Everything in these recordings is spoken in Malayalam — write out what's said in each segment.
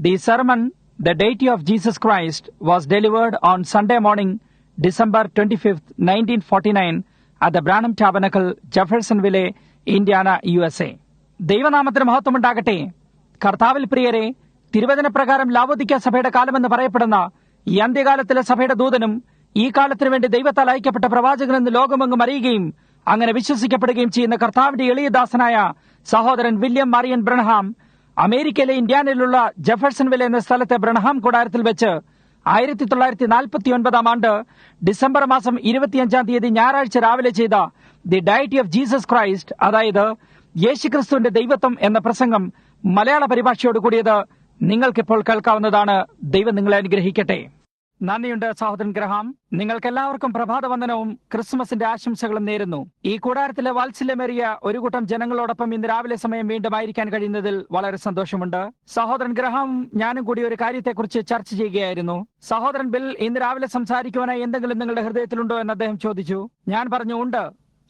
The sermon, The Deity of Jesus Christ, was delivered on Sunday morning, December 25th, 1949, at the Branham Tabernacle, Jeffersonville, Indiana, USA. ദൈവനാമത്തിന് മഹത്വമുണ്ടാകട്ടെ. കർത്താവിൽ പ്രിയരെ, തിരുവചന പ്രകാരം ലാവോദിക്യ സഭയുടെ കാലമെന്ന് പറയപ്പെടുന്ന ഈ അന്ത്യകാലത്തിലെ സഭയുടെ ദൂതനും ഈ കാലത്തിനു വേണ്ടി ദൈവത്താൽ അയക്കപ്പെട്ട പ്രവാചകനെന്ന് ലോകമെങ്ങും അറിയുകയും അങ്ങനെ വിശ്വസിക്കപ്പെടുകയും ചെയ്യുന്ന കർത്താവിന്റെ എളിയദാസനായ സഹോദരൻ വില്യം മറിയൻ ബ്രൺഹാം അമേരിക്കയിലെ ഇന്ത്യാനയിലുള്ള ജെഫർസൺവിൽ എന്ന സ്ഥലത്തെ ബ്രൺഹാം കൂടാരത്തിൽ വെച്ച് 1949 ആണ്ട് ഡിസംബർ മാസം 25 ഞായറാഴ്ച രാവിലെ ചെയ്ത the deity of Jesus Christ, അതായത് യേശുക്രിസ്തുവിന്റെ ദൈവത്വം എന്ന പ്രസംഗം മലയാള പരിഭാഷയോട് കൂടിയത് നിങ്ങൾക്കിപ്പോൾ കേൾക്കാവുന്നതാണ്. ദൈവം നിങ്ങളെ അനുഗ്രഹിക്കട്ടെ. നന്ദിയുണ്ട് സഹോദരൻ ഗ്രഹാം. നിങ്ങൾക്കെല്ലാവർക്കും പ്രഭാതവന്ദനവും ക്രിസ്മസിന്റെ ആശംസകളും നേരുന്നു. ഈ കൂടാരത്തിലെ വാത്സല്യമേറിയ ഒരു കൂട്ടം ജനങ്ങളോടൊപ്പം ഇന്ന് രാവിലെ സമയം വീണ്ടും ആയിരിക്കാൻ കഴിയുന്നതിൽ വളരെ സന്തോഷമുണ്ട്. സഹോദരൻ ഗ്രഹാം ഞാനും കൂടി ഒരു കാര്യത്തെക്കുറിച്ച് ചർച്ച ചെയ്യുകയായിരുന്നു. സഹോദരൻ ബിൽ ഇന്ന് രാവിലെ സംസാരിക്കുവാനായി എന്തെങ്കിലും നിങ്ങളുടെ ഹൃദയത്തിലുണ്ടോ എന്ന് അദ്ദേഹം ചോദിച്ചു. ഞാൻ പറഞ്ഞു, ഉണ്ട്.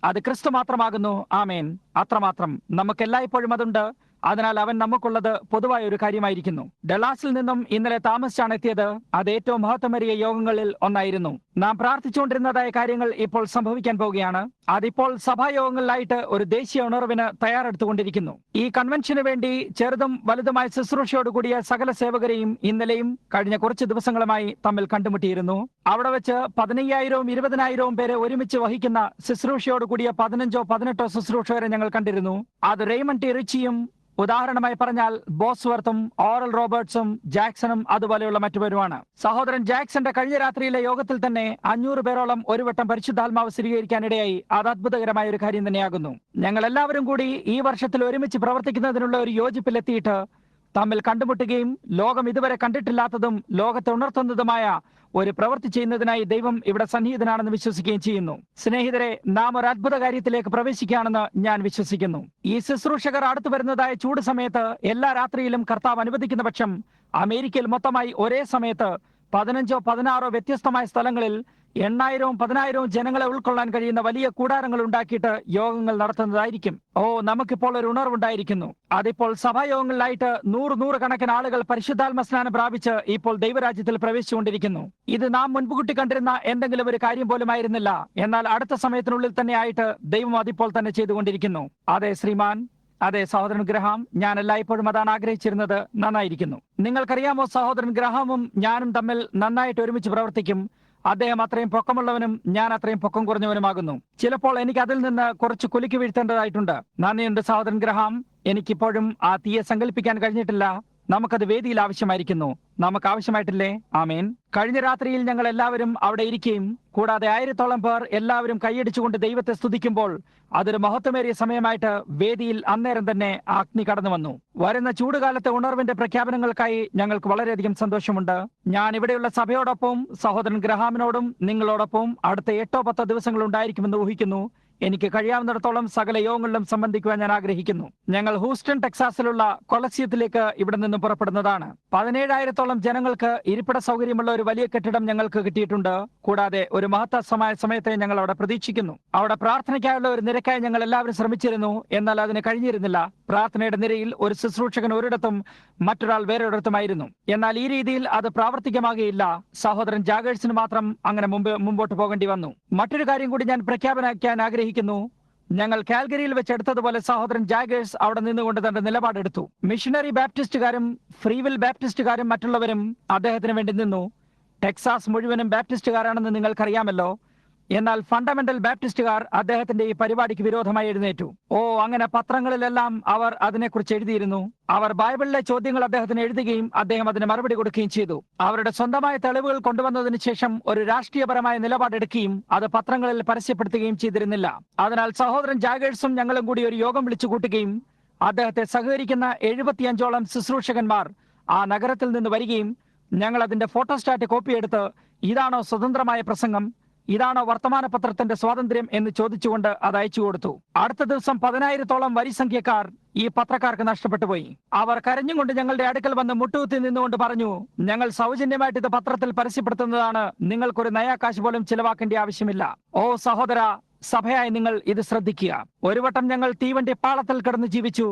അത് ക്രിസ്തു മാത്രമാകുന്നു. ആമേൻ. അത്രമാത്രം. നമുക്കെല്ലായ്പ്പോഴും അതുണ്ട്. അതിനാൽ അവൻ നമുക്കുള്ളത് പൊതുവായ ഒരു കാര്യമായിരിക്കുന്നു. ഡെലാസിൽ നിന്നും ഇന്നലെ താമസിച്ചാണ് എത്തിയത്. അത് ഏറ്റവും മഹത്വമേറിയ യോഗങ്ങളിൽ ഒന്നായിരുന്നു. നാം പ്രാർത്ഥിച്ചുകൊണ്ടിരുന്നതായ കാര്യങ്ങൾ ഇപ്പോൾ സംഭവിക്കാൻ പോവുകയാണ്. അതിപ്പോൾ സഭായോഗങ്ങളിലായിട്ട് ഒരു ദേശീയ ഉണർവിന് തയ്യാറെടുത്തുകൊണ്ടിരിക്കുന്നു. ഈ കൺവെൻഷന് വേണ്ടി ചെറുതും വലുതുമായ ശുശ്രൂഷയോടുകൂടിയ സകല സേവകരെയും ഇന്നലെയും കഴിഞ്ഞ കുറച്ച് ദിവസങ്ങളുമായി തമ്മിൽ കണ്ടുമുട്ടിയിരുന്നു. അവിടെ വെച്ച് 15,000-വും 20,000-വും പേരെ ഒരുമിച്ച് വഹിക്കുന്ന ശുശ്രൂഷയോടുകൂടിയ 15-18 ശുശ്രൂഷകരെ ഞങ്ങൾ കണ്ടിരുന്നു. അത് റെയ്മണ്ട് ടി റിച്ചിയും, ഉദാഹരണമായി പറഞ്ഞാൽ ബോസ്വർത്തും, ഓറൽ റോബർട്ട്സും, ജാക്സണും അതുപോലെയുള്ള മറ്റുപേരുമാണ്. സഹോദരൻ ജാക്സന്റെ കഴിഞ്ഞ രാത്രിയിലെ യോഗത്തിൽ തന്നെ 500 പേരോളം ഒരു വട്ടം പരിശുദ്ധാത്മാവ് സ്ഥിരീകരിക്കാനിടയായി. അത് അത്ഭുതകരമായ ഒരു കാര്യം തന്നെയാകുന്നു. ഞങ്ങൾ എല്ലാവരും കൂടി ഈ വർഷത്തിൽ ഒരുമിച്ച് പ്രവർത്തിക്കുന്നതിനുള്ള ഒരു യോജിപ്പിലെത്തിയിട്ട് തമ്മിൽ കണ്ടുമുട്ടുകയും ലോകം ഇതുവരെ കണ്ടിട്ടില്ലാത്തതും ലോകത്തെ ഉണർത്തുന്നതുമായ ഒരു പ്രവൃത്തി ചെയ്യുന്നതിനായി ദൈവം ഇവിടെ സന്നിഹിതനാണെന്ന് വിശ്വസിക്കുകയും ചെയ്യുന്നു. സ്നേഹിതരെ, നാം ഒരു അത്ഭുത കാര്യത്തിലേക്ക് പ്രവേശിക്കുകയാണെന്ന് ഞാൻ വിശ്വസിക്കുന്നു. ഈ ശുശ്രൂഷകർ അടുത്തു വരുന്നതായ ചൂട് സമയത്ത് എല്ലാ രാത്രിയിലും കർത്താവ് അനുവദിക്കുന്ന പക്ഷം അമേരിക്കയിൽ മൊത്തമായി ഒരേ സമയത്ത് 15-16 വ്യത്യസ്തമായ സ്ഥലങ്ങളിൽ 8,000-വും 10,000-വും ജനങ്ങളെ ഉൾക്കൊള്ളാൻ കഴിയുന്ന വലിയ കൂടാരങ്ങൾ ഉണ്ടാക്കിയിട്ട് യോഗങ്ങൾ നടത്തുന്നതായിരിക്കും. നമുക്കിപ്പോൾ ഒരു ഉണർവുണ്ടായിരിക്കുന്നു. അതിപ്പോൾ സഭായോഗങ്ങളിലായിട്ട് 100 കണക്കിന് ആളുകൾ പരിശുദ്ധാത്മ സ്നാനം പ്രാപിച്ച് ഇപ്പോൾ ദൈവരാജ്യത്തിൽ പ്രവേശിച്ചുകൊണ്ടിരിക്കുന്നു. ഇത് നാം മുൻകൂട്ടി കണ്ടിരുന്ന എന്തെങ്കിലും ഒരു കാര്യം പോലും ആയിരുന്നില്ല. എന്നാൽ അടുത്ത സമയത്തിനുള്ളിൽ തന്നെ ആയിട്ട് ദൈവം അതിപ്പോൾ തന്നെ ചെയ്തുകൊണ്ടിരിക്കുന്നു. അതെ ശ്രീമാൻ, അതെ സഹോദരൻ ഗ്രഹാം, ഞാൻ എല്ലായ്പ്പോഴും അതാണ് ആഗ്രഹിച്ചിരുന്നത്. നന്നായിരിക്കുന്നു. നിങ്ങൾക്കറിയാമോ, സഹോദരൻ ഗ്രഹാമും ഞാനും തമ്മിൽ നന്നായിട്ട് ഒരുമിച്ച് പ്രവർത്തിക്കും. അദ്ദേഹം അത്രയും പൊക്കമുള്ളവനും ഞാൻ അത്രയും പൊക്കം കുറഞ്ഞവനുമാകുന്നു. ചിലപ്പോൾ എനിക്ക് അതിൽ നിന്ന് കുറച്ച് കുലുക്കി വീഴ്ത്തേണ്ടതായിട്ടുണ്ട്. നന്ദിയുണ്ട് സഹോദരൻ ഗ്രഹാം. എനിക്കിപ്പോഴും ആ തീയെ സങ്കല്പിക്കാൻ കഴിഞ്ഞിട്ടില്ല. നമുക്കത് വേദിയിൽ ആവശ്യമായിരിക്കുന്നു. നമുക്ക് ആവശ്യമായിട്ടില്ലേ? ആമേൻ. കഴിഞ്ഞ രാത്രിയിൽ ഞങ്ങൾ എല്ലാവരും അവിടെ ഇരിക്കുകയും കൂടാതെ 1000-ഓളം പേർ എല്ലാവരും കൈയടിച്ചുകൊണ്ട് ദൈവത്തെ സ്തുതിക്കുമ്പോൾ അതൊരു മഹത്വമേറിയ സമയമായിട്ട് വേദിയിൽ അന്നേരം തന്നെ അഗ്നി കടന്നു വന്നു. വരുന്ന ചൂടുകാലത്തെ ഉണർവിന്റെ പ്രഖ്യാപനങ്ങൾക്കായി ഞങ്ങൾക്ക് വളരെയധികം സന്തോഷമുണ്ട്. ഞാൻ ഇവിടെയുള്ള സഭയോടൊപ്പം സഹോദരൻ ഗ്രഹാമിനോടും നിങ്ങളോടൊപ്പം അടുത്ത 8-10 ദിവസങ്ങൾ ഉണ്ടായിരിക്കുമെന്ന് ഊഹിക്കുന്നു. എനിക്ക് കഴിയാവുന്നിടത്തോളം സകല യോഗങ്ങളിലും സംബന്ധിക്കുവാൻ ഞാൻ ആഗ്രഹിക്കുന്നു. ഞങ്ങൾ ഹൂസ്റ്റൺ ടെക്സാസിലുള്ള കൊളസിയത്തിലേക്ക് ഇവിടെ നിന്ന് പുറപ്പെടുന്നതാണ്. 17,000-ഓളം ജനങ്ങൾക്ക് ഇരിപ്പിട സൗകര്യമുള്ള ഒരു വലിയ കെട്ടിടം ഞങ്ങൾക്ക് കിട്ടിയിട്ടുണ്ട്. കൂടാതെ ഒരു മഹത്തമായ സമയത്തെ ഞങ്ങൾ അവിടെ പ്രതീക്ഷിക്കുന്നു. അവിടെ പ്രാർത്ഥനയ്ക്കായുള്ള ഒരു നിരക്കായി ഞങ്ങൾ എല്ലാവരും ശ്രമിച്ചിരുന്നു. എന്നാൽ അതിന് കഴിഞ്ഞിരുന്നില്ല. പ്രാർത്ഥനയുടെ നിരയിൽ ഒരു ശുശ്രൂഷകൻ ഒരിടത്തും മറ്റൊരാൾ വേറൊരിടത്തുമായിരുന്നു. എന്നാൽ ഈ രീതിയിൽ അത് പ്രാവർത്തികമാകുകയില്ല. സഹോദരൻ ജാഗേഴ്സിന് മാത്രം അങ്ങനെ മുമ്പോട്ട് പോകേണ്ടി വന്നു. മറ്റൊരു കാര്യം കൂടി ഞാൻ പ്രഖ്യാപനാക്കാൻ ആഗ്രഹിക്കുന്നു. ഞങ്ങൾ കാൽഗരിയിൽ വെച്ചെടുത്തതുപോലെ സഹോദരൻ ജാഗേഴ്സ് അവിടെ നിന്നുകൊണ്ട് തന്റെ നിലപാടെടുത്തു. മിഷണറി ബാപ്റ്റിസ്റ്റുകാരും ഫ്രീവിൽ ബാപ്റ്റിസ്റ്റുകാരും മറ്റുള്ളവരും അദ്ദേഹത്തിന് വേണ്ടി നിന്നു. ടെക്സാസ് മുഴുവനും ബാപ്റ്റിസ്റ്റുകാരാണെന്ന് നിങ്ങൾക്കറിയാമല്ലോ. എന്നാൽ ഫണ്ടമെന്റൽ ബാപ്റ്റിസ്റ്റുകാർ അദ്ദേഹത്തിന്റെ ഈ പരിപാടിക്ക് വിരോധമായി എഴുന്നേറ്റു. അങ്ങനെ പത്രങ്ങളിലെല്ലാം അവർ അതിനെക്കുറിച്ച് എഴുതിയിരുന്നു. അവർ ബൈബിളിലെ ചോദ്യങ്ങൾ അദ്ദേഹത്തിന് എഴുതുകയും അദ്ദേഹം അതിന് മറുപടി കൊടുക്കുകയും ചെയ്തു. അവരുടെ സ്വന്തമായ തെളിവുകൾ കൊണ്ടുവന്നതിന് ശേഷം ഒരു രാഷ്ട്രീയപരമായ നിലപാടെടുക്കുകയും അത് പത്രങ്ങളിൽ പരസ്യപ്പെടുത്തുകയും ചെയ്തിരുന്നില്ല. അതിനാൽ സഹോദരൻ ജാഗേഴ്സും ഞങ്ങളും കൂടി ഒരു യോഗം വിളിച്ചു കൂട്ടുകയും അദ്ദേഹത്തെ സഹകരിക്കുന്ന 75-ഓളം ശുശ്രൂഷകന്മാർ ആ നഗരത്തിൽ നിന്ന് വരികയും ഞങ്ങൾ അതിന്റെ ഫോട്ടോസ്റ്റാറ്റ് കോപ്പിയെടുത്ത് ഇതാണോ സ്വതന്ത്രമായ പ്രസംഗം, ഇതാണോ വർത്തമാന പത്രത്തിന്റെ സ്വാതന്ത്ര്യം എന്ന് ചോദിച്ചുകൊണ്ട് അത് അയച്ചു കൊടുത്തു. അടുത്ത ദിവസം 10,000-ഓളം വരിസംഖ്യക്കാർ ഈ പത്രക്കാർക്ക് നഷ്ടപ്പെട്ടു പോയി. അവർ കരഞ്ഞുകൊണ്ട് ഞങ്ങളുടെ അടുക്കൽ വന്ന് മുട്ടുകുത്തി നിന്നുകൊണ്ട് പറഞ്ഞു, ഞങ്ങൾ സൗജന്യമായിട്ട് ഇത് പത്രത്തിൽ പരസ്യപ്പെടുത്തുന്നതാണ്. നിങ്ങൾക്കൊരു നയാ കാശ് പോലും ചിലവാക്കേണ്ട ആവശ്യമില്ല. സഹോദര, സഭയായി നിങ്ങൾ ഇത് ശ്രദ്ധിക്കുക. ഒരു വട്ടം ഞങ്ങൾ തീവണ്ടി പാളത്തിൽ കിടന്ന് ജീവിച്ചു.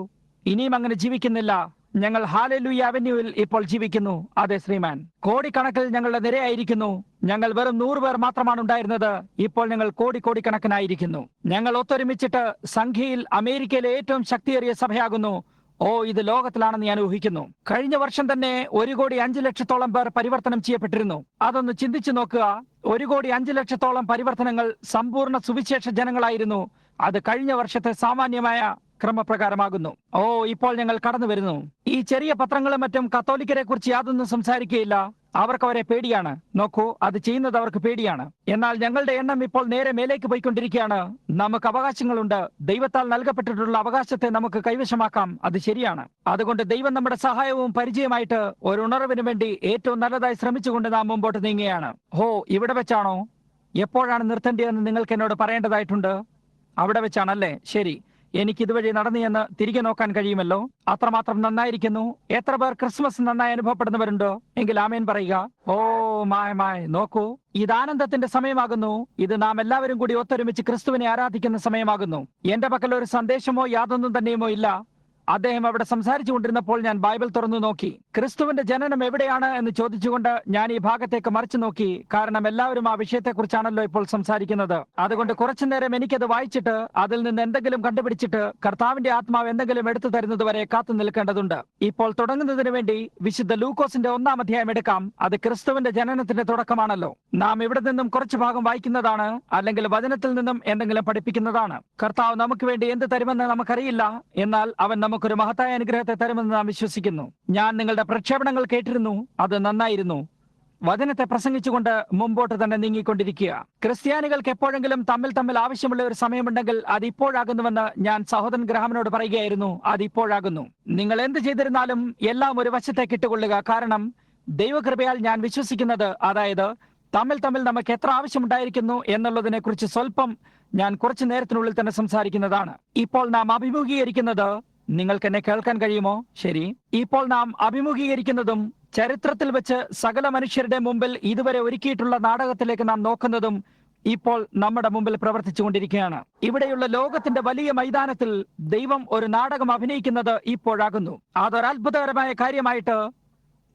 ഇനിയും അങ്ങനെ ജീവിക്കുന്നില്ല. ഞങ്ങൾ ഹാലലൂയ അവന്യൂവിൽ ഇപ്പോൾ ജീവിക്കുന്നു. അതെ ശ്രീമാൻ, കോടിക്കണക്കിൽ ഞങ്ങളുടെ നിരയായിരിക്കുന്നു. ഞങ്ങൾ വെറും 100 പേർ മാത്രമാണ് ഉണ്ടായിരുന്നത്. ഇപ്പോൾ ഞങ്ങൾ കോടിക്കണക്കിനായിരിക്കുന്നു. ഞങ്ങൾ ഒത്തൊരുമിച്ചിട്ട് സംഖ്യയിൽ അമേരിക്കയിലെ ഏറ്റവും ശക്തിയേറിയ സഭയാകുന്നു. ഓ, ഇത് ലോകത്തിലാണെന്ന് ഞാൻ ഊഹിക്കുന്നു. കഴിഞ്ഞ വർഷം തന്നെ 1,05,00,000 പേർ പരിവർത്തനം ചെയ്യപ്പെട്ടിരുന്നു. അതൊന്ന് ചിന്തിച്ചു നോക്കുക. 1,05,00,000 പരിവർത്തനങ്ങൾ സമ്പൂർണ്ണ സുവിശേഷ ജനങ്ങളായിരുന്നു. അത് കഴിഞ്ഞ വർഷത്തെ സാമാന്യമായ ക്രമപ്രകാരമാകുന്നു. ഓ, ഇപ്പോൾ ഞങ്ങൾ കടന്നു വരുന്നു. ഈ ചെറിയ പത്രങ്ങളും മറ്റും കത്തോലിക്കരെ കുറിച്ച് യാതൊന്നും സംസാരിക്കുകയില്ല. അവർക്ക് അവരെ പേടിയാണ്. നോക്കൂ, അത് ചെയ്യുന്നത് അവർക്ക് പേടിയാണ്. എന്നാൽ ഞങ്ങളുടെ എണ്ണം ഇപ്പോൾ നേരെ മേലേക്ക് പോയിക്കൊണ്ടിരിക്കുകയാണ്. നമുക്ക് അവകാശങ്ങളുണ്ട്. ദൈവത്താൽ നൽകപ്പെട്ടിട്ടുള്ള അവകാശത്തെ നമുക്ക് കൈവശമാക്കാം. അത് ശരിയാണ്. അതുകൊണ്ട് ദൈവം നമ്മുടെ സഹായവും പരിചയമായിട്ട് ഒരു ഉണർവിന് വേണ്ടി ഏറ്റവും നല്ലതായി ശ്രമിച്ചുകൊണ്ട് നാം മുമ്പോട്ട് നീങ്ങുകയാണ്. ഹോ, ഇവിടെ വെച്ചാണോ? എപ്പോഴാണ് നിർത്തേണ്ടതെന്ന് നിങ്ങൾക്ക് എന്നോട് പറയേണ്ടതായിട്ടുണ്ട്. അവിടെ വെച്ചാണല്ലേ? ശരി. എനിക്ക് ഇതുവഴി നടന്നു എന്ന് തിരികെ നോക്കാൻ കഴിയുമല്ലോ. അത്രമാത്രം നന്നായിരിക്കുന്നു. എത്ര പേർ ക്രിസ്മസ് നന്നായി അനുഭവപ്പെടുന്നവരുണ്ടോ? എങ്കിൽ ആമേൻ പറയുക. ഓ മായ, നോക്കൂ, ഇത് ആനന്ദത്തിന്റെ സമയമാകുന്നു. ഇത് നാം എല്ലാവരും കൂടി ഒത്തൊരുമിച്ച് ക്രിസ്തുവിനെ ആരാധിക്കുന്ന സമയമാകുന്നു. എന്റെ പക്കൽ ഒരു സന്ദേശമോ യാതൊന്നും തന്നെയുമോ ഇല്ല. അദ്ദേഹം അവിടെ സംസാരിച്ചു കൊണ്ടിരുന്നപ്പോൾ ഞാൻ ബൈബിൾ തുറന്നു നോക്കി. ക്രിസ്തുവിന്റെ ജനനം എവിടെയാണ് എന്ന് ചോദിച്ചുകൊണ്ട് ഞാൻ ഈ ഭാഗത്തേക്ക് മറിച്ചു നോക്കി. കാരണം എല്ലാവരും ആ വിഷയത്തെക്കുറിച്ചാണല്ലോ ഇപ്പോൾ സംസാരിക്കുന്നത്. അതുകൊണ്ട് കുറച്ചു നേരം എനിക്കത് വായിച്ചിട്ട് അതിൽ നിന്ന് എന്തെങ്കിലും കണ്ടുപിടിച്ചിട്ട് കർത്താവിന്റെ ആത്മാവ് എന്തെങ്കിലും എടുത്തു തരുന്നത് വരെ കാത്തു നിൽക്കേണ്ടതുണ്ട്. ഇപ്പോൾ തുടങ്ങുന്നതിന് വേണ്ടി വിശുദ്ധ ലൂക്കോസിന്റെ 1-ാം അധ്യായം എടുക്കാം. അത് ക്രിസ്തുവിന്റെ ജനനത്തിന്റെ തുടക്കമാണല്ലോ. നാം ഇവിടെ നിന്നും കുറച്ചു ഭാഗം വായിക്കുന്നതാണ്, അല്ലെങ്കിൽ വചനത്തിൽ നിന്നും എന്തെങ്കിലും പഠിപ്പിക്കുന്നതാണ്. കർത്താവ് നമുക്ക് വേണ്ടി എന്ത് തരുമെന്ന് നമുക്കറിയില്ല. എന്നാൽ അവൻ നമുക്കൊരു മഹത്തായ അനുഗ്രഹത്തെ തരുമെന്ന് നാം വിശ്വസിക്കുന്നു. ഞാൻ നിങ്ങളുടെ പ്രക്ഷേപണങ്ങൾ കേട്ടിരുന്നു. അത് നന്നായിരുന്നു. വചനത്തെ പ്രസംഗിച്ചുകൊണ്ട് മുമ്പോട്ട് തന്നെ നീങ്ങിക്കൊണ്ടിരിക്കുക. ക്രിസ്ത്യാനികൾക്ക് എപ്പോഴെങ്കിലും തമ്മിൽ ആവശ്യമുള്ള ഒരു സമയമുണ്ടെങ്കിൽ അത് ഇപ്പോഴാകുന്നുവെന്ന് ഞാൻ സഹോദരൻ ഗ്രഹാമിനോട് പറയുകയായിരുന്നു. അത് ഇപ്പോഴാകുന്നു. നിങ്ങൾ എന്ത് ചെയ്തിരുന്നാലും എല്ലാം ഒരു വശത്തേക്ക് ഇട്ടുകൊള്ളുക. കാരണം ദൈവകൃപയാൽ ഞാൻ വിശ്വസിക്കുന്നത്, അതായത് തമ്മിൽ നമുക്ക് എത്ര ആവശ്യമുണ്ടായിരിക്കുന്നു എന്നുള്ളതിനെ കുറിച്ച് സ്വല്പം ഞാൻ കുറച്ചു നേരത്തിനുള്ളിൽ തന്നെ സംസാരിക്കുന്നതാണ്. ഇപ്പോൾ നാം അഭിമുഖീകരിക്കുന്നത്, നിങ്ങൾക്ക് എന്നെ കേൾക്കാൻ കഴിയുമോ? ശരി. ഇപ്പോൾ നാം അഭിമുഖീകരിക്കുന്നതും ചരിത്രത്തിൽ വെച്ച് സകല മനുഷ്യരുടെ മുമ്പിൽ ഇതുവരെ ഒരുക്കിയിട്ടുള്ള നാടകത്തിലേക്ക് നാം നോക്കുന്നതും ഇപ്പോൾ നമ്മുടെ മുമ്പിൽ പ്രവർത്തിച്ചുകൊണ്ടിരിക്കുകയാണ്. ഇവിടെയുള്ള ലോകത്തിന്റെ വലിയ മൈതാനത്തിൽ ദൈവം ഒരു നാടകം അഭിനയിക്കുന്നത് ഇപ്പോഴാകുന്നു. അതൊരു അത്ഭുതകരമായ കാര്യമായിട്ട്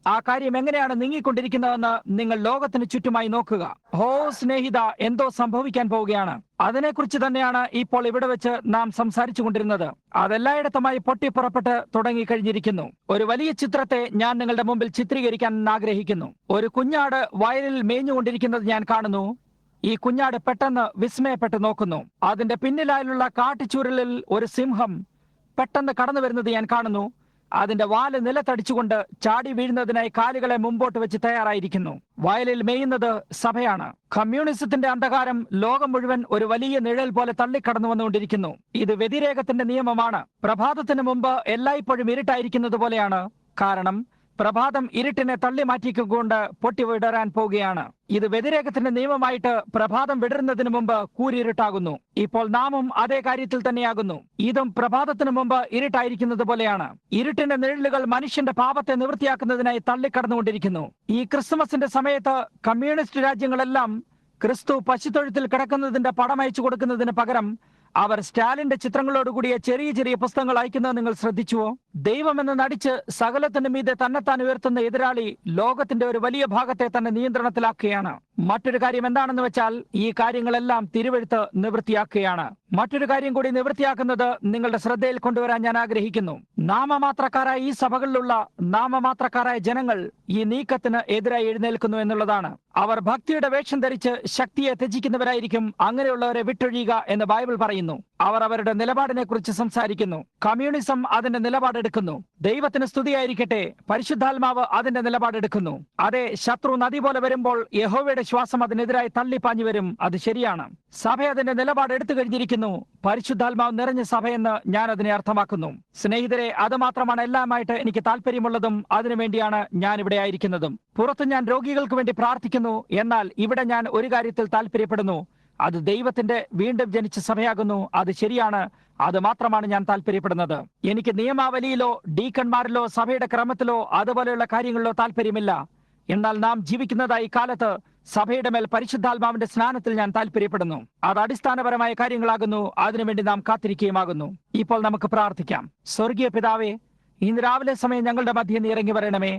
ആ കാര്യം എങ്ങനെയാണ് നീങ്ങിക്കൊണ്ടിരിക്കുന്നതെന്ന് നിങ്ങൾ ലോകത്തിന് ചുറ്റുമായി നോക്കുക. ഹോ സ്നേഹിത, എന്തോ സംഭവിക്കാൻ പോവുകയാണ്. അതിനെക്കുറിച്ച് തന്നെയാണ് ഇപ്പോൾ ഇവിടെ വെച്ച് നാം സംസാരിച്ചു കൊണ്ടിരുന്നത്. അതെല്ലായിടത്തുമായി പൊട്ടിപ്പുറപ്പെട്ട് തുടങ്ങിക്കഴിഞ്ഞിരിക്കുന്നു. ഒരു വലിയ ചിത്രത്തെ ഞാൻ നിങ്ങളുടെ മുമ്പിൽ ചിത്രീകരിക്കാൻ ആഗ്രഹിക്കുന്നു. ഒരു കുഞ്ഞാട് വയലിൽ മേഞ്ഞുകൊണ്ടിരിക്കുന്നത് ഞാൻ കാണുന്നു. ഈ കുഞ്ഞാട് പെട്ടെന്ന് വിസ്മയപ്പെട്ട് നോക്കുന്നു. അതിന്റെ പിന്നിലായുള്ള കാട്ടിച്ചൂരലിൽ ഒരു സിംഹം പെട്ടെന്ന് കടന്നു വരുന്നത് ഞാൻ കാണുന്നു. അതിന്റെ വാല് നിലത്തടിച്ചുകൊണ്ട് ചാടി വീഴുന്നതിനായി കാലുകളെ മുമ്പോട്ട് വെച്ച് തയ്യാറായിരിക്കുന്നു. വയലിൽ മേയുന്നത് സഭയാണ്. കമ്മ്യൂണിസത്തിന്റെ അന്ധകാരം ലോകം മുഴുവൻ ഒരു വലിയ നിഴൽ പോലെ തള്ളിക്കടന്നു വന്നുകൊണ്ടിരിക്കുന്നു. ഇത് വ്യതിരേകത്തിന്റെ നിയമമാണ്. പ്രഭാതത്തിന് മുമ്പ് എല്ലായ്പ്പോഴും ഇരുട്ടായിരിക്കുന്നത് പോലെയാണ്. കാരണം പ്രഭാതം ഇരുട്ടിനെ തള്ളി മാറ്റിക്കൊണ്ട് പൊട്ടിവിടരാൻ പോവുകയാണ്. ഇത് വ്യതിരേകത്തിന്റെ നിയമമായിട്ട് പ്രഭാതം വിടരുന്നതിന് മുമ്പ് കൂരിരുട്ടാകുന്നു. ഇപ്പോൾ നാമും അതേ കാര്യത്തിൽ തന്നെയാകുന്നു. ഇതും പ്രഭാതത്തിന് മുമ്പ് ഇരുട്ടായിരിക്കുന്നത് പോലെയാണ്. ഇരുട്ടിന്റെ നിഴലുകൾ മനുഷ്യന്റെ പാപത്തെ നിവൃത്തിയാക്കുന്നതിനായി തള്ളിക്കടന്നുകൊണ്ടിരിക്കുന്നു. ഈ ക്രിസ്മസിന്റെ സമയത്ത് കമ്മ്യൂണിസ്റ്റ് രാജ്യങ്ങളെല്ലാം ക്രിസ്തു പശുത്തൊഴുത്തിൽ കിടക്കുന്നതിന്റെ പടം അയച്ചു കൊടുക്കുന്നതിന് പകരം അവർ സ്റ്റാലിന്റെ ചിത്രങ്ങളോടുകൂടിയ ചെറിയ പുസ്തകങ്ങൾ അയക്കുന്നത് നിങ്ങൾ ശ്രദ്ധിച്ചുവോ? ദൈവമെന്ന് നടിച്ച് സകലത്തിന് മീതെ തന്നെത്താൻ ഉയർത്തുന്ന എതിരാളി ലോകത്തിന്റെ ഒരു വലിയ ഭാഗത്തെ തന്നെ നിയന്ത്രണത്തിലാക്കുകയാണ്. മറ്റൊരു കാര്യം എന്താണെന്ന് വെച്ചാൽ ഈ കാര്യങ്ങളെല്ലാം തിരുവെഴുത്ത് നിവൃത്തിയാക്കുകയാണ്. മറ്റൊരു കാര്യം കൂടി നിവൃത്തിയാക്കുന്നത് നിങ്ങളുടെ ശ്രദ്ധയിൽ കൊണ്ടുവരാൻ ഞാൻ ആഗ്രഹിക്കുന്നു. നാമമാത്രക്കാരായ ഈ സഭകളിലുള്ള നാമമാത്രക്കാരായ ജനങ്ങൾ ഈ നീക്കത്തിന് എതിരായി എഴുന്നേൽക്കുന്നു എന്നുള്ളതാണ്. അവർ ഭക്തിയുടെ വേഷം ധരിച്ച് ശക്തിയെ ത്യജിക്കുന്നവരായിരിക്കും. അങ്ങനെയുള്ളവരെ വിട്ടൊഴിയുക എന്ന് ബൈബിൾ പറയുന്നു. അവർ അവരുടെ നിലപാടിനെ കുറിച്ച് സംസാരിക്കുന്നു. കമ്മ്യൂണിസം അതിന്റെ നിലപാടെടുക്കുന്നു. ദൈവത്തിന് സ്തുതിയായിരിക്കട്ടെ, പരിശുദ്ധാത്മാവ് അതിന്റെ നിലപാടെടുക്കുന്നു. അതെ, ശത്രു നദി പോലെ വരുമ്പോൾ യഹോവയുടെ ശ്വാസം അതിനെതിരായി തള്ളിപ്പാഞ്ഞു വരും. അത് ശരിയാണ്. സഭ അതിന്റെ നിലപാട് എടുത്തു കഴിഞ്ഞിരിക്കുന്നു. പരിശുദ്ധാത്മാവ് നിറഞ്ഞ സഭയെന്ന് ഞാൻ അതിനെ അർത്ഥമാക്കുന്നു. സ്നേഹിതരെ, അത് മാത്രമാണ് എല്ലാമായിട്ട് എനിക്ക് താല്പര്യമുള്ളതും അതിനുവേണ്ടിയാണ് ഞാൻ ഇവിടെ ആയിരിക്കുന്നതും. പുറത്ത് ഞാൻ രോഗികൾക്ക് വേണ്ടി പ്രാർത്ഥിക്കുന്നു. എന്നാൽ ഇവിടെ ഞാൻ ഒരു കാര്യത്തിൽ താല്പര്യപ്പെടുന്നു. അത് ദൈവത്തിന്റെ വീണ്ടും ജനിച്ച സഭയാകുന്നു. അത് ശരിയാണ്. അത് മാത്രമാണ് ഞാൻ താല്പര്യപ്പെടുന്നത്. എനിക്ക് നിയമാവലിയിലോ ഡീക്കന്മാരിലോ സഭയുടെ ക്രമത്തിലോ അതുപോലെയുള്ള കാര്യങ്ങളിലോ താല്പര്യമില്ല. എന്നാൽ നാം ജീവിക്കുന്നതായി കാലത്ത് സഭയുടെ മേൽ പരിശുദ്ധാത്മാവിന്റെ സ്നാനത്തിൽ ഞാൻ താല്പര്യപ്പെടുന്നു. അത് അടിസ്ഥാനപരമായ കാര്യങ്ങളാകുന്നു. അതിനുവേണ്ടി നാം കാത്തിരിക്കുകയുമാകുന്നു. ഇപ്പോൾ നമുക്ക് പ്രാർത്ഥിക്കാം. സ്വർഗീയ പിതാവേ, ഇന്ന് രാവിലെ സമയം ഞങ്ങളുടെ മധ്യേ നീ ഇറങ്ങി വരണമേ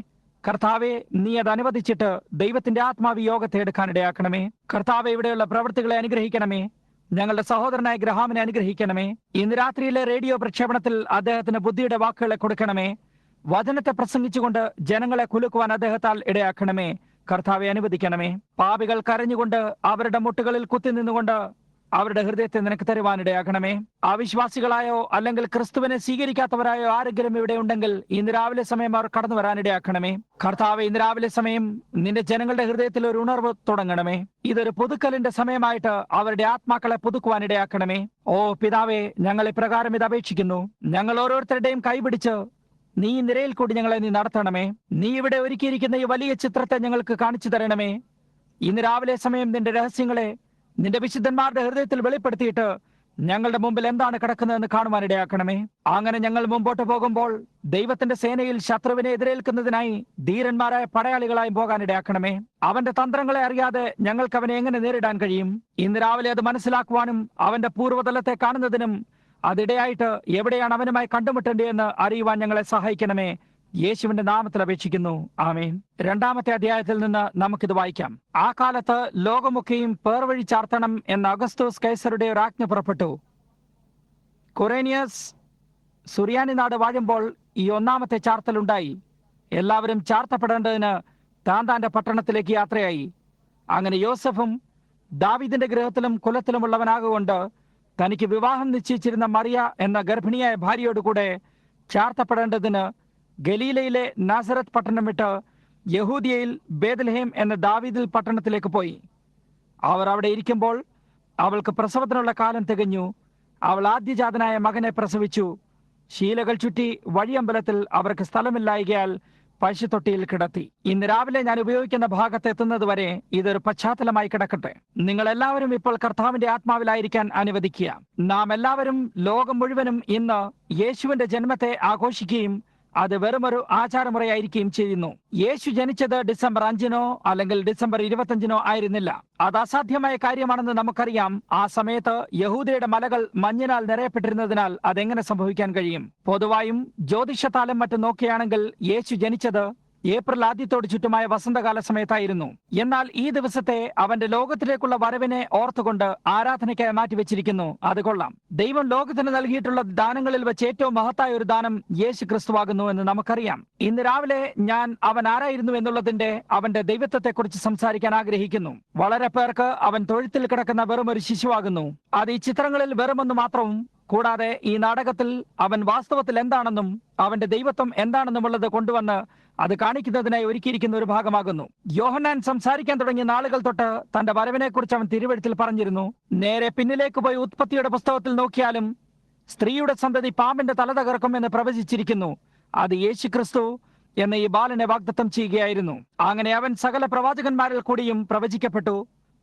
കർത്താവെ. നീ അത് അനുവദിച്ചിട്ട് ദൈവത്തിന്റെ ആത്മാവ് യോഗത്തെ എടുക്കാനിടയാക്കണമേ. കർത്താവെ, ഇവിടെയുള്ള പ്രവൃത്തികളെ അനുഗ്രഹിക്കണമേ. ഞങ്ങളുടെ സഹോദരനായ ഗ്രഹാമിനെ അനുഗ്രഹിക്കണമേ. ഇന്ന് രാത്രിയിലെ റേഡിയോ പ്രക്ഷേപണത്തിൽ അദ്ദേഹത്തിന് ബുദ്ധിയുടെ വാക്കുകളെ കൊടുക്കണമേ. വചനത്തെ പ്രസംഗിച്ചുകൊണ്ട് ജനങ്ങളെ കുലുക്കുവാൻ അദ്ദേഹത്താൽ ഇടയാക്കണമേ. കർത്താവെ, അനുവദിക്കണമേ. പാപികൾ കരഞ്ഞുകൊണ്ട് അവരുടെ മുട്ടുകളിൽ കുത്തി നിന്നുകൊണ്ട് അവരുടെ ഹൃദയത്തെ നിനക്ക് തരുവാനിടയാക്കണമേ. അവിശ്വാസികളായോ അല്ലെങ്കിൽ ക്രിസ്തുവിനെ സ്വീകരിക്കാത്തവരായോ ആരെങ്കിലും ഇവിടെ ഉണ്ടെങ്കിൽ ഇന്ന് രാവിലെ സമയം അവർ കടന്നു വരാനിടയാക്കണമേ. കർത്താവെ, ഇന്ന് രാവിലെ സമയം നിന്റെ ജനങ്ങളുടെ ഹൃദയത്തിൽ ഒരു ഉണർവ് തുടങ്ങണമേ. ഇതൊരു പുതുക്കലിന്റെ സമയമായിട്ട് അവരുടെ ആത്മാക്കളെ പുതുക്കുവാനിടയാക്കണമേ. ഓ പിതാവേ, ഞങ്ങൾ ഇപ്രകാരം ഇത് അപേക്ഷിക്കുന്നു. ഞങ്ങൾ ഓരോരുത്തരുടെയും കൈപിടിച്ച് നീ നിരയിൽ കൂടി ഞങ്ങളെ നീ നടത്തണമേ. നീ ഇവിടെ ഒരുക്കിയിരിക്കുന്ന ഈ വലിയ ചിത്രത്തെ ഞങ്ങൾക്ക് കാണിച്ചു തരണമേ. ഇന്ന് രാവിലെ സമയം നിന്റെ രഹസ്യങ്ങളെ നിന്റെ വിശുദ്ധന്മാരുടെ ഹൃദയത്തിൽ വെളിപ്പെടുത്തിയിട്ട് ഞങ്ങളുടെ മുമ്പിൽ എന്താണ് കിടക്കുന്നതെന്ന് കാണുവാനിടയാക്കണമേ. അങ്ങനെ ഞങ്ങൾ മുമ്പോട്ട് പോകുമ്പോൾ ദൈവത്തിന്റെ സേനയിൽ ശത്രുവിനെ എതിരേൽക്കുന്നതിനായി ധീരന്മാരായ പടയാളികളായി പോകാനിടയാക്കണമേ. അവന്റെ തന്ത്രങ്ങളെ അറിയാതെ ഞങ്ങൾക്ക് അവനെ എങ്ങനെ നേരിടാൻ കഴിയും? ഇന്ന് രാവിലെ അത് മനസ്സിലാക്കുവാനും അവന്റെ പൂർവ്വതലത്തെ കാണുന്നതിനും അതിടെയായിട്ട് എവിടെയാണ് അവനുമായി കണ്ടുമുട്ടേണ്ടതെന്ന് അറിയുവാൻ ഞങ്ങളെ സഹായിക്കണമേ. യേശുവിന്റെ നാമത്തിൽ അപേക്ഷിക്കുന്നു, ആമേൻ. 2-ാമത്തെ അധ്യായത്തിൽ നിന്ന് നമുക്കിത് വായിക്കാം. ആ കാലത്ത് ലോകമൊക്കെയും പേർവഴി ചാർത്തണം എന്ന അഗസ്തോസ് കൈസറുടെ ഒരു ആജ്ഞ പുറപ്പെട്ടു. കൊറേനിയസ് സുറിയാനി നാട് വാഴുമ്പോൾ ഈ 1-ാമത്തെ ചാർത്തലുണ്ടായി. എല്ലാവരും ചാർത്തപ്പെടേണ്ടതിന് താന്താന്റെ പട്ടണത്തിലേക്ക് യാത്രയായി. അങ്ങനെ യോസഫും ദാവീദിന്റെ ഗൃഹത്തിലും കുലത്തിലുമുള്ളവനാകൊണ്ട് തനിക്ക് വിവാഹം നിശ്ചയിച്ചിരുന്ന മറിയ എന്ന ഗർഭിണിയായ ഭാര്യയോടുകൂടെ ചാർത്തപ്പെടേണ്ടതിന് ഗലീലയിലെ നാസറത്ത് പട്ടണം വിട്ട് യഹൂദിയയിൽ ബേത്ലഹേം എന്ന ദാവീദിൽ പട്ടണത്തിലേക്ക് പോയി. അവർ അവിടെ ഇരിക്കുമ്പോൾ അവൾക്ക് പ്രസവത്തിനുള്ള കാലം തികഞ്ഞു. അവൾ ആദ്യജാതനായ മകനെ പ്രസവിച്ചു. ശീലകൾ ചുറ്റി വഴിയമ്പലത്തിൽ അവർക്ക് സ്ഥലമില്ലായകയാൽ പശുത്തൊട്ടിയിൽ കിടത്തി. ഇന്ന് രാവിലെ ഞാൻ ഉപയോഗിക്കുന്ന ഭാഗത്ത് എത്തുന്നത് വരെ ഇതൊരു പശ്ചാത്തലമായി കിടക്കട്ടെ. നിങ്ങൾ എല്ലാവരും ഇപ്പോൾ കർത്താവിന്റെ ആത്മാവിലായിരിക്കാൻ അനുവദിക്കുക. നാം എല്ലാവരും ലോകം മുഴുവനും ഇന്ന് യേശുവിന്റെ ജന്മത്തെ ആഘോഷിക്കുകയും അത് വെറുമൊരു ആചാരമുറയായിരിക്കുകയും ചെയ്യുന്നു. യേശു ജനിച്ചത് ഡിസംബർ 5-നോ അല്ലെങ്കിൽ ഡിസംബർ 25-നോ ആയിരുന്നില്ല. അത് അസാധ്യമായ കാര്യമാണെന്ന് നമുക്കറിയാം. ആ സമയത്ത് യഹൂദയുടെ മലകൾ മഞ്ഞിനാൽ നിറയപ്പെട്ടിരുന്നതിനാൽ അതെങ്ങനെ സംഭവിക്കാൻ കഴിയും? പൊതുവായും ജ്യോതിഷത്താലും മറ്റും നോക്കുകയാണെങ്കിൽ യേശു ജനിച്ചത് ഏപ്രിൽ ആദ്യത്തോട് ചുറ്റുമായ വസന്തകാല സമയത്തായിരുന്നു. എന്നാൽ ഈ ദിവസത്തെ അവന്റെ ലോകത്തിലേക്കുള്ള വരവിനെ ഓർത്തുകൊണ്ട് ആരാധനയ്ക്കായി മാറ്റിവെച്ചിരിക്കുന്നു. അത് കൊള്ളാം. ദൈവം ലോകത്തിന് നൽകിയിട്ടുള്ള ദാനങ്ങളിൽ വെച്ച് ഏറ്റവും മഹത്തായ ഒരു ദാനം യേശു ക്രിസ്തുവാകുന്നു എന്ന് നമുക്കറിയാം. ഇന്ന് രാവിലെ ഞാൻ അവൻ ആരായിരുന്നു എന്നുള്ളതിന്റെ അവന്റെ ദൈവത്വത്തെക്കുറിച്ച് സംസാരിക്കാൻ ആഗ്രഹിക്കുന്നു. വളരെ പേർക്ക് അവൻ തൊഴുത്തിൽ കിടക്കുന്ന വെറും ഒരു ശിശുവാകുന്നു. അത് ഈ ചിത്രങ്ങളിൽ വെറുമൊന്നു മാത്രവും കൂടാതെ ഈ നാടകത്തിൽ അവൻ വാസ്തവത്തിൽ എന്താണെന്നും അവന്റെ ദൈവത്വം എന്താണെന്നുമുള്ളത് കൊണ്ടുവന്ന് അത് കാണിക്കുന്നതിനായി ഒരുക്കിയിരിക്കുന്ന ഒരു ഭാഗമാകുന്നു. യോഹന്നാൻ സംസാരിക്കാൻ തുടങ്ങിയ നാളുകൾ തൊട്ട് തന്റെ വരവിനെ കുറിച്ച് അവൻ തിരുവെഴുത്തിൽ പറഞ്ഞിരുന്നു. നേരെ പിന്നിലേക്ക് പോയി ഉത്പത്തിയുടെ പുസ്തകത്തിൽ നോക്കിയാലും സ്ത്രീയുടെ സന്തതി പാമ്പിന്റെ തല തകർക്കും എന്ന് പ്രവചിച്ചിരിക്കുന്നു. അത് യേശു ക്രിസ്തു എന്ന ഈ ബാലനെ വാഗ്ദത്തം ചെയ്യുകയായിരുന്നു. അങ്ങനെ അവൻ സകല പ്രവാചകന്മാരിൽ കൂടിയും പ്രവചിക്കപ്പെട്ടു.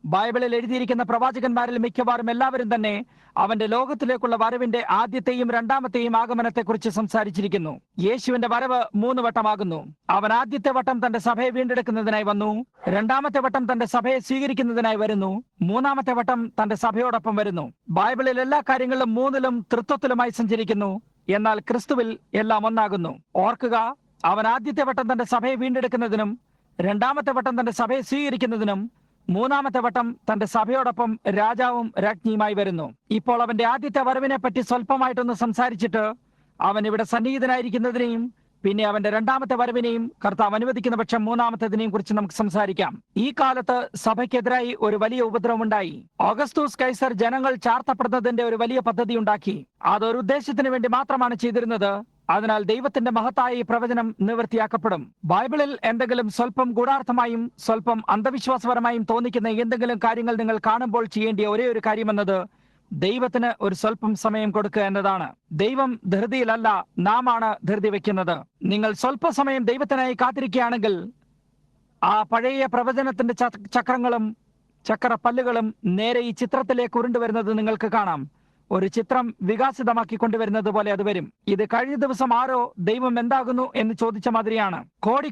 ബൈബിളിൽ എഴുതിയിരിക്കുന്ന പ്രവാചകന്മാരിൽ മിക്കവാറും എല്ലാവരും തന്നെ അവന്റെ ലോകത്തിലേക്കുള്ള വരവിന്റെ ആദ്യത്തെയും 2-ാമത്തെയും ആഗമനത്തെക്കുറിച്ച് സംസാരിച്ചിരിക്കുന്നു. യേശുവിന്റെ വരവ് 3 വട്ടമാകുന്നു. അവൻ ആദ്യത്തെ വട്ടം തന്റെ സഭയെ വീണ്ടെടുക്കുന്നതിനായി വന്നു. 2-ാമത്തെ വട്ടം തന്റെ സഭയെ സ്വീകരിക്കുന്നതിനായി വരുന്നു. 3-ാമത്തെ വട്ടം തന്റെ സഭയോടൊപ്പം വരുന്നു. ബൈബിളിൽ എല്ലാ കാര്യങ്ങളിലും 3-ലും തൃത്വത്തിലുമായി സഞ്ചരിക്കുന്നു. എന്നാൽ ക്രിസ്തുവിൽ എല്ലാം ഒന്നാകുന്നു. ഓർക്കുക, അവൻ ആദ്യത്തെ വട്ടം തന്റെ സഭയെ വീണ്ടെടുക്കുന്നതിനും 2-ാമത്തെ വട്ടം തന്റെ സഭയെ സ്വീകരിക്കുന്നതിനും 3-ാമത്തെ വട്ടം തന്റെ സഭയോടൊപ്പം രാജാവും രാജ്ഞിയുമായി വരുന്നു. ഇപ്പോൾ അവന്റെ ആദ്യത്തെ വരവിനെ പറ്റി സ്വല്പമായിട്ടൊന്ന് സംസാരിച്ചിട്ട് അവൻ ഇവിടെ സന്നിഹിതനായിരിക്കുന്നതിനെയും പിന്നെ അവന്റെ 2-ാമത്തെ വരവിനെയും കർത്താവ് അനുവദിക്കുന്ന പക്ഷം 3-ാമത്തേതിനെയും കുറിച്ച് നമുക്ക് സംസാരിക്കാം. ഈ കാലത്ത് സഭയ്ക്കെതിരായി ഒരു വലിയ ഉപദ്രവമുണ്ടായി. ഓഗസ്തൂസ് കൈസർ ജനങ്ങൾ ചാർത്തപ്പെടുന്നതിന്റെ ഒരു വലിയ പദ്ധതി ഉണ്ടാക്കി. അതൊരു ഉദ്ദേശത്തിന് വേണ്ടി മാത്രമാണ് ചെയ്തിരുന്നത്. അതിനാൽ ദൈവത്തിന്റെ മഹത്തായ ഈ പ്രവചനം നിവൃത്തിയാക്കപ്പെടും. ബൈബിളിൽ എന്തെങ്കിലും സ്വല്പം ഗൂഢാർത്ഥമായും സ്വല്പം അന്ധവിശ്വാസപരമായും തോന്നിക്കുന്ന എന്തെങ്കിലും കാര്യങ്ങൾ നിങ്ങൾ കാണുമ്പോൾ ചെയ്യേണ്ടിയ ഒരേ ഒരു കാര്യമെന്നത് ദൈവത്തിന് ഒരു സ്വല്പം സമയം കൊടുക്കുക എന്നതാണ്. ദൈവം ധൃതിയിലല്ല, നാം ആണ് ധൃതി വെക്കുന്നത്. നിങ്ങൾ സ്വല്പ സമയം ദൈവത്തിനായി കാത്തിരിക്കുകയാണെങ്കിൽ ആ പഴയ പ്രവചനത്തിന്റെ ചക്രങ്ങളും ചക്രപ്പല്ലുകളും നേരെ ഈ ചിത്രത്തിലേക്ക് ഉരുണ്ടുവരുന്നത് നിങ്ങൾക്ക് കാണാം. ഒരു ചിത്രം വികാസിതമാക്കി കൊണ്ടുവരുന്നത് പോലെ അത് വരും. ഇത് കഴിഞ്ഞ ദിവസം ആരോ ദൈവം എന്താകുന്നു എന്ന് ചോദിച്ച മാതിരിയാണ്.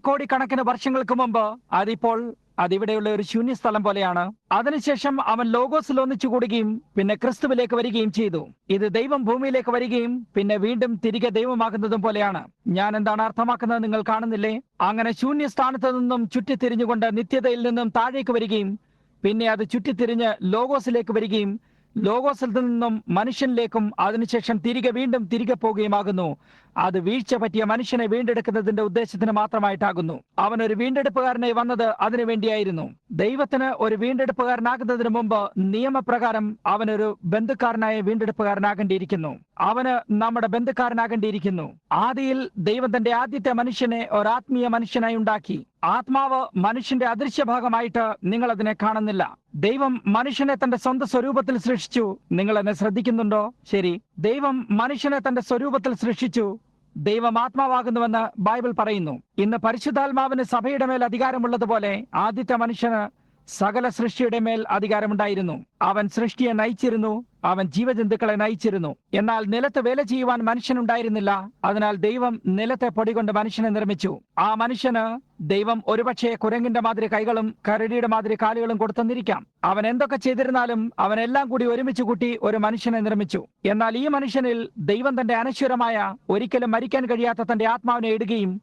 കോടിക്കണക്കിന് വർഷങ്ങൾക്ക് മുമ്പ് അതിപ്പോൾ അതിവിടെയുള്ള ഒരു ശൂന്യസ്ഥലം പോലെയാണ്. അതിനുശേഷം അവൻ ലോഗോസിൽ ഒന്നിച്ചു കൂടുകയും പിന്നെ ക്രിസ്തുവിലേക്ക് വരികയും ചെയ്തു. ഇത് ദൈവം ഭൂമിയിലേക്ക് വരികയും പിന്നെ വീണ്ടും തിരികെ ദൈവമാകുന്നതും പോലെയാണ്. ഞാൻ എന്താണ് അർത്ഥമാക്കുന്നത് നിങ്ങൾ കാണുന്നില്ലേ? അങ്ങനെ ശൂന്യസ്ഥാനത്ത് നിന്നും ചുറ്റിത്തിരിഞ്ഞുകൊണ്ട് നിത്യതയിൽ നിന്നും താഴേക്ക് വരികയും പിന്നെ അത് ചുറ്റിത്തിരിഞ്ഞ് ലോഗോസിലേക്ക് വരികയും ലോഗോസിൽ നിന്നും മനുഷ്യനിലേക്കും അതിനുശേഷം വീണ്ടും തിരികെ പോവുകയുമാകുന്നു. അത് വീഴ്ച പറ്റിയ മനുഷ്യനെ വീണ്ടെടുക്കുന്നതിന്റെ ഉദ്ദേശത്തിന് മാത്രമായിട്ടാകുന്നു. അവൻ ഒരു വീണ്ടെടുപ്പുകാരനായി വന്നത് അതിനു വേണ്ടിയായിരുന്നു. ദൈവത്തിന് ഒരു വീണ്ടെടുപ്പുകാരനാകുന്നതിന് മുമ്പ് നിയമപ്രകാരം അവനൊരു ബന്ധുക്കാരനായ വീണ്ടെടുപ്പുകാരനാകേണ്ടിയിരിക്കുന്നു. അവന് നമ്മുടെ ബന്ധുക്കാരനാകേണ്ടിയിരിക്കുന്നു. ആദിയിൽ ദൈവം തന്റെ ആദ്യത്തെ മനുഷ്യനെ ഒരാത്മീയ മനുഷ്യനായി ഉണ്ടാക്കി. ആത്മാവ് മനുഷ്യന്റെ അദൃശ്യഭാഗമായിട്ട് നിങ്ങൾ അതിനെ കാണുന്നില്ല. ദൈവം മനുഷ്യനെ തന്റെ സ്വന്തം സ്വരൂപത്തിൽ സൃഷ്ടിച്ചു. നിങ്ങൾ എന്നെ ശ്രദ്ധിക്കുന്നുണ്ടോ? ശരി, ദൈവം മനുഷ്യനെ തന്റെ സ്വരൂപത്തിൽ സൃഷ്ടിച്ചു. ദൈവം ആത്മാവാകുന്നുവെന്ന് ബൈബിൾ പറയുന്നു. ഇന്ന് പരിശുദ്ധാത്മാവിന് സഭയുടെ മേൽ അധികാരമുള്ളതുപോലെ ആദ്യത്തെ മനുഷ്യന് സകല സൃഷ്ടിയുടെ മേൽ അധികാരമുണ്ടായിരുന്നു. അവൻ സൃഷ്ടിയെ നയിച്ചിരുന്നു. അവൻ ജീവജന്തുക്കളെ നയിച്ചിരുന്നു. എന്നാൽ നിലത്ത് വേല ചെയ്യുവാൻ മനുഷ്യനുണ്ടായിരുന്നില്ല. അതിനാൽ ദൈവം നിലത്തെ പൊടി കൊണ്ട് മനുഷ്യനെ നിർമ്മിച്ചു. ആ മനുഷ്യന് ദൈവം ഒരുപക്ഷെ കുരങ്ങിന്റെ മാതിരി കൈകളും കരടിയുടെ മാതിരി കാലുകളും കൊടുത്തെന്നിരിക്കാം. അവൻ എന്തൊക്കെ ചെയ്തിരുന്നാലും അവനെല്ലാം കൂടി ഒരുമിച്ച് കൂട്ടി ഒരു മനുഷ്യനെ നിർമ്മിച്ചു. എന്നാൽ ഈ മനുഷ്യനിൽ ദൈവം തന്റെ അനശ്വരമായ ഒരിക്കലും മരിക്കാൻ കഴിയാത്ത തന്റെ ആത്മാവിനെ ഇടുകയും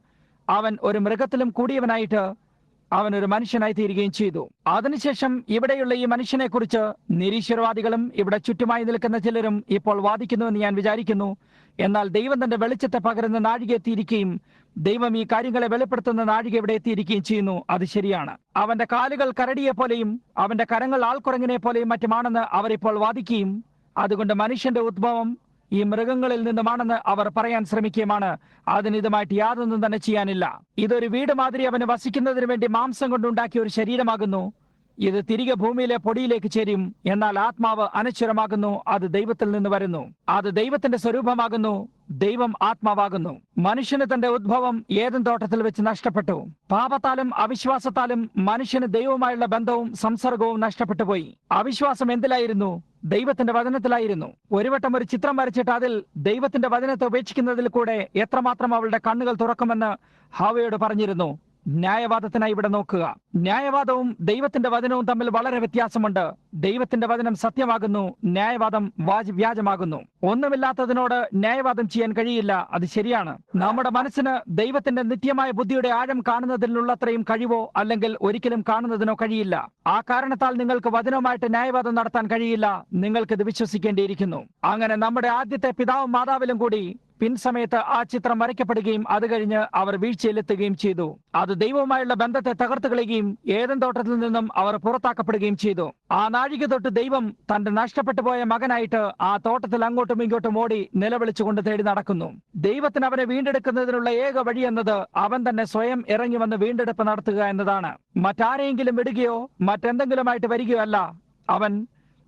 അവൻ ഒരു മൃഗത്തിലും കൂടിയവനായിട്ട് അവൻ ഒരു മനുഷ്യനായി തീരുകയും ചെയ്തു. അതിനുശേഷം ഇവിടെയുള്ള ഈ മനുഷ്യനെ കുറിച്ച് നിരീശ്വരവാദികളും ഇവിടെ ചുറ്റുമായി നിൽക്കുന്ന ചിലരും ഇപ്പോൾ വാദിക്കുന്നുവെന്ന് ഞാൻ വിചാരിക്കുന്നു. എന്നാൽ ദൈവം തന്റെ വെളിച്ചത്തെ പകരുന്ന നാഴിക എത്തിയിരിക്കുകയും ദൈവം ഈ കാര്യങ്ങളെ വെളിപ്പെടുത്തുന്ന നാഴിക ഇവിടെ എത്തിയിരിക്കുകയും ചെയ്യുന്നു. അത് ശരിയാണ്. അവന്റെ കാലുകൾ കരടിയെ പോലെയും അവന്റെ കരങ്ങൾ ആൾക്കുരങ്ങിനെ പോലെയും മറ്റുമാണെന്ന് അവർ ഇപ്പോൾ വാദിക്കുകയും അതുകൊണ്ട് മനുഷ്യന്റെ ഉദ്ഭവം ഈ മൃഗങ്ങളിൽ നിന്നുമാണെന്ന് അവർ പറയാൻ ശ്രമിക്കുകയുമാണ്. അതിന് ഇതുമായിട്ട് യാതൊന്നും തന്നെ ചെയ്യാനില്ല. ഇതൊരു വീട് മാതിരി അവന് വസിക്കുന്നതിന് വേണ്ടി മാംസം കൊണ്ടുണ്ടാക്കിയ ഒരു ശരീരമാകുന്നു. ഇത് തിരികെ ഭൂമിയിലെ പൊടിയിലേക്ക് ചേരും. എന്നാൽ ആത്മാവ് അനശ്വരമാകുന്നു. അത് ദൈവത്തിൽ നിന്ന് വരുന്നു. അത് ദൈവത്തിന്റെ സ്വരൂപമാകുന്നു. ദൈവം ആത്മാവാകുന്നു. മനുഷ്യന് തന്റെ ഉദ്ഭവം ഏദൻ തോട്ടത്തിൽ വെച്ച് നഷ്ടപ്പെട്ടു. പാപത്താലും അവിശ്വാസത്താലും മനുഷ്യന് ദൈവവുമായുള്ള ബന്ധവും സംസർഗവും നഷ്ടപ്പെട്ടു പോയി. അവിശ്വാസം എന്തിലായിരുന്നു? ദൈവത്തിന്റെ വചനത്തിലായിരുന്നു. ഒരു വട്ടം ഒരു ചിത്രം വരച്ചിട്ട് അതിൽ ദൈവത്തിന്റെ വചനത്തെ ഉപേക്ഷിക്കുന്നതിൽ കൂടെ എത്രമാത്രം അവളുടെ കണ്ണുകൾ തുറക്കുമെന്ന് ഹവ്വയോട് പറഞ്ഞിരുന്നു. ന്യായവാദത്തിനായി ഇവിടെ നോക്കുക. ന്യായവാദവും ദൈവത്തിന്റെ വചനവും തമ്മിൽ വളരെ വ്യത്യാസമുണ്ട്. ദൈവത്തിന്റെ വചനം സത്യമാകുന്നു. ന്യായവാദം വ്യാജമാകുന്നു. ഒന്നുമില്ലാത്തതിനോട് ന്യായവാദം ചെയ്യാൻ കഴിയില്ല. അത് ശരിയാണ്. നമ്മുടെ മനസ്സിന് ദൈവത്തിന്റെ നിത്യമായ ബുദ്ധിയുടെ ആഴം കാണുന്നതിനുള്ളത്രയും കഴിവോ അല്ലെങ്കിൽ ഒരിക്കലും കാണുന്നതിനോ കഴിയില്ല. ആ കാരണത്താൽ നിങ്ങൾക്ക് വചനവുമായിട്ട് ന്യായവാദം നടത്താൻ കഴിയില്ല. നിങ്ങൾക്ക് ഇത് വിശ്വസിക്കേണ്ടിയിരിക്കുന്നു. അങ്ങനെ നമ്മുടെ ആദ്യത്തെ പിതാവും മാതാവിലും കൂടി പിൻസമയത്ത് ആ ചിത്രം വരയ്ക്കപ്പെടുകയും അത് കഴിഞ്ഞ് അവർ വീഴ്ചയിലെത്തുകയും ചെയ്തു. അത് ദൈവവുമായുള്ള ബന്ധത്തെ തകർത്തു കളയുകയും ഏദൻ തോട്ടത്തിൽ നിന്നും അവർ പുറത്താക്കപ്പെടുകയും ചെയ്തു. ആ നാഴിക തൊട്ട് ദൈവം തന്റെ നഷ്ടപ്പെട്ടു പോയ മകനായിട്ട് ആ തോട്ടത്തിൽ അങ്ങോട്ടും ഇങ്ങോട്ടും ഓടി നിലവിളിച്ചുകൊണ്ട് തേടി നടക്കുന്നു. ദൈവത്തിന് അവനെ വീണ്ടെടുക്കുന്നതിനുള്ള ഏക വഴി എന്നത് അവൻ തന്നെ സ്വയം ഇറങ്ങി വന്ന് വീണ്ടെടുപ്പ് നടത്തുക എന്നതാണ്. മറ്റാരെയെങ്കിലും വിടുകയോ മറ്റെന്തെങ്കിലുമായിട്ട് വരികയോ അല്ല.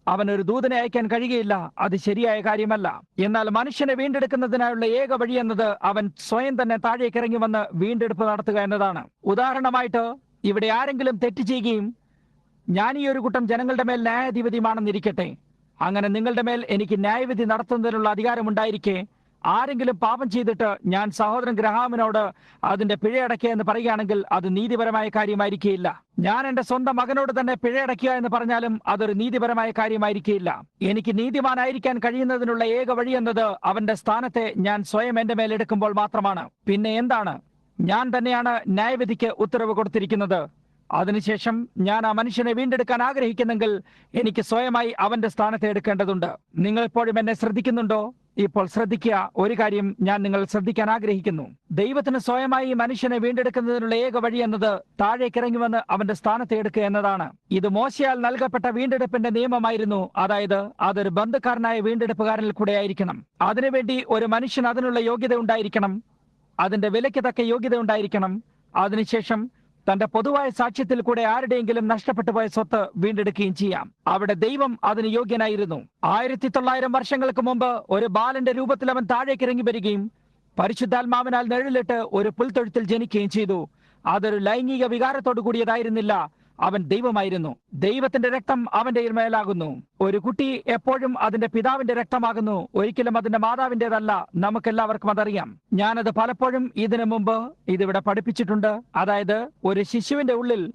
അവനൊരു ദൂതനെ അയക്കാൻ കഴിയുകയില്ല. അത് ശരിയായ കാര്യമല്ല. എന്നാൽ മനുഷ്യനെ വീണ്ടെടുക്കുന്നതിനായുള്ള ഏക വഴി എന്നത് അവൻ സ്വയം തന്നെ താഴേക്ക് ഇറങ്ങി വന്ന് വീണ്ടെടുപ്പ് നടത്തുക എന്നതാണ്. ഉദാഹരണമായിട്ട് ഇവിടെ ആരെങ്കിലും തെറ്റ് ചെയ്യുകയും ഞാൻ ഈ ഒരു കൂട്ടം ജനങ്ങളുടെ മേൽ ന്യായാധിപതിയുമാണെന്നിരിക്കട്ടെ. അങ്ങനെ നിങ്ങളുടെ മേൽ എനിക്ക് ന്യായവിധി നടത്തുന്നതിനുള്ള അധികാരമുണ്ടായിരിക്കെ ആരെങ്കിലും പാപം ചെയ്തിട്ട് ഞാൻ സഹോദരൻ ഗ്രഹാമിനോട് അതിന്റെ പിഴയടക്കുക എന്ന് പറയുകയാണെങ്കിൽ അത് നീതിപരമായ കാര്യമായിരിക്കില്ല. ഞാൻ എന്റെ സ്വന്തം മകനോട് തന്നെ പിഴയടക്കുക എന്ന് പറഞ്ഞാലും അതൊരു നീതിപരമായ കാര്യമായിരിക്കില്ല. എനിക്ക് നീതിമാനായിരിക്കാൻ കഴിയുന്നതിനുള്ള ഏക വഴി എന്നത് അവന്റെ സ്ഥാനത്തെ ഞാൻ സ്വയം എന്റെ മേലെടുക്കുമ്പോൾ മാത്രമാണ്. പിന്നെ എന്താണ്? ഞാൻ തന്നെയാണ് ന്യായവിധിക്ക് ഉത്തരവ് കൊടുത്തിരിക്കുന്നത്. അതിനുശേഷം ഞാൻ ആ മനുഷ്യനെ വീണ്ടെടുക്കാൻ ആഗ്രഹിക്കുന്നെങ്കിൽ എനിക്ക് സ്വയമായി അവന്റെ സ്ഥാനത്തെ എടുക്കേണ്ടതുണ്ട്. നിങ്ങൾ ഇപ്പോഴും എന്നെ ശ്രദ്ധിക്കുന്നുണ്ടോ? ഇപ്പോൾ ശ്രദ്ധിക്കുക. ഒരു കാര്യം ഞാൻ നിങ്ങൾ ശ്രദ്ധിക്കാൻ ആഗ്രഹിക്കുന്നു. ദൈവത്തിന് സ്വയമായി മനുഷ്യനെ വീണ്ടെടുക്കുന്നതിനുള്ള ഏക വഴി എന്നത് താഴേക്കിറങ്ങി വന്ന് അവന്റെ സ്ഥാനത്തെ എടുക്കുക എന്നതാണ്. ഇത് മോശയാൽ നൽകപ്പെട്ട വീണ്ടെടുപ്പിന്റെ നിയമമായിരുന്നു. അതായത് അതൊരു ബന്ധുക്കാരനായ വീണ്ടെടുപ്പുകാരനിൽ കൂടെ ആയിരിക്കണം. അതിനുവേണ്ടി ഒരു മനുഷ്യൻ അതിനുള്ള യോഗ്യത ഉണ്ടായിരിക്കണം. അതിന്റെ വിലയ്ക്ക് തക്ക യോഗ്യത ഉണ്ടായിരിക്കണം. അതിനുശേഷം തന്റെ പൊതുവായ സാക്ഷ്യത്തിൽ കൂടെ ആരുടെയെങ്കിലും നഷ്ടപ്പെട്ടു പോയ സ്വത്ത് വീണ്ടെടുക്കുകയും ചെയ്യാം. അവിടെ ദൈവം അതിന് യോഗ്യനായിരുന്നു. 1900 വർഷങ്ങൾക്ക് മുമ്പ് ഒരു ബാലന്റെ രൂപത്തിൽ അവൻ താഴേക്ക് ഇറങ്ങി വരികയും പരിശുദ്ധാത്മാവിനാൽ നിഴലിട്ട് ഒരു പുൽത്തൊഴുത്തിൽ ജനിക്കുകയും ചെയ്തു. അതൊരു ലൈംഗിക വികാരത്തോടു കൂടിയതായിരുന്നില്ല. അവൻ ദൈവമായിരുന്നു. ദൈവത്തിന്റെ രക്തം അവന്റെ മേലാകുന്നു. ഒരു കുട്ടി എപ്പോഴും അതിന്റെ പിതാവിന്റെ രക്തമാകുന്നു, ഒരിക്കലും അതിന്റെ മാതാവിന്റേതല്ല. നമുക്കെല്ലാവർക്കും അതറിയാം. ഞാനത് പലപ്പോഴും ഇതിനു മുമ്പ് ഇതിവിടെ പഠിപ്പിച്ചിട്ടുണ്ട്. അതായത് ഒരു ശിശുവിന്റെ ഉള്ളിൽ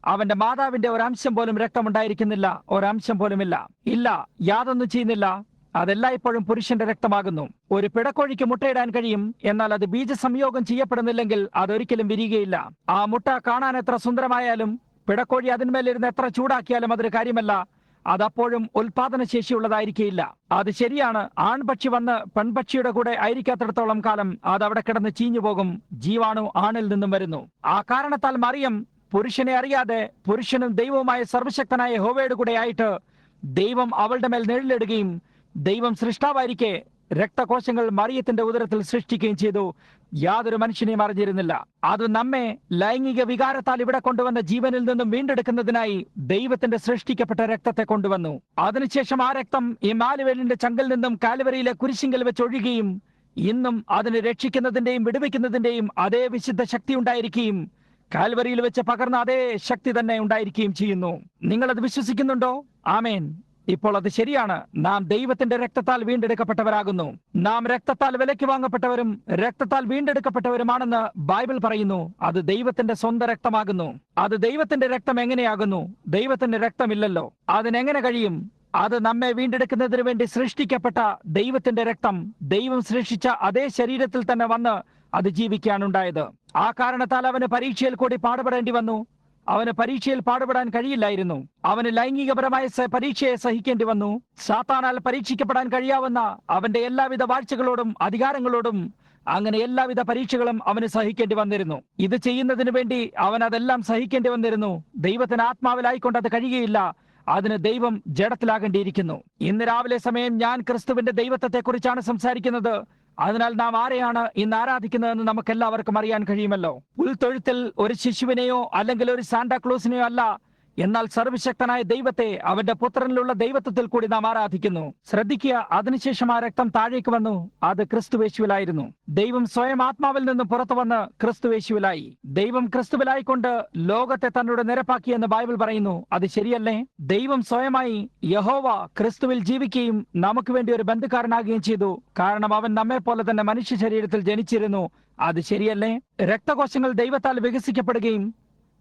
അവന്റെ മാതാവിന്റെ ഒരംശം പോലും രക്തമുണ്ടായിരിക്കുന്നില്ല, ഒരംശം പോലുമില്ല. ഇല്ല, യാതൊന്നും ചെയ്യുന്നില്ല. അതെല്ലായ്പ്പോഴും പുരുഷന്റെ രക്തമാകുന്നു. ഒരു പിടക്കോഴിക്ക് മുട്ടയിടാൻ കഴിയും, എന്നാൽ അത് ബീജസംയോഗം ചെയ്യപ്പെടുന്നില്ലെങ്കിൽ അതൊരിക്കലും വിരിയുകയില്ല. ആ മുട്ട കാണാൻ എത്ര സുന്ദരമായാലും പിടക്കോഴി അതിന്മേലിരുന്ന് എത്ര ചൂടാക്കിയാലും അതൊരു കാര്യമല്ല. അതപ്പോഴും ഉൽപാദനശേഷിയുള്ളതായിരിക്കില്ല. അത് ശരിയാണ്, ആൺപക്ഷി വന്ന് പെൺപക്ഷിയുടെ കൂടെ ആയിരിക്കാത്തിടത്തോളം കാലം അത് അവിടെ കിടന്ന് ചീഞ്ഞു പോകും. ജീവാണു ആണിൽ നിന്നും വരുന്നു. ആ കാരണത്താൽ മറിയം പുരുഷനെ അറിയാതെ പുരുഷനും ദൈവവുമായ സർവശക്തനായ യഹോവയുടെ കൂടെ ആയിട്ട് ദൈവം അവളുടെ മേൽ നിഴലിടുകയും ദൈവം സൃഷ്ടാവായിരിക്കെ രക്തകോശങ്ങൾ മറിയത്തിന്റെ ഉദരത്തിൽ സൃഷ്ടിക്കുകയും ചെയ്തു. യാതൊരു മനുഷ്യനെയും അറിഞ്ഞിരുന്നില്ല. അത് നമ്മെ ലൈംഗിക വികാരത്താൽ ഇവിടെ കൊണ്ടുവന്ന ജീവനിൽ നിന്നും വീണ്ടെടുക്കുന്നതിനായി ദൈവത്തിന്റെ സൃഷ്ടിക്കപ്പെട്ട രക്തത്തെ കൊണ്ടുവന്നു. അതിനുശേഷം ആ രക്തം ഇമ്മാനുവേലിന്റെ ചങ്കിൽ നിന്നും കാൽവരിയിലെ കുരിശിങ്കൽ വെച്ച് ഒഴുകുകയും ഇന്നും അതിന് രക്ഷിക്കുന്നതിന്റെയും വിടുവിക്കുന്നതിന്റെയും അതേ വിശുദ്ധ ശക്തി ഉണ്ടായിരിക്കുകയും കാൽവരിയിൽ വെച്ച് പകർന്ന അതേ ശക്തി തന്നെ ഉണ്ടായിരിക്കുകയും ചെയ്യുന്നു. നിങ്ങളത് വിശ്വസിക്കുന്നുണ്ടോ? ആമേൻ. ഇപ്പോൾ അത് ശരിയാണ്. നാം ദൈവത്തിന്റെ രക്തത്താൽ വീണ്ടെടുക്കപ്പെട്ടവരാകുന്നു. നാം രക്തത്താൽ വിലയ്ക്ക് വാങ്ങപ്പെട്ടവരും രക്തത്താൽ വീണ്ടെടുക്കപ്പെട്ടവരുമാണെന്ന് ബൈബിൾ പറയുന്നു. അത് ദൈവത്തിന്റെ സ്വന്തം രക്തമാകുന്നു. അത് ദൈവത്തിന്റെ രക്തം എങ്ങനെയാകുന്നു? ദൈവത്തിന്റെ രക്തമില്ലല്ലോ. അതിനെങ്ങനെ കഴിയും? അത് നമ്മെ വീണ്ടെടുക്കുന്നതിന് വേണ്ടി സൃഷ്ടിക്കപ്പെട്ട ദൈവത്തിന്റെ രക്തം ദൈവം സൃഷ്ടിച്ച അതേ ശരീരത്തിൽ തന്നെ വന്ന് അത് ജീവിക്കാനുണ്ടായത്. ആ കാരണത്താൽ അവന് പരീക്ഷയിൽ കൂടി പാടുപെടേണ്ടി വന്നു. അവന് പരീക്ഷയിൽ പാടുപെടാൻ കഴിയില്ലായിരുന്നു. അവന് ലൈംഗികപരമായ പരീക്ഷയെ സഹിക്കേണ്ടി വന്നു. സാത്താനാൽ പരീക്ഷിക്കപ്പെടാൻ കഴിയാവുന്ന അവന്റെ എല്ലാവിധ വാഴ്ചകളോടും അധികാരങ്ങളോടും അങ്ങനെ എല്ലാവിധ പരീക്ഷകളും അവന് സഹിക്കേണ്ടി വന്നിരുന്നു. ഇത് ചെയ്യുന്നതിന് വേണ്ടി അവൻ അതെല്ലാം സഹിക്കേണ്ടി വന്നിരുന്നു. ദൈവത്തിന് ആത്മാവിലായിക്കൊണ്ട് അത് കഴിയുകയില്ല. അതിന് ദൈവം ജഡത്തിലാകേണ്ടിയിരിക്കുന്നു. ഇന്ന് രാവിലെ സമയം ഞാൻ ക്രിസ്തുവിന്റെ ദൈവത്വത്തെ കുറിച്ചാണ് സംസാരിക്കുന്നത്. അതിനാൽ നാം ആരെയാണ് ഇന്ന് ആരാധിക്കുന്നതെന്ന് നമുക്ക് എല്ലാവർക്കും അറിയാൻ കഴിയുമല്ലോ. പുൽത്തൊഴുത്തിൽ ഒരു ശിശുവിനെയോ അല്ലെങ്കിൽ ഒരു സാന്റാക്ലോസിനെയോ അല്ല, എന്നാൽ സർവശക്തനായ ദൈവത്തെ, അവന്റെ പുത്രനിലുള്ള ദൈവത്വത്തിൽ കൂടി നാം ആരാധിക്കുന്നു. ശ്രദ്ധിക്കുക, അതിനുശേഷം ആ രക്തം താഴേക്ക് വന്നു. അത് ക്രിസ്തുവേശുവിലായിരുന്നു. ദൈവം സ്വയം ആത്മാവിൽ നിന്നും പുറത്തു വന്ന് ക്രിസ്തുവേശുവിലായി. ദൈവം ക്രിസ്തുവിലായിക്കൊണ്ട് ലോകത്തെ തന്നോട് നിരപ്പാക്കിയെന്ന് ബൈബിൾ പറയുന്നു. അത് ശരിയല്ലേ? ദൈവം സ്വയമായി യഹോവ ക്രിസ്തുവിൽ ജീവിക്കുകയും നമുക്ക് വേണ്ടി ഒരു ബന്ധുക്കാരനാകുകയും ചെയ്തു. കാരണം അവൻ നമ്മെ പോലെ തന്നെ മനുഷ്യ ശരീരത്തിൽ ജനിച്ചിരുന്നു. അത് ശരിയല്ലേ? രക്തകോശങ്ങൾ ദൈവത്താൽ വികസിക്കപ്പെടുകയും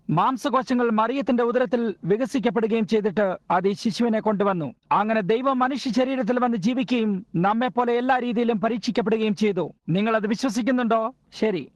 മാംസകോശങ്ങൾ മറിയത്തിന്റെ ഉദരത്തിൽ വികസിക്കപ്പെടുകയും ചെയ്തിട്ട് അത് ഈ ശിശുവിനെ കൊണ്ടുവന്നു. അങ്ങനെ ദൈവം മനുഷ്യ ശരീരത്തിൽ വന്ന് ജീവിക്കുകയും നമ്മെ പോലെ എല്ലാ രീതിയിലും പരീക്ഷിക്കപ്പെടുകയും ചെയ്തു. നിങ്ങൾ അത് വിശ്വസിക്കുന്നുണ്ടോ? ശരി.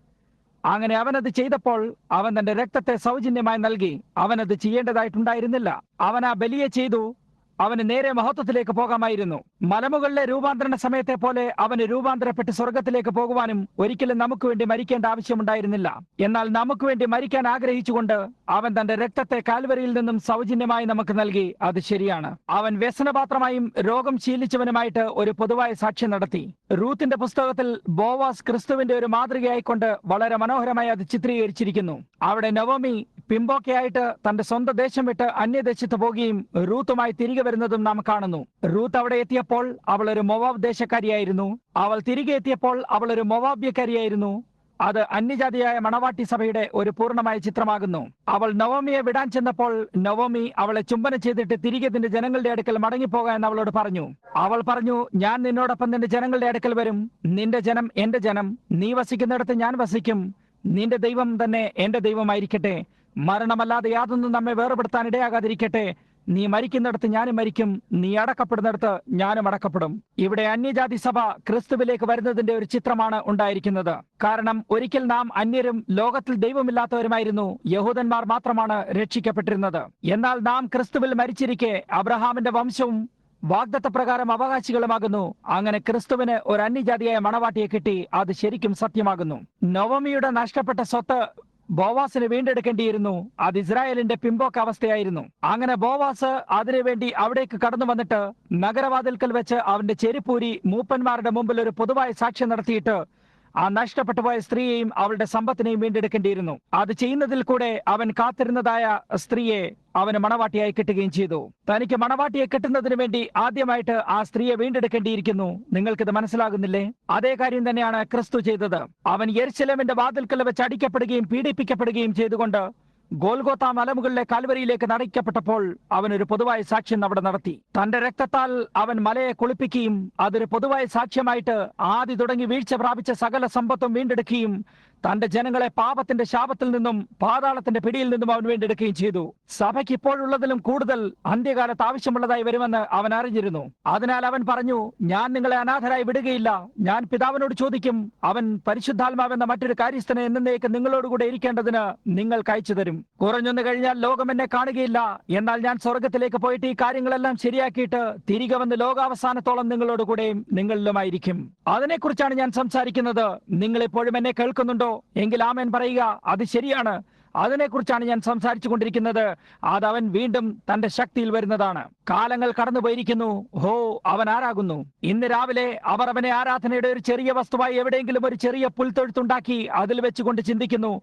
അങ്ങനെ അവനത് ചെയ്തപ്പോൾ അവൻ തന്റെ രക്തത്തെ സൗജന്യമായി നൽകി. അവനത് ചെയ്യേണ്ടതായിട്ടുണ്ടായിരുന്നില്ല. അവൻ ആ ബലിയെ ചെയ്തു. അവന് നേരെ മഹത്വത്തിലേക്ക് പോകാമായിരുന്നു. മലമുകളിലെ രൂപാന്തരണ സമയത്തെ പോലെ അവന് രൂപാന്തരപ്പെട്ട് സ്വർഗത്തിലേക്ക് പോകുവാനും ഒരിക്കലും നമുക്ക് വേണ്ടി മരിക്കേണ്ട ആവശ്യമുണ്ടായിരുന്നില്ല. എന്നാൽ നമുക്ക് വേണ്ടി മരിക്കാൻ ആഗ്രഹിച്ചുകൊണ്ട് അവൻ തന്റെ രക്തത്തെ കാൽവരിയിൽ നിന്നും സൗജന്യമായി നമുക്ക് നൽകി. അത് ശരിയാണ്. അവൻ വ്യസനപാത്രമായും രോഗം ശീലിച്ചവനുമായിട്ട് ഒരു പൊതുവായ സാക്ഷ്യം നടത്തി. റൂത്തിന്റെ പുസ്തകത്തിൽ ബോവാസ് ക്രിസ്തുവിന്റെ ഒരു മാതൃകയായിക്കൊണ്ട് വളരെ മനോഹരമായി അത് ചിത്രീകരിച്ചിരിക്കുന്നു. അവിടെ നവോമി പിമ്പോക്കയായിട്ട് തന്റെ സ്വന്തം ദേശം വിട്ട് അന്യദേശത്ത് പോകുകയും റൂത്തുമായി തിരികെ വരുന്നതും നാം കാണുന്നു. റൂത്ത് അവിടെ എത്തിയപ്പോൾ അവൾ ഒരു മൊവാബ് ദേശക്കാരിയായിരുന്നു. അവൾ തിരികെ എത്തിയപ്പോൾ അവൾ ഒരു മൊവാബ്യക്കാരിയായിരുന്നു. അത് അന്യജാതിയായ മണവാട്ടി സഭയുടെ ഒരു പൂർണ്ണമായ ചിത്രമാകുന്നു. അവൾ നവോമിയെ വിടാൻ ചെന്നപ്പോൾ നവോമി അവളെ ചുംബനം ചെയ്തിട്ട് തിരികെ നിന്റെ ജനങ്ങളുടെ അടുക്കൽ മടങ്ങിപ്പോകാൻ എന്ന് അവളോട് പറഞ്ഞു. അവൾ പറഞ്ഞു, ഞാൻ നിന്നോടൊപ്പം നിന്റെ ജനങ്ങളുടെ അടുക്കൽ വരും. നിന്റെ ജനം എന്റെ ജനം, നീ വസിക്കുന്നിടത്ത് ഞാൻ വസിക്കും. നിന്റെ ദൈവം തന്നെ എന്റെ ദൈവമായിരിക്കട്ടെ. മരണമല്ലാതെ യാതൊന്നും നമ്മെ വേർപെടുത്താൻ ഇടയാകാതിരിക്കട്ടെ. നീ മരിക്കുന്നിടത്ത് ഞാനും മരിക്കും, നീ അടക്കപ്പെടുന്നിടത്ത് ഞാനും അടക്കപ്പെടും. ഇവിടെ അന്യജാതി സഭ ക്രിസ്തുവിലേക്ക് വരുന്നതിന്റെ ഒരു ചിത്രമാണ് ഉണ്ടായിരിക്കുന്നത്. കാരണം ഒരിക്കൽ നാം അന്യരും ലോകത്തിൽ ദൈവമില്ലാത്തവരുമായിരുന്നു. യഹൂദന്മാർ മാത്രമാണ് രക്ഷിക്കപ്പെട്ടിരുന്നത്. എന്നാൽ നാം ക്രിസ്തുവിൽ മരിച്ചിരിക്കെ അബ്രഹാമിന്റെ വംശവും വാഗ്ദത്തപ്രകാരം അവകാശികളുമാകുന്നു. അങ്ങനെ ക്രിസ്തുവിന് ഒരു അന്യജാതിയായ മണവാട്ടിയെ കിട്ടി. അത് ശരിക്കും സത്യമാകുന്നു. നവമിയുടെ നഷ്ടപ്പെട്ട സ്വത്ത് ബോവാസിന് വീണ്ടെടുക്കേണ്ടിയിരുന്നു. അത് ഇസ്രായേലിന്റെ പിമ്പോക്ക അവസ്ഥയായിരുന്നു. അങ്ങനെ ബോവാസ് അതിനുവേണ്ടി അവിടേക്ക് കടന്നു വന്നിട്ട് നഗരവാതിൽക്കൽ വെച്ച് അവന്റെ ചെരുപ്പൂരി മൂപ്പന്മാരുടെ മുമ്പിൽ ഒരു പൊതുവായ സാക്ഷ്യം നടത്തിയിട്ട് ആ നഷ്ടപ്പെട്ടു പോയ സ്ത്രീയെയും അവളുടെ സമ്പത്തിനെയും വീണ്ടെടുക്കേണ്ടിയിരുന്നു. അത് ചെയ്യുന്നതിൽ കൂടെ അവൻ കാത്തിരുന്നതായ സ്ത്രീയെ അവന് മണവാട്ടിയായി കിട്ടുകയും ചെയ്തു. തനിക്ക് മണവാട്ടിയെ കിട്ടുന്നതിന് വേണ്ടി ആദ്യമായിട്ട് ആ സ്ത്രീയെ വീണ്ടെടുക്കേണ്ടിയിരിക്കുന്നു. നിങ്ങൾക്കിത് മനസ്സിലാകുന്നില്ലേ? അതേ കാര്യം തന്നെയാണ് ക്രിസ്തു ചെയ്തത്. അവൻ യെരുശലേമിന്റെ വാതിൽക്കൽ വെച്ച് അടിക്കപ്പെടുകയും പീഡിപ്പിക്കപ്പെടുകയും ചെയ്തുകൊണ്ട് ഗോൽഗോത്ത മലമുകളിലെ കാൽവരിയിലേക്ക് നയിക്കപ്പെട്ടപ്പോൾ അവൻ ഒരു പൊതുവായ സാക്ഷ്യം അവിടെ നടത്തി. തന്റെ രക്തത്താൽ അവൻ മലയെ കുളിപ്പിക്കുകയും അതൊരു പൊതുവായ സാക്ഷ്യമായിട്ട് ആദ്യ തുടങ്ങി വീഴ്ച പ്രാപിച്ച സകല സമ്പത്തും വീണ്ടെടുക്കുകയും തന്റെ ജനങ്ങളെ പാപത്തിന്റെ ശാപത്തിൽ നിന്നും പാതാളത്തിന്റെ പിടിയിൽ നിന്നും അവൻ വീണ്ടെടുക്കുകയും ചെയ്തു. സഭയ്ക്ക് ഇപ്പോഴുള്ളതിലും കൂടുതൽ അന്ത്യകാലത്ത് ആവശ്യമുള്ളതായി വരുമെന്ന് അവൻ അറിഞ്ഞിരുന്നു. അതിനാൽ അവൻ പറഞ്ഞു, ഞാൻ നിങ്ങളെ അനാഥരായി വിടുകയില്ല. ഞാൻ പിതാവിനോട് ചോദിക്കും, അവൻ പരിശുദ്ധാത്മാവെന്ന മറ്റൊരു കാര്യസ്ഥനെ എന്നേക്ക് നിങ്ങളോടുകൂടെ ഇരിക്കേണ്ടതിന് നിങ്ങൾക്ക് അയച്ചു തരും. കുറഞ്ഞൊന്നു കഴിഞ്ഞാൽ ലോകം എന്നെ കാണുകയില്ല, എന്നാൽ ഞാൻ സ്വർഗത്തിലേക്ക് പോയിട്ട് ഈ കാര്യങ്ങളെല്ലാം ശരിയാക്കിയിട്ട് തിരികെ വന്ന് ലോകാവസാനത്തോളം നിങ്ങളോടുകൂടെയും നിങ്ങളിലുമായിരിക്കും. അതിനെക്കുറിച്ചാണ് ഞാൻ സംസാരിക്കുന്നത്. നിങ്ങൾ എപ്പോഴും എന്നെ കേൾക്കുന്നുണ്ടോ? എങ്കിൽ ആമേൻ പറയുക. അത് ശരിയാണ്. അതിനെക്കുറിച്ചാണ് ഞാൻ സംസാരിച്ചു കൊണ്ടിരിക്കുന്നത്. അതവൻ വീണ്ടും തന്റെ ശക്തിയിൽ വരുന്നതാണ്. കാലങ്ങൾ കടന്നുപോയിരിക്കുന്നു. ഹോ, അവൻ ആരാകുന്നു? ഇന്ന് രാവിലെ അവർ അവനെ ആരാധനയുടെ ഒരു ചെറിയ വസ്തുവായി എവിടെയെങ്കിലും ഒരു ചെറിയ പുൽത്തൊഴുത്തുണ്ടാക്കി അതിൽ വെച്ചുകൊണ്ട് ചിന്തിക്കുന്നു.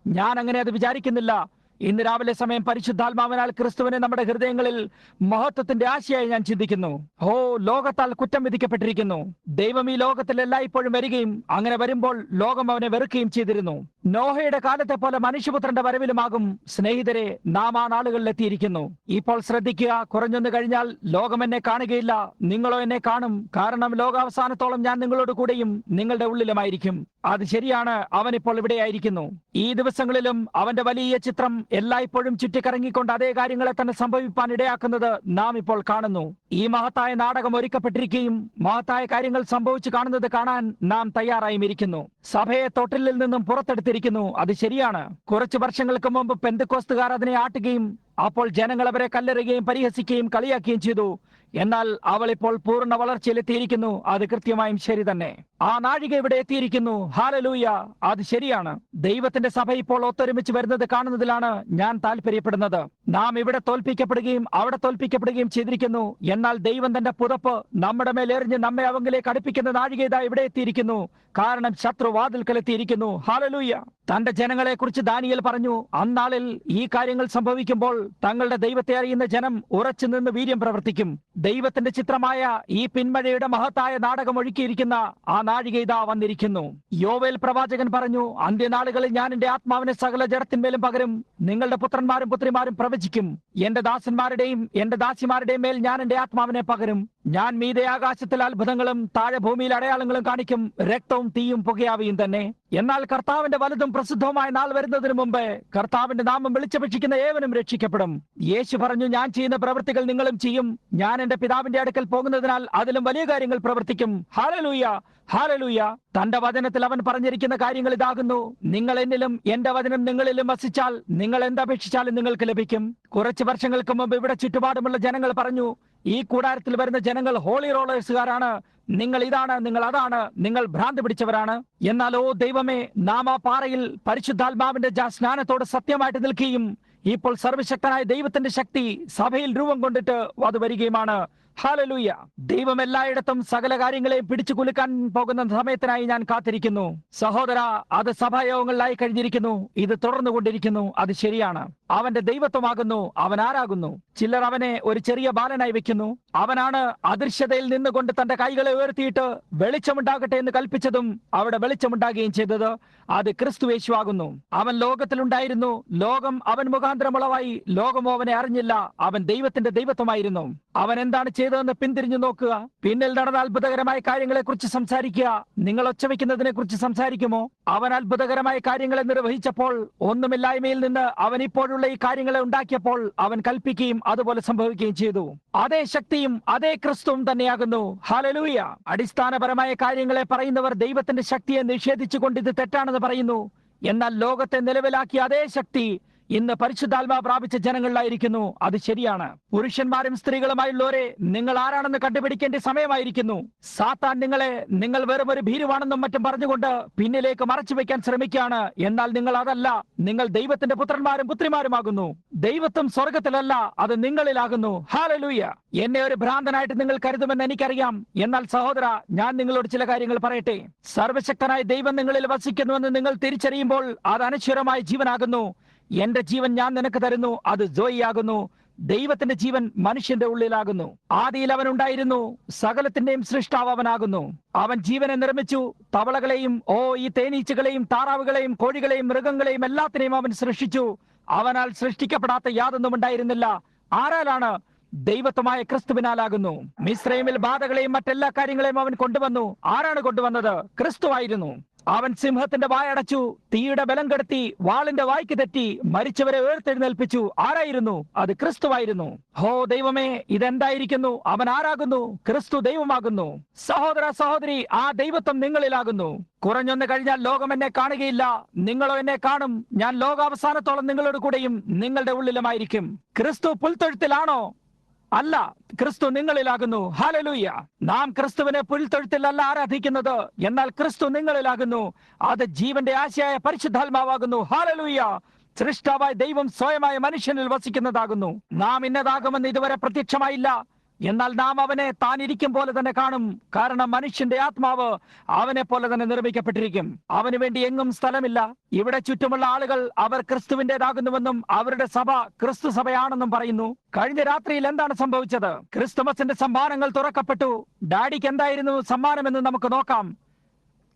ഞാൻ അങ്ങനെ അത് വിചാരിക്കുന്നില്ല. ഇന്ന് രാവിലെ സമയം പരിശുദ്ധാത്മാവിനാൽ ക്രിസ്തുവിനെ നമ്മുടെ ഹൃദയങ്ങളിൽ മഹത്വത്തിന്റെ ആശയായി ഞാൻ ചിന്തിക്കുന്നു. ഓ, ലോകത്താൽ കുറ്റം വിധിക്കപ്പെട്ടിരിക്കുന്നു. ദൈവം ഈ ലോകത്തിൽ എല്ലായ്പ്പോഴും വരികയും അങ്ങനെ വരുമ്പോൾ ലോകം അവനെ വെറുക്കുകയും ചെയ്തിരുന്നു. നോഹയുടെ കാലത്തെ പോലെ മനുഷ്യപുത്രന്റെ വരവിലുമാകും സ്നേഹിതരെ നാം ആ നാളുകളിൽ എത്തിയിരിക്കുന്നു. ഇപ്പോൾ ശ്രദ്ധിക്കുക, കുറഞ്ഞൊന്നു കഴിഞ്ഞാൽ ലോകം എന്നെ കാണുകയില്ല, നിങ്ങളോ എന്നെ കാണും. കാരണം ലോകാവസാനത്തോളം ഞാൻ നിങ്ങളോട് കൂടെയും നിങ്ങളുടെ ഉള്ളിലുമായിരിക്കും. അത് ശരിയാണ്. അവൻ ഇപ്പോൾ ഇവിടെയായിരിക്കുന്നു. ഈ ദിവസങ്ങളിലും അവന്റെ വലിയ ചിത്രം എല്ലായ്പ്പോഴും ചുറ്റിക്കറങ്ങിക്കൊണ്ട് അതേ കാര്യങ്ങളെ തന്നെ സംഭവിപ്പാൻ ഇടയാക്കുന്നത് നാം ഇപ്പോൾ കാണുന്നു. ഈ മഹത്തായ നാടകം ഒരുക്കപ്പെട്ടിരിക്കുകയും മഹത്തായ കാര്യങ്ങൾ സംഭവിച്ചു കാണുന്നത് കാണാൻ നാം തയ്യാറായും ഇരിക്കുന്നു. സഭയെ തൊട്ടിലിൽ നിന്നും പുറത്തെടുത്തിരിക്കുന്നു. അത് ശരിയാണ്. കുറച്ചു വർഷങ്ങൾക്ക് മുമ്പ് പെന്തക്കോസ്തുകാർ അതിനെ ആട്ടുകയും അപ്പോൾ ജനങ്ങൾ അവരെ കല്ലെറിയുകയും പരിഹസിക്കുകയും കളിയാക്കുകയും ചെയ്തു. എന്നാൽ അവൾ ഇപ്പോൾ പൂർണ്ണ വളർച്ചയിലെത്തിയിരിക്കുന്നു. അത് കൃത്യമായും ശരി തന്നെ. ആ നാഴിക ഇവിടെ എത്തിയിരിക്കുന്നു. ഹല്ലേലൂയ. അത് ശരിയാണ്. ദൈവത്തിന്റെ സഭ ഇപ്പോൾ ഒത്തൊരുമിച്ച് വരുന്നത് കാണുന്നതിലാണ് ഞാൻ താല്പര്യപ്പെടുന്നത്. നാം ഇവിടെ തോൽപ്പിക്കപ്പെടുകയും അവിടെ തോൽപ്പിക്കപ്പെടുകയും ചെയ്തിരിക്കുന്നു. എന്നാൽ ദൈവം തന്റെ പുതപ്പ് നമ്മുടെ മേൽ എറിഞ്ഞ് നമ്മെ അവങ്കിലേക്ക് അടുപ്പിക്കുന്ന നാഴിക ഇതാ ഇവിടെ എത്തിയിരിക്കുന്നു. കാരണം ശത്രു വാതിൽക്കലെത്തിയിരിക്കുന്നു. ഹല്ലേലൂയ. തന്റെ ജനങ്ങളെ കുറിച്ച് ദാനിയേൽ പറഞ്ഞു, അന്നാളിൽ ഈ കാര്യങ്ങൾ സംഭവിക്കുമ്പോൾ തങ്ങളുടെ ദൈവത്തെ അറിയുന്ന ജനം ഉറച്ചു നിന്ന് വീര്യം പ്രവർത്തിക്കും. ദൈവത്തിന്റെ ചിത്രമായ ഈ പിന്മഴയുടെ മഹത്തായ നാടകം ഒഴുക്കിയിരിക്കുന്ന ആ നാഴിക ഇതാ വന്നിരിക്കുന്നു. യോവേൽ പ്രവാചകൻ പറഞ്ഞു, അന്ത്യനാളുകളിൽ ഞാൻ എന്റെ ആത്മാവിനെ സകല ജഡത്തിന്മേലും പകരും. നിങ്ങളുടെ പുത്രന്മാരും പുത്രിമാരും പ്രവചിക്കും. എന്റെ ദാസന്മാരുടെയും എന്റെ ദാസിമാരുടെയും മേൽ ഞാൻ എന്റെ ആത്മാവിനെ പകരും. ഞാൻ മീതെ ആകാശത്തിൽ അത്ഭുതങ്ങളും താഴെ ഭൂമിയിൽ അടയാളങ്ങളും കാണിക്കും, രക്തവും തീയും പുകയാവിയും തന്നെ. എന്നാൽ കർത്താവിന്റെ വലുതും പ്രസിദ്ധവുമായ നാൾ വരുന്നതിന് മുമ്പ് കർത്താവിന്റെ നാമം വിളിച്ചപേക്ഷിക്കുന്ന ഏവനും രക്ഷിക്കപ്പെടും. യേശു പറഞ്ഞു, ഞാൻ ചെയ്യുന്ന പ്രവൃത്തികൾ നിങ്ങളും ചെയ്യും. ഞാൻ എന്റെ പിതാവിന്റെ അടുക്കൽ പോകുന്നതിനാൽ അതിലും വലിയ കാര്യങ്ങൾ പ്രവർത്തിക്കും. Hallelujah, hallelujah. തന്റെ വചനത്തിൽ അവൻ പറഞ്ഞിരിക്കുന്ന കാര്യങ്ങൾ ഇതാകുന്നു: നിങ്ങൾ എന്നിലും എന്റെ വചനം നിങ്ങളിലും വസിച്ചാൽ നിങ്ങൾ എന്തപേക്ഷിച്ചാലും നിങ്ങൾക്ക് ലഭിക്കും. കുറച്ചു വർഷങ്ങൾക്ക് മുമ്പ് ഇവിടെ ചുറ്റുപാടുമുള്ള ജനങ്ങൾ പറഞ്ഞു, ഈ കൂടാരത്തിൽ വരുന്ന ജനങ്ങൾ ഹോളി റോളേഴ്സുകാരാണ്, നിങ്ങൾ ഇതാണ്, നിങ്ങൾ അതാണ്, നിങ്ങൾ ഭ്രാന്തി പിടിച്ചവരാണ്. എന്നാൽ ഓ ദൈവമേ, നാം ആ പാറയിൽ പരിശുദ്ധാത്മാവിന്റെ സ്നാനത്തോട് സത്യമായിട്ട് നിൽക്കുകയും ഇപ്പോൾ സർവശക്തനായ ദൈവത്തിന്റെ ശക്തി സഭയിൽ രൂപം കൊണ്ടിട്ട് അത് വരികയുമാണ്. ഹല്ലേലൂയ. ദൈവം എല്ലായിടത്തും സകല കാര്യങ്ങളെയും പിടിച്ചു കുലുക്കാൻ പോകുന്ന സമയത്തിനായി ഞാൻ കാത്തിരിക്കുന്നു. സഹോദര, അത് സഭായോഗങ്ങളിലായി കഴിഞ്ഞിരിക്കുന്നു. ഇത് തുടർന്നുകൊണ്ടിരിക്കുന്നു. അത് ശരിയാണ്. അവന്റെ ദൈവത്വമാകുന്നു. അവൻ ആരാകുന്നു? ചിലർ അവനെ ഒരു ചെറിയ ബാലനായി വെക്കുന്നു. അവനാണ് അദൃശ്യതയിൽ നിന്നുകൊണ്ട് തന്റെ കൈകളെ ഉയർത്തിയിട്ട് വെളിച്ചമുണ്ടാകട്ടെ എന്ന് കൽപ്പിച്ചതും അവിടെ വെളിച്ചമുണ്ടാകുകയും ചെയ്തത്. അത് ക്രിസ്തു യേശു ആകുന്നു. അവൻ ലോകത്തിലുണ്ടായിരുന്നു. ലോകം അവൻ മുഖാന്തരമുളവായി. ലോകമോ അവനെ അറിഞ്ഞില്ല. അവൻ ദൈവത്തിന്റെ ദൈവത്വമായിരുന്നു. അവൻ എന്താണ് ചെയ്തതെന്ന് പിന്തിരിഞ്ഞു നോക്കുക. പിന്നിൽ നടന്ന അത്ഭുതകരമായ കാര്യങ്ങളെ കുറിച്ച് സംസാരിക്കുക. നിങ്ങൾ ഒച്ചവെക്കുന്നതിനെ കുറിച്ച് സംസാരിക്കുമോ? അവൻ അത്ഭുതകരമായ കാര്യങ്ങളെ നിർവഹിച്ചപ്പോൾ, ഒന്നുമില്ലായ്മയിൽ നിന്ന് അവൻ ഇപ്പോഴുള്ള ഈ കാര്യങ്ങളെ ഉണ്ടാക്കിയപ്പോൾ അവൻ കൽപ്പിക്കുകയും അതുപോലെ സംഭവിക്കുകയും ചെയ്തു. അതേ ശക്തിയും അതേ ക്രിസ്തുവും തന്നെയാകുന്നു. ഹല്ലേലൂയ. അടിസ്ഥാനപരമായ കാര്യങ്ങളെ പറയുന്നവർ ദൈവത്തിന്റെ ശക്തിയെ നിഷേധിച്ചുകൊണ്ട് ഇത് തെറ്റാണെന്ന് പറയുന്നു. എന്നാൽ ലോകത്തെ നിലവിലാക്കിയ അതേ ശക്തി ഇന്ന് പരിശുദ്ധാത്മാ പ്രാപിച്ച ജനങ്ങളിലായിരിക്കുന്നു. അത് ശരിയാണ്. പുരുഷന്മാരും സ്ത്രീകളുമായുള്ളവരെ നിങ്ങൾ ആരാണെന്ന് കണ്ടുപിടിക്കേണ്ട സമയമായിരിക്കുന്നു. സാത്താൻ നിങ്ങൾ വെറും ഒരു ഭീരുവാണെന്നും മറ്റും പറഞ്ഞുകൊണ്ട് പിന്നിലേക്ക് മറച്ചു വെക്കാൻ ശ്രമിക്കുകയാണ്. എന്നാൽ നിങ്ങൾ അതല്ല. നിങ്ങൾ ദൈവത്തിന്റെ പുത്രന്മാരും പുത്രിമാരുമാകുന്നു. ദൈവത്വം സ്വർഗത്തിലല്ല, അത് നിങ്ങളിലാകുന്നു. ഹല്ലേലൂയ. എന്നെ ഒരു ഭ്രാന്തനായിട്ട് നിങ്ങൾ കരുതുമെന്ന് എനിക്കറിയാം. എന്നാൽ സഹോദര, ഞാൻ നിങ്ങളോട് ചില കാര്യങ്ങൾ പറയട്ടെ. സർവശക്തനായ ദൈവം നിങ്ങളിൽ വസിക്കുന്നുവെന്ന് നിങ്ങൾ തിരിച്ചറിയുമ്പോൾ അത് അനശ്വരമായ ജീവനാകുന്നു. എന്റെ ജീവൻ ഞാൻ നിനക്ക് തരുന്നു. അത് ജോയിയാകുന്നു. ദൈവത്തിന്റെ ജീവൻ മനുഷ്യന്റെ ഉള്ളിലാകുന്നു. ആദിയിൽ അവൻ ഉണ്ടായിരുന്നു. സകലത്തിന്റെയും സൃഷ്ടാവ് അവനാകുന്നു. അവൻ ജീവനെ നിർമ്മിച്ചു. തവളകളെയും ഈ തേനീച്ചകളെയും താറാവുകളെയും കോഴികളെയും മൃഗങ്ങളെയും എല്ലാത്തിനെയും അവൻ സൃഷ്ടിച്ചു. അവനാൽ സൃഷ്ടിക്കപ്പെടാത്ത യാതൊന്നും ഉണ്ടായിരുന്നില്ല. ആരാലാണ്? ദൈവത്വമായ ക്രിസ്തുവിനാലാകുന്നു. മിസ്രൈമിൽ ബാധകളെയും മറ്റെല്ലാ കാര്യങ്ങളെയും അവൻ കൊണ്ടുവന്നു. ആരാണ് കൊണ്ടുവന്നത്? ക്രിസ്തുവായിരുന്നു. അവൻ സിംഹത്തിന്റെ വായടച്ചു, തീയുടെ ബലം കെടുത്തി, വാളിന്റെ വായ്ക്ക് തെറ്റി, മരിച്ചവരെ ഉയർത്തെഴുന്നേൽപ്പിച്ചു. ആരായിരുന്നു അത്? ക്രിസ്തുവായിരുന്നു. ഹോ ദൈവമേ, ഇതെന്തായിരിക്കുന്നു? അവൻ ആരാകുന്നു? ക്രിസ്തു ദൈവമാകുന്നു. സഹോദര സഹോദരി, ആ ദൈവത്വം നിങ്ങളിലാകുന്നു. കുറഞ്ഞൊന്ന് കഴിഞ്ഞാൽ ലോകം എന്നെ കാണുകയില്ല, നിങ്ങളോ എന്നെ കാണും. ഞാൻ ലോകാവസാനത്തോളം നിങ്ങളുടെ കൂടെയും നിങ്ങളുടെ ഉള്ളിലുമായിരിക്കും. ക്രിസ്തു പുൽത്തൊഴുത്തിലാണോ? അല്ല, ക്രിസ്തു നിങ്ങളിലാകുന്നു. ഹല്ലേലൂയ. നാം ക്രിസ്തുവിനെ പുൽത്തൊഴുത്തിലല്ല ആരാധിക്കുന്നത്, എന്നാൽ ക്രിസ്തു നിങ്ങളിലാകുന്നു. അത് ജീവന്റെ ആശയായ പരിശുദ്ധാത്മാവാകുന്നു. ഹല്ലേലൂയ. സൃഷ്ടാവായ ദൈവം സ്വയമായ മനുഷ്യനിൽ വസിക്കുന്നതാകുന്നു. നാം ഇന്നതാകുമെന്ന് ഇതുവരെ പ്രത്യക്ഷമായില്ല, എന്നാൽ നാം അവനെ താൻ ഇരിക്കും പോലെ തന്നെ കാണും. കാരണം മനുഷ്യന്റെ ആത്മാവ് അവനെ പോലെ തന്നെ നിർമ്മിക്കപ്പെട്ടിരിക്കും. അവന് വേണ്ടി എങ്ങും സ്ഥലമില്ല. ഇവിടെ ചുറ്റുമുള്ള ആളുകൾ അവർ ക്രിസ്തുവിന്റേതാകുന്നുവെന്നും അവരുടെ സഭ ക്രിസ്തു സഭയാണെന്നും പറയുന്നു. കഴിഞ്ഞ രാത്രിയിൽ എന്താണ് സംഭവിച്ചത്? ക്രിസ്തുമസിന്റെ സമ്മാനങ്ങൾ തുറക്കപ്പെട്ടു. ഡാഡിക്ക് എന്തായിരുന്നു സമ്മാനമെന്ന് നമുക്ക് നോക്കാം.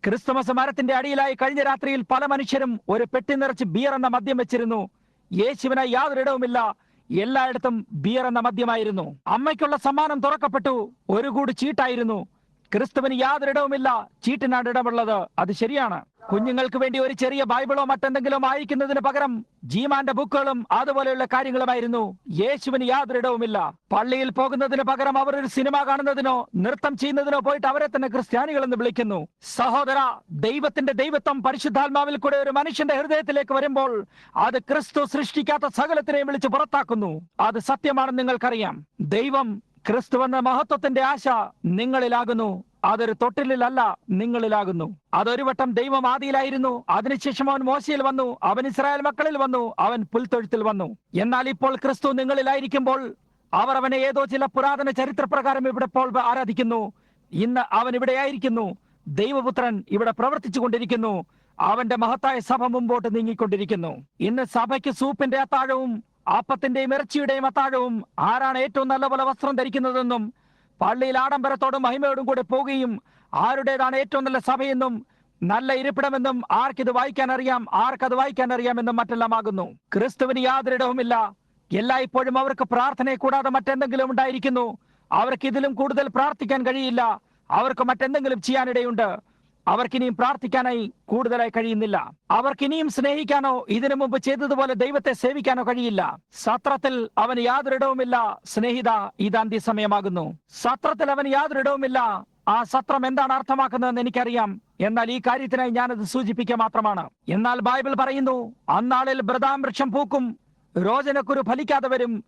ക്രിസ്തുമസ് മരത്തിന്റെ അടിയിലായി കഴിഞ്ഞ രാത്രിയിൽ പല മനുഷ്യരും ഒരു പെട്ടി നിറച്ച് ബിയർ എന്ന മദ്യം വെച്ചിരുന്നു. യേശുവിനായി യാതൊരിടവുമില്ല. എല്ലായിടത്തും ബിയർ എന്ന മദ്യമായിരുന്നു. അമ്മയ്ക്കുള്ള സമ്മാനം തുറക്കപ്പെട്ടു. ഒരു കൂടി ചീട്ടായിരുന്നു. ക്രിസ്തുവിന് യാതൊരിടവുമില്ല. ചീട്ടിനാണ് ഇടമുള്ളത്. അത് ശരിയാണ്. കുഞ്ഞുങ്ങൾക്ക് വേണ്ടി ഒരു ചെറിയ ബൈബിളോ മറ്റെന്തെങ്കിലും അയക്കുന്നതിന് പകരം ജീമാന്റെ ബുക്കുകളും അതുപോലെയുള്ള കാര്യങ്ങളുമായിരുന്നു. യേശുവിന് യാതൊരിടവുമില്ല. പള്ളിയിൽ പോകുന്നതിന് പകരം അവർ ഒരു സിനിമ കാണുന്നതിനോ നൃത്തം ചെയ്യുന്നതിനോ പോയിട്ട് അവരെ തന്നെ ക്രിസ്ത്യാനികൾ എന്ന് വിളിക്കുന്നു. സഹോദര, ദൈവത്തിന്റെ ദൈവത്വം പരിശുദ്ധാത്മാവിൽ കൂടെ ഒരു മനുഷ്യന്റെ ഹൃദയത്തിലേക്ക് വരുമ്പോൾ അത് ക്രിസ്തു സൃഷ്ടിക്കാത്ത സകലത്തിനെയും വിളിച്ച് പുറത്താക്കുന്നു. അത് സത്യമാണെന്ന് നിങ്ങൾക്കറിയാം. ദൈവം ക്രിസ്തുവെന്ന മഹത്വത്തിന്റെ ആശ നിങ്ങളിലാകുന്നു. അതൊരു തൊട്ടിലല്ല, നിങ്ങളിലാകുന്നു. അതൊരു വട്ടം ദൈവം ആദിയിലായിരുന്നു. അതിനുശേഷം അവൻ മോശയിൽ വന്നു, അവൻ ഇസ്രായേൽ മക്കളിൽ വന്നു, അവൻ പുൽത്തൊഴുത്തിൽ വന്നു. എന്നാൽ ഇപ്പോൾ ക്രിസ്തു നിങ്ങളിലായിരിക്കുമ്പോൾ അവർ അവനെ ഏതോ ചില പുരാതന ചരിത്രപ്രകാരം ഇവിടെ ഇപ്പോൾ ആരാധിക്കുന്നു. ഇന്ന് അവൻ ഇവിടെ ആയിരിക്കുന്നു. ദൈവപുത്രൻ ഇവിടെ പ്രവർത്തിച്ചു കൊണ്ടിരിക്കുന്നു. അവന്റെ മഹത്തായ സഭ മുമ്പോട്ട് നീങ്ങിക്കൊണ്ടിരിക്കുന്നു. ഇന്ന് സഭയ്ക്ക് സൂപ്പിന്റെ അത്താഴവും അപ്പത്തിന്റെയും ഇറച്ചിയുടെയും അത്താഴവും ആരാണ് ഏറ്റവും നല്ലപോലെ വസ്ത്രം ധരിക്കുന്നതെന്നും പള്ളിയിൽ ആഡംബരത്തോടും മഹിമയോടും കൂടെ പോകുകയും ആരുടേതാണ് ഏറ്റവും നല്ല സഭയെന്നും നല്ല ഇരിപ്പിടമെന്നും ആർക്കിത് വായിക്കാൻ അറിയാം, ആർക്കത് വായിക്കാൻ അറിയാമെന്നും മറ്റെല്ലാമാകുന്നു. ക്രിസ്തുവിന് യാതൊരിടവുമില്ല. എല്ലായ്പ്പോഴും അവർക്ക് പ്രാർത്ഥനയെ കൂടാതെ മറ്റെന്തെങ്കിലും ഉണ്ടായിരിക്കുന്നു. അവർക്ക് ഇതിലും കൂടുതൽ പ്രാർത്ഥിക്കാൻ കഴിയില്ല. അവർക്ക് മറ്റെന്തെങ്കിലും ചെയ്യാനിടയുണ്ട്. അവർക്കിനിയും പ്രാർത്ഥിക്കാനായി കൂടുതലായി കഴിയുന്നില്ല. അവർക്കിനിയും സ്നേഹിക്കാനോ ഇതിനു മുമ്പ് ചെയ്തതുപോലെ ദൈവത്തെ സേവിക്കാനോ കഴിയില്ല. സത്രത്തിൽ അവന് യാതൊരിടവുമില്ല. സ്നേഹിത, ഇത് അന്ത്യസമയമാകുന്നു. സത്രത്തിൽ അവന് യാതൊരിടവുമില്ല. ആ സത്രം എന്താണ് അർത്ഥമാക്കുന്നതെന്ന് എനിക്കറിയാം. എന്നാൽ ഈ കാര്യത്തിനായി ഞാനത് സൂചിപ്പിക്കുക മാത്രമാണ്. എന്നാൽ ബൈബിൾ പറയുന്നു, അന്നാളിൽ ബദാം വൃക്ഷം പൂക്കും, രോചനക്കുരു ഫലിക്കാതെ വരും,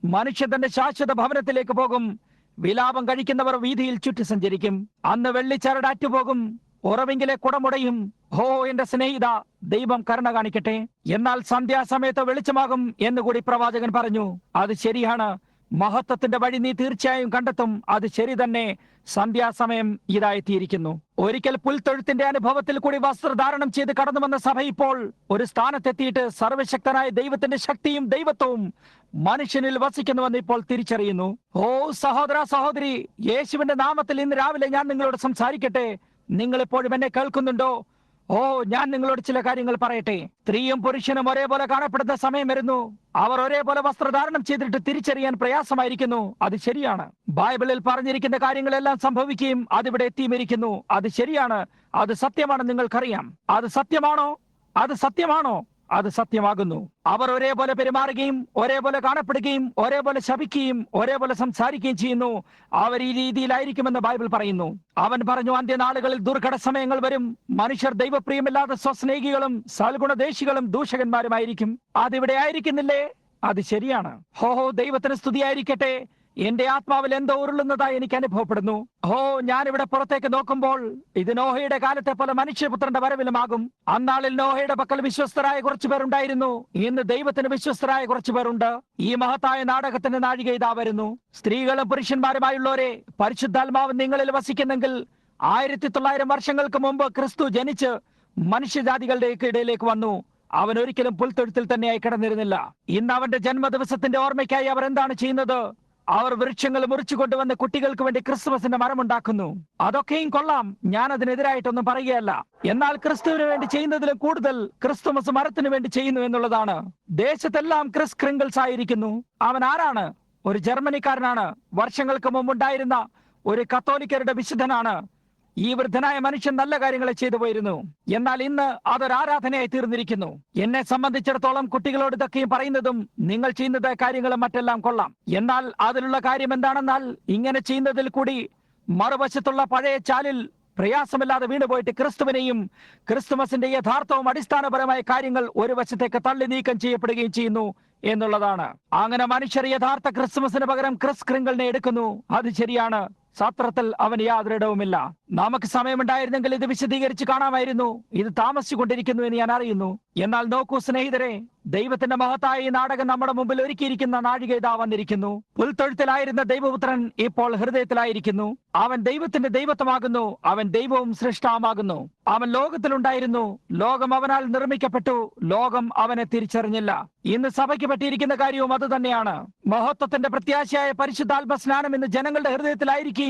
മനുഷ്യൻ തന്റെ ശാശ്വത ഭവനത്തിലേക്ക് പോകും, വിലാപം കഴിക്കുന്നവർ വീതിയിൽ ചുറ്റി സഞ്ചരിക്കും. അന്ന് വെള്ളിച്ചരട് അറ്റുപോകും, ഉറവിങ്കിലെ കുടമുടയും. ഹോ എന്റെ സ്നേഹിത, ദൈവം കരുണ കാണിക്കട്ടെ. എന്നാൽ സന്ധ്യാസമയത്ത് വെളിച്ചമാകും എന്നുകൂടി പ്രവാചകൻ പറഞ്ഞു. അത് ശരിയാണ്. മഹത്വത്തിന്റെ വഴി നീ തീർച്ചയായും കണ്ടെത്തും. അത് ശരി തന്നെ. സന്ധ്യാസമയം ഇതായെത്തിയിരിക്കുന്നു. ഒരിക്കൽ പുൽത്തൊഴുത്തിന്റെ അനുഭവത്തിൽ കൂടി വസ്ത്രധാരണം ചെയ്ത് കടന്നു വന്ന സഭ ഇപ്പോൾ ഒരു സ്ഥാനത്തെത്തിയിട്ട് സർവശക്തനായ ദൈവത്തിന്റെ ശക്തിയും ദൈവത്വവും മനുഷ്യനിൽ വസിക്കുന്നുവെന്ന് ഇപ്പോൾ തിരിച്ചറിയുന്നു. ഓ സഹോദര സഹോദരി, യേശുവിന്റെ നാമത്തിൽ ഇന്ന് രാവിലെ ഞാൻ നിങ്ങളോട് സംസാരിക്കട്ടെ. നിങ്ങൾ എപ്പോഴും എന്നെ കേൾക്കുന്നുണ്ടോ? ഓ, ഞാൻ നിങ്ങളോട് ചില കാര്യങ്ങൾ പറയട്ടെ. സ്ത്രീയും പുരുഷനും ഒരേപോലെ കാണപ്പെടുന്ന സമയം വരുന്നു. അവർ ഒരേപോലെ വസ്ത്രധാരണം ചെയ്തിട്ട് തിരിച്ചറിയാൻ പ്രയാസമായിരിക്കുന്നു. അത് ശരിയാണ്. ബൈബിളിൽ പറഞ്ഞിരിക്കുന്ന കാര്യങ്ങളെല്ലാം സംഭവിക്കുകയും അതിവിടെ എത്തിയുമിരിക്കുന്നു. അത് ശരിയാണ്. അത് സത്യമാണെന്ന് നിങ്ങൾക്കറിയാം. അത് സത്യമാണോ? അത് സത്യമാണോ? അത് സത്യമാകുന്നു. അവർ ഒരേപോലെ പെരുമാറുകയും ഒരേപോലെ കാണപ്പെടുകയും ഒരേപോലെ ശപിക്കുകയും ഒരേപോലെ സംസാരിക്കുകയും ചെയ്യുന്നു. അവർ ഈ രീതിയിലായിരിക്കുമെന്ന് ബൈബിൾ പറയുന്നു. അവൻ പറഞ്ഞു, അന്ത്യനാളുകളിൽ ദുർഘട സമയങ്ങൾ വരും. മനുഷ്യർ ദൈവപ്രിയമില്ലാത്ത സ്വസ്നേഹികളും സൽഗുണദേശികളും ദൂഷകന്മാരുമായിരിക്കും. അതിവിടെ ആയിരിക്കുന്നില്ലേ? അത് ശരിയാണ്. ഹോ, ദൈവത്തിന് സ്തുതിയായിരിക്കട്ടെ. എന്റെ ആത്മാവിൽ എന്തോ ഉരുളുന്നതായി എനിക്ക് അനുഭവപ്പെടുന്നു. ഹോ, ഞാനിവിടെ പുറത്തേക്ക് നോക്കുമ്പോൾ ഇത് നോഹയുടെ കാലത്തെ പോലെ മനുഷ്യപുത്രന്റെ വരവിലുമാകും. അന്നാളിൽ നോഹയുടെ പക്കൽ വിശ്വസ്തരായ കുറച്ചു പേരുണ്ടായിരുന്നു. ഇന്ന് ദൈവത്തിന് വിശ്വസ്തരായ കുറച്ചു പേരുണ്ട്. ഈ മഹത്തായ നാടകത്തിന്റെ നാഴിക ഇതാ വരുന്നു. സ്ത്രീകളും പുരുഷന്മാരുമായുള്ളവരെ, പരിശുദ്ധാത്മാവ് നിങ്ങളിൽ വസിക്കുന്നെങ്കിൽ 1900 വർഷങ്ങൾക്ക് മുമ്പ് ക്രിസ്തു ജനിച്ച് മനുഷ്യജാതികളുടെ ഇടയിലേക്ക് വന്നു. അവൻ ഒരിക്കലും പുൽത്തൊഴുത്തിൽ തന്നെയായി കിടന്നിരുന്നില്ല. ഇന്ന് അവന്റെ ജന്മദിവസത്തിന്റെ ഓർമ്മയ്ക്കായി അവർ എന്താണ് ചെയ്യുന്നത്? അവർ വൃക്ഷങ്ങൾ മുറിച്ചു കൊണ്ടുവന്ന് കുട്ടികൾക്ക് വേണ്ടി ക്രിസ്മസിന്റെ മരമുണ്ടാക്കുന്നു. അതൊക്കെയും കൊള്ളാം. ഞാൻ അതിനെതിരായിട്ടൊന്നും പറയുകയല്ല. എന്നാൽ ക്രിസ്തുവിന് വേണ്ടി ചെയ്യുന്നതിലും കൂടുതൽ ക്രിസ്തുമസ് മരത്തിന് വേണ്ടി ചെയ്യുന്നു എന്നുള്ളതാണ്. ദേശത്തെല്ലാം ക്രിസ് ക്രിങ്കിൾസ് ആയിരിക്കുന്നു. അവൻ ആരാണ്? ഒരു ജർമ്മനിക്കാരനാണ്. വർഷങ്ങൾക്ക് മുമ്പുണ്ടായിരുന്ന ഒരു കത്തോലിക്കരുടെ വിശുദ്ധനാണ്. ഈ വൃദ്ധനായ മനുഷ്യൻ നല്ല കാര്യങ്ങളെ ചെയ്തു പോയിരുന്നു. എന്നാൽ ഇന്ന് അതൊരു ആരാധനയായി തീർന്നിരിക്കുന്നു. എന്നെ സംബന്ധിച്ചിടത്തോളം കുട്ടികളോട് ഇതൊക്കെയും പറയുന്നതും നിങ്ങൾ ചെയ്യുന്നത് കാര്യങ്ങളും മറ്റെല്ലാം കൊള്ളാം. എന്നാൽ അതിലുള്ള കാര്യം എന്താണെന്നാൽ ഇങ്ങനെ ചെയ്യുന്നതിൽ കൂടി മറുവശത്തുള്ള പഴയ ചാലിൽ പ്രയാസമില്ലാതെ വീണുപോയിട്ട് ക്രിസ്തുവിനെയും ക്രിസ്തുമസിന്റെ യഥാർത്ഥവും അടിസ്ഥാനപരമായ കാര്യങ്ങൾ ഒരു വശത്തേക്ക് തള്ളി നീക്കം ചെയ്യപ്പെടുകയും ചെയ്യുന്നു എന്നുള്ളതാണ്. അങ്ങനെ മനുഷ്യർ യഥാർത്ഥ ക്രിസ്തുമസിന് പകരം ക്രിസ് ക്രിങ്കിളിനെ എടുക്കുന്നു. അത് ശരിയാണ്. ശാസ്ത്രത്തിൽ അവന് യാതൊരു ഇടവുമില്ല. നമുക്ക് സമയമുണ്ടായിരുന്നെങ്കിൽ ഇത് വിശദീകരിച്ച് കാണാമായിരുന്നു. ഇത് താമസിച്ചുകൊണ്ടിരിക്കുന്നു എന്ന് ഞാൻ അറിയുന്നു. എന്നാൽ നോക്കൂ സ്നേഹിതരെ, ദൈവത്തിന്റെ മഹത്തായ ഈ നാടകം നമ്മുടെ മുമ്പിൽ ഒരുക്കിയിരിക്കുന്ന നാഴിക ഇതാ വന്നിരിക്കുന്നു. പുൽത്തൊഴുത്തിലായിരുന്ന ദൈവപുത്രൻ ഇപ്പോൾ ഹൃദയത്തിലായിരിക്കുന്നു. അവൻ ദൈവത്തിന്റെ ദൈവത്വമാകുന്നു. അവൻ ദൈവവും സൃഷ്ടാവുമാകുന്നു. അവൻ ലോകത്തിലുണ്ടായിരുന്നു. ലോകം അവനാൽ നിർമ്മിക്കപ്പെട്ടു. ലോകം അവനെ തിരിച്ചറിഞ്ഞില്ല. ഇന്ന് സഭയ്ക്ക് പറ്റിയിരിക്കുന്ന കാര്യവും അത് തന്നെയാണ്. മഹത്വത്തിന്റെ പ്രത്യാശയായ പരിശുദ്ധാത്മ സ്നാനം ഇന്ന് ജനങ്ങളുടെ ഹൃദയത്തിലായിരിക്കുകയും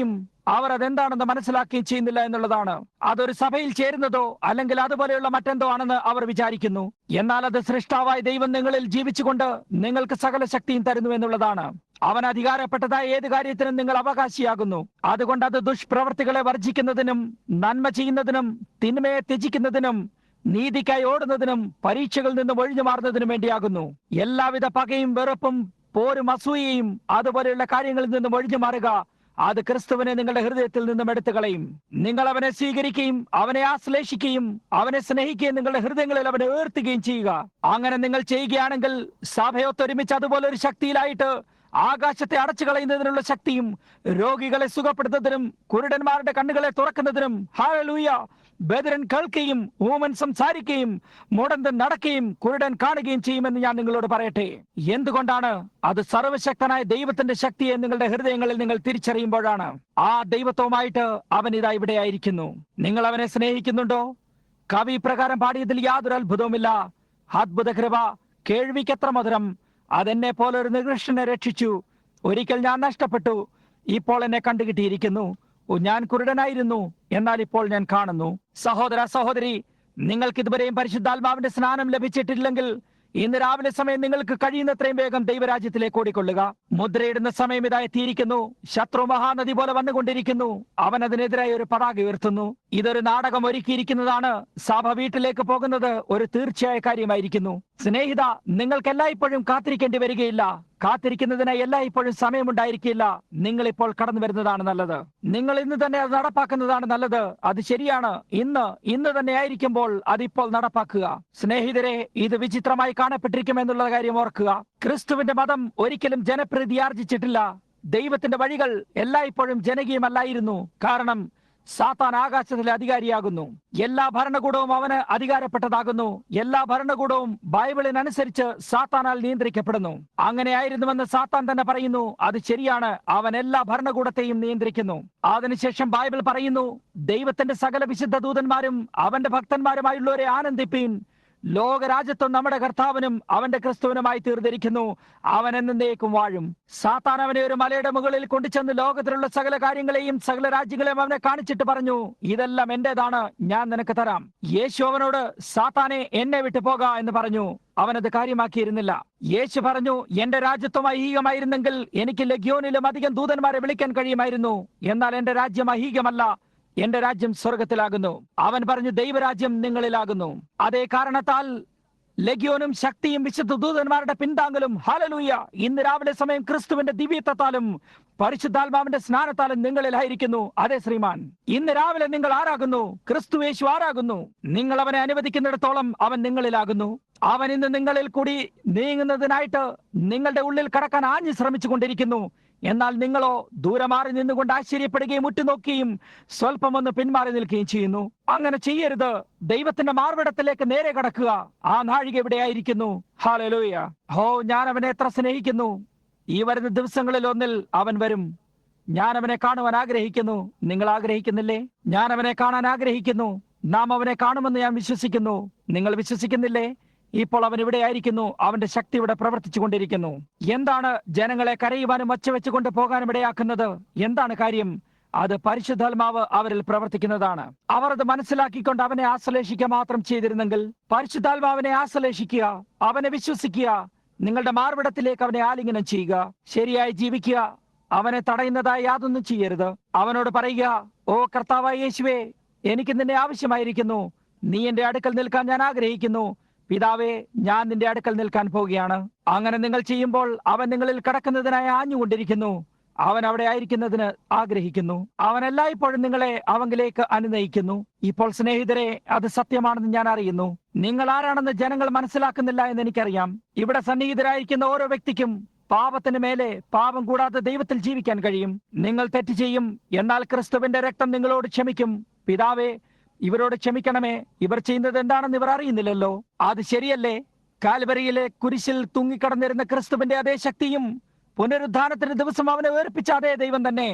അവർ അതെന്താണെന്ന് മനസ്സിലാക്കുകയും ചെയ്യുന്നില്ല എന്നുള്ളതാണ്. അതൊരു സഭയിൽ ചേരുന്നതോ അല്ലെങ്കിൽ അതുപോലെയുള്ള മറ്റെന്തോ ആണെന്ന് അവർ വിചാരിക്കുന്നു. എന്നാൽ അത് സൃഷ്ടാവായ ദൈവം നിങ്ങളിൽ ജീവിച്ചുകൊണ്ട് നിങ്ങൾക്ക് സകല ശക്തിയും തരുന്നു എന്നുള്ളതാണ്. അവൻ അധികാരപ്പെട്ടതായ ഏത് കാര്യത്തിനും നിങ്ങൾ അവകാശിയാകുന്നു. അതുകൊണ്ട് അത് ദുഷ്പ്രവർത്തികളെ വർജിക്കുന്നതിനും നന്മ ചെയ്യുന്നതിനും തിന്മയെ ത്യജിക്കുന്നതിനും നീതിക്കായി ഓടുന്നതിനും പരീക്ഷകളിൽ നിന്നും ഒഴിഞ്ഞു മാറുന്നതിനും വേണ്ടിയാകുന്നു. എല്ലാവിധ പകയും വെറുപ്പും പോരും അസൂയയും അതുപോലെയുള്ള കാര്യങ്ങളിൽ നിന്നും ഒഴിഞ്ഞു മാറുക. അത് ക്രിസ്തുവിനെ നിങ്ങളുടെ ഹൃദയത്തിൽ നിന്നും എടുത്തു കളയും. നിങ്ങൾ അവനെ സ്വീകരിക്കുകയും അവനെ ആശ്ലേഷിക്കുകയും അവനെ സ്നേഹിക്കുകയും നിങ്ങളുടെ ഹൃദയങ്ങളിൽ അവനെ ഉയർത്തുകയും ചെയ്യുക. അങ്ങനെ നിങ്ങൾ ചെയ്യുകയാണെങ്കിൽ സഭയൊത്തൊരുമിച്ച് അതുപോലെ ഒരു ശക്തിയിലായിട്ട് ആകാശത്തെ അടച്ചു കളയുന്നതിനുള്ള ശക്തിയും രോഗികളെ സുഖപ്പെടുത്തുന്നതിനും കുരുടന്മാരുടെ കണ്ണുകളെ തുറക്കുന്നതിനും ഹല്ലേലൂയ ബദിരൻ കേൾക്കുകയും ഊമൻ സംസാരിക്കുകയും മുടന്തൻ നടക്കുകയും കുരുടൻ കാണുകയും ചെയ്യുമെന്ന് ഞാൻ നിങ്ങളോട് പറയട്ടെ. എന്തുകൊണ്ടാണ്? അത് സർവശക്തനായ ദൈവത്തിന്റെ ശക്തിയെ നിങ്ങളുടെ ഹൃദയങ്ങളിൽ നിങ്ങൾ തിരിച്ചറിയുമ്പോഴാണ്. ആ ദൈവത്വമായിട്ട് അവൻ ഇതാ ഇവിടെ ആയിരിക്കുന്നു. നിങ്ങൾ അവനെ സ്നേഹിക്കുന്നുണ്ടോ? കവി പ്രകാരം പാടിയതിൽ യാതൊരു അത്ഭുതവുമില്ല. അദ്ഭുത കൃപ കേൾവിക്കെത്ര മധുരം, അതെന്നെ പോലെ ഒരു നികൃഷ്ടനെ രക്ഷിച്ചു. ഒരിക്കൽ ഞാൻ നഷ്ടപ്പെട്ടു, ഇപ്പോൾ എന്നെ കണ്ടുകിട്ടിയിരിക്കുന്നു. ഞാൻ കുരുടനായിരുന്നു, എന്നാൽ ഇപ്പോൾ ഞാൻ കാണുന്നു. സഹോദര സഹോദരി, നിങ്ങൾക്ക് ഇതുവരെയും പരിശുദ്ധാത്മാവിന്റെ സ്നാനം ലഭിച്ചിട്ടില്ലെങ്കിൽ ഇന്ന് രാവിലെ സമയം നിങ്ങൾക്ക് കഴിയുന്നത്രയും വേഗം ദൈവരാജ്യത്തിലേക്ക് ഓടിക്കൊള്ളുക. മുദ്രയിടുന്ന സമയം ഇതായി എത്തിയിരിക്കുന്നു. ശത്രു മഹാനദി പോലെ വന്നുകൊണ്ടിരിക്കുന്നു. അവൻ അതിനെതിരായി ഒരു പതാക ഉയർത്തുന്നു. ഇതൊരു നാടകം ഒരുക്കിയിരിക്കുന്നതാണ്. സഭ വീട്ടിലേക്ക് പോകുന്നത് ഒരു തീർച്ചയായ കാര്യമായിരിക്കുന്നു. സ്നേഹിത, നിങ്ങൾക്ക് എല്ലായ്പ്പോഴും കാത്തിരിക്കേണ്ടി വരികയില്ല. കാത്തിരിക്കുന്നതിനായി എല്ലായ്പ്പോഴും സമയമുണ്ടായിരിക്കില്ല. നിങ്ങൾ ഇപ്പോൾ കടന്നു വരുന്നതാണ് നല്ലത്. നിങ്ങൾ ഇന്ന് തന്നെ അത് നടപ്പാക്കുന്നതാണ് നല്ലത്. അത് ശരിയാണ്. ഇന്ന് തന്നെ ആയിരിക്കുമ്പോൾ അതിപ്പോൾ നടപ്പാക്കുക. സ്നേഹിതരെ, ഇത് വിചിത്രമായി കാണപ്പെട്ടിരിക്കുമെന്നുള്ള കാര്യം ഓർക്കുക. ക്രിസ്തുവിന്റെ മതം ഒരിക്കലും ജനപ്രീതി ആർജിച്ചിട്ടില്ല. ദൈവത്തിന്റെ വഴികൾ എല്ലായ്പ്പോഴും ജനകീയമല്ലായിരുന്നു. കാരണം സാത്താൻ ആകാശത്തിലെ അധികാരിയാകുന്നു. എല്ലാ ഭരണകൂടവും അവന് അധികാരപ്പെട്ടതാകുന്നു. എല്ലാ ഭരണകൂടവും ബൈബിളിനനുസരിച്ച് സാത്താനാൽ നിയന്ത്രിക്കപ്പെടുന്നു. അങ്ങനെയായിരുന്നുവെന്ന് സാത്താൻ തന്നെ പറയുന്നു. അത് ശരിയാണ്. അവൻ എല്ലാ ഭരണകൂടത്തെയും നിയന്ത്രിക്കുന്നു. അതിനുശേഷം ബൈബിൾ പറയുന്നു, ദൈവത്തിന്റെ സകല വിശുദ്ധ ദൂതന്മാരും അവന്റെ ഭക്തന്മാരുമായുള്ളവരെ ആനന്ദിപ്പീൻ. ലോകരാജ്യത്വം നമ്മുടെ കർത്താവിനും അവന്റെ ക്രിസ്തുവിനുമായി തീർന്നിരിക്കുന്നു. അവൻ എന്നേക്കും വാഴും. സാത്താൻ അവനെ ഒരു മലയുടെ മുകളിൽ കൊണ്ടുചെന്ന് ലോകത്തിലുള്ള സകല കാര്യങ്ങളെയും സകല രാജ്യങ്ങളെയും അവനെ കാണിച്ചിട്ട് പറഞ്ഞു, ഇതെല്ലാം എന്റേതാണ്, ഞാൻ നിനക്ക് തരാം. യേശു അവനോട്, സാത്താനെ, എന്നെ വിട്ടു പോക എന്ന് പറഞ്ഞു. അവനത് കാര്യമാക്കിയിരുന്നില്ല. യേശു പറഞ്ഞു, എന്റെ രാജ്യത്വം ഐഹികമായിരുന്നെങ്കിൽ എനിക്ക് ലഗ്യോനിലും അധികം ദൂതന്മാരെ വിളിക്കാൻ കഴിയുമായിരുന്നു. എന്നാൽ എന്റെ രാജ്യം ഐഹികമല്ല, എന്റെ രാജ്യം സ്വർഗത്തിലാകുന്നു. അവൻ പറഞ്ഞു, ദൈവരാജ്യം നിങ്ങളിലാകുന്നു. അതേ കാരണത്താൽ ലഗ്യോനും ശക്തിയും വിശുദ്ധ ദൂതന്മാരുടെ പിന്താങ്ങലും ഹല്ലേലൂയ ഇന്ന് രാവിലെ സമയം ക്രിസ്തുവിന്റെ ദിവ്യത്വത്താലും പരിശുദ്ധാത്മാവിന്റെ സ്നാനത്താലും നിങ്ങളിലായിരിക്കുന്നു. അതെ ശ്രീമാൻ, ഇന്ന് രാവിലെ നിങ്ങൾ ആരാകുന്നു? ക്രിസ്തു യേശു ആരാകുന്നു? നിങ്ങൾ അവനെ അനുവദിക്കുന്നിടത്തോളം അവൻ നിങ്ങളിലാകുന്നു. അവൻ ഇന്ന് നിങ്ങളിൽ കൂടി നീങ്ങുന്നതിനായിട്ട് നിങ്ങളുടെ ഉള്ളിൽ കടക്കാൻ ആഞ്ഞു ശ്രമിച്ചു കൊണ്ടിരിക്കുന്നു. എന്നാൽ നിങ്ങളോ ദൂരെ മാറി നിന്നുകൊണ്ട് ആശ്ചര്യപ്പെടുകയും ഉറ്റുനോക്കുകയും സ്വല്പമൊന്ന് പിന്മാറി നിൽക്കുകയും ചെയ്യുന്നു. അങ്ങനെ ചെയ്യരുത്. ദൈവത്തിന്റെ മാർവിടത്തിലേക്ക് നേരെ കടക്കുക. ആ നാഴിക എവിടെയായിരിക്കുന്നു? ഹല്ലേലൂയ. ഞാൻ അവനെ എത്ര സ്നേഹിക്കുന്നു. ഈ വരുന്ന ദിവസങ്ങളിൽ ഒന്നിൽ അവൻ വരും. ഞാൻ അവനെ കാണുവാൻ ആഗ്രഹിക്കുന്നു. നിങ്ങൾ ആഗ്രഹിക്കുന്നില്ലേ? ഞാൻ അവനെ കാണാൻ ആഗ്രഹിക്കുന്നു. നാം അവനെ കാണുമെന്ന് ഞാൻ വിശ്വസിക്കുന്നു. നിങ്ങൾ വിശ്വസിക്കുന്നില്ലേ? ഇപ്പോൾ അവൻ ഇവിടെ ആയിരിക്കുന്നു. അവന്റെ ശക്തി ഇവിടെ പ്രവർത്തിച്ചു കൊണ്ടിരിക്കുന്നു. എന്താണ് ജനങ്ങളെ കരയുവാനും ഒച്ചവെച്ചുകൊണ്ട് പോകാനും ഇടയാക്കുന്നത്? എന്താണ് കാര്യം? അത് പരിശുദ്ധാത്മാവ് അവരിൽ പ്രവർത്തിക്കുന്നതാണ്. അവർ അത് മനസ്സിലാക്കിക്കൊണ്ട് അവനെ ആശ്ലേഷിക്കുക മാത്രം ചെയ്തിരുന്നെങ്കിൽ, പരിശുദ്ധാത്മാവിനെ ആശ്ലേഷിക്കുക, അവനെ വിശ്വസിക്കുക, നിങ്ങളുടെ മാർവിടത്തിലേക്ക് അവനെ ആലിംഗനം ചെയ്യുക, ശരിയായി ജീവിക്കുക, അവനെ തടയുന്നതായി യാതൊന്നും ചെയ്യരുത്. അവനോട് പറയുക, ഓ കർത്താവായ യേശുവേ, എനിക്ക് നിന്നെ ആവശ്യമായിരിക്കുന്നു. നീ എന്റെ അടുക്കൽ നിൽക്കാൻ ഞാൻ ആഗ്രഹിക്കുന്നു. പിതാവേ, ഞാൻ നിന്റെ അടുക്കൽ നിൽക്കാൻ പോവുകയാണ്. അങ്ങനെ നിങ്ങൾ ചെയ്യുമ്പോൾ അവൻ നിങ്ങളിൽ കടക്കുന്നതിനായി ആഞ്ഞുകൊണ്ടിരിക്കുന്നു. അവൻ അവിടെ ആയിരിക്കുന്നതിന് ആഗ്രഹിക്കുന്നു. അവൻ എല്ലായ്പ്പോഴും നിങ്ങളെ അവങ്കിലേക്ക് അനുനയിക്കുന്നു. ഇപ്പോൾ സ്നേഹിതരെ, അത് സത്യമാണെന്ന് ഞാൻ അറിയുന്നു. നിങ്ങൾ ആരാണെന്ന് ജനങ്ങൾ മനസ്സിലാക്കുന്നില്ല എന്ന് എനിക്കറിയാം. ഇവിടെ സന്നിഹിതരായിരിക്കുന്ന ഓരോ വ്യക്തിക്കും പാപത്തിന് മേലെ പാപം കൂടാതെ ദൈവത്തിൽ ജീവിക്കാൻ കഴിയും. നിങ്ങൾ തെറ്റ് ചെയ്യും, എന്നാൽ ക്രിസ്തുവിന്റെ രക്തം നിങ്ങളോട് ക്ഷമിക്കും. പിതാവേ, ഇവരോട് ക്ഷമിക്കണമേ, ഇവർ ചെയ്യുന്നത് എന്താണെന്ന് ഇവർ അറിയുന്നില്ലല്ലോ. അത് ശരിയല്ലേ? കാൽവരിയിലെ കുരിശിൽ തൂങ്ങിക്കടന്നിരുന്ന ക്രിസ്തുവിന്റെ അതേ ശക്തിയും പുനരുദ്ധാനത്തിന്റെ ദിവസം അവനെ ഉയർപ്പിച്ച അതേ ദൈവം തന്നെ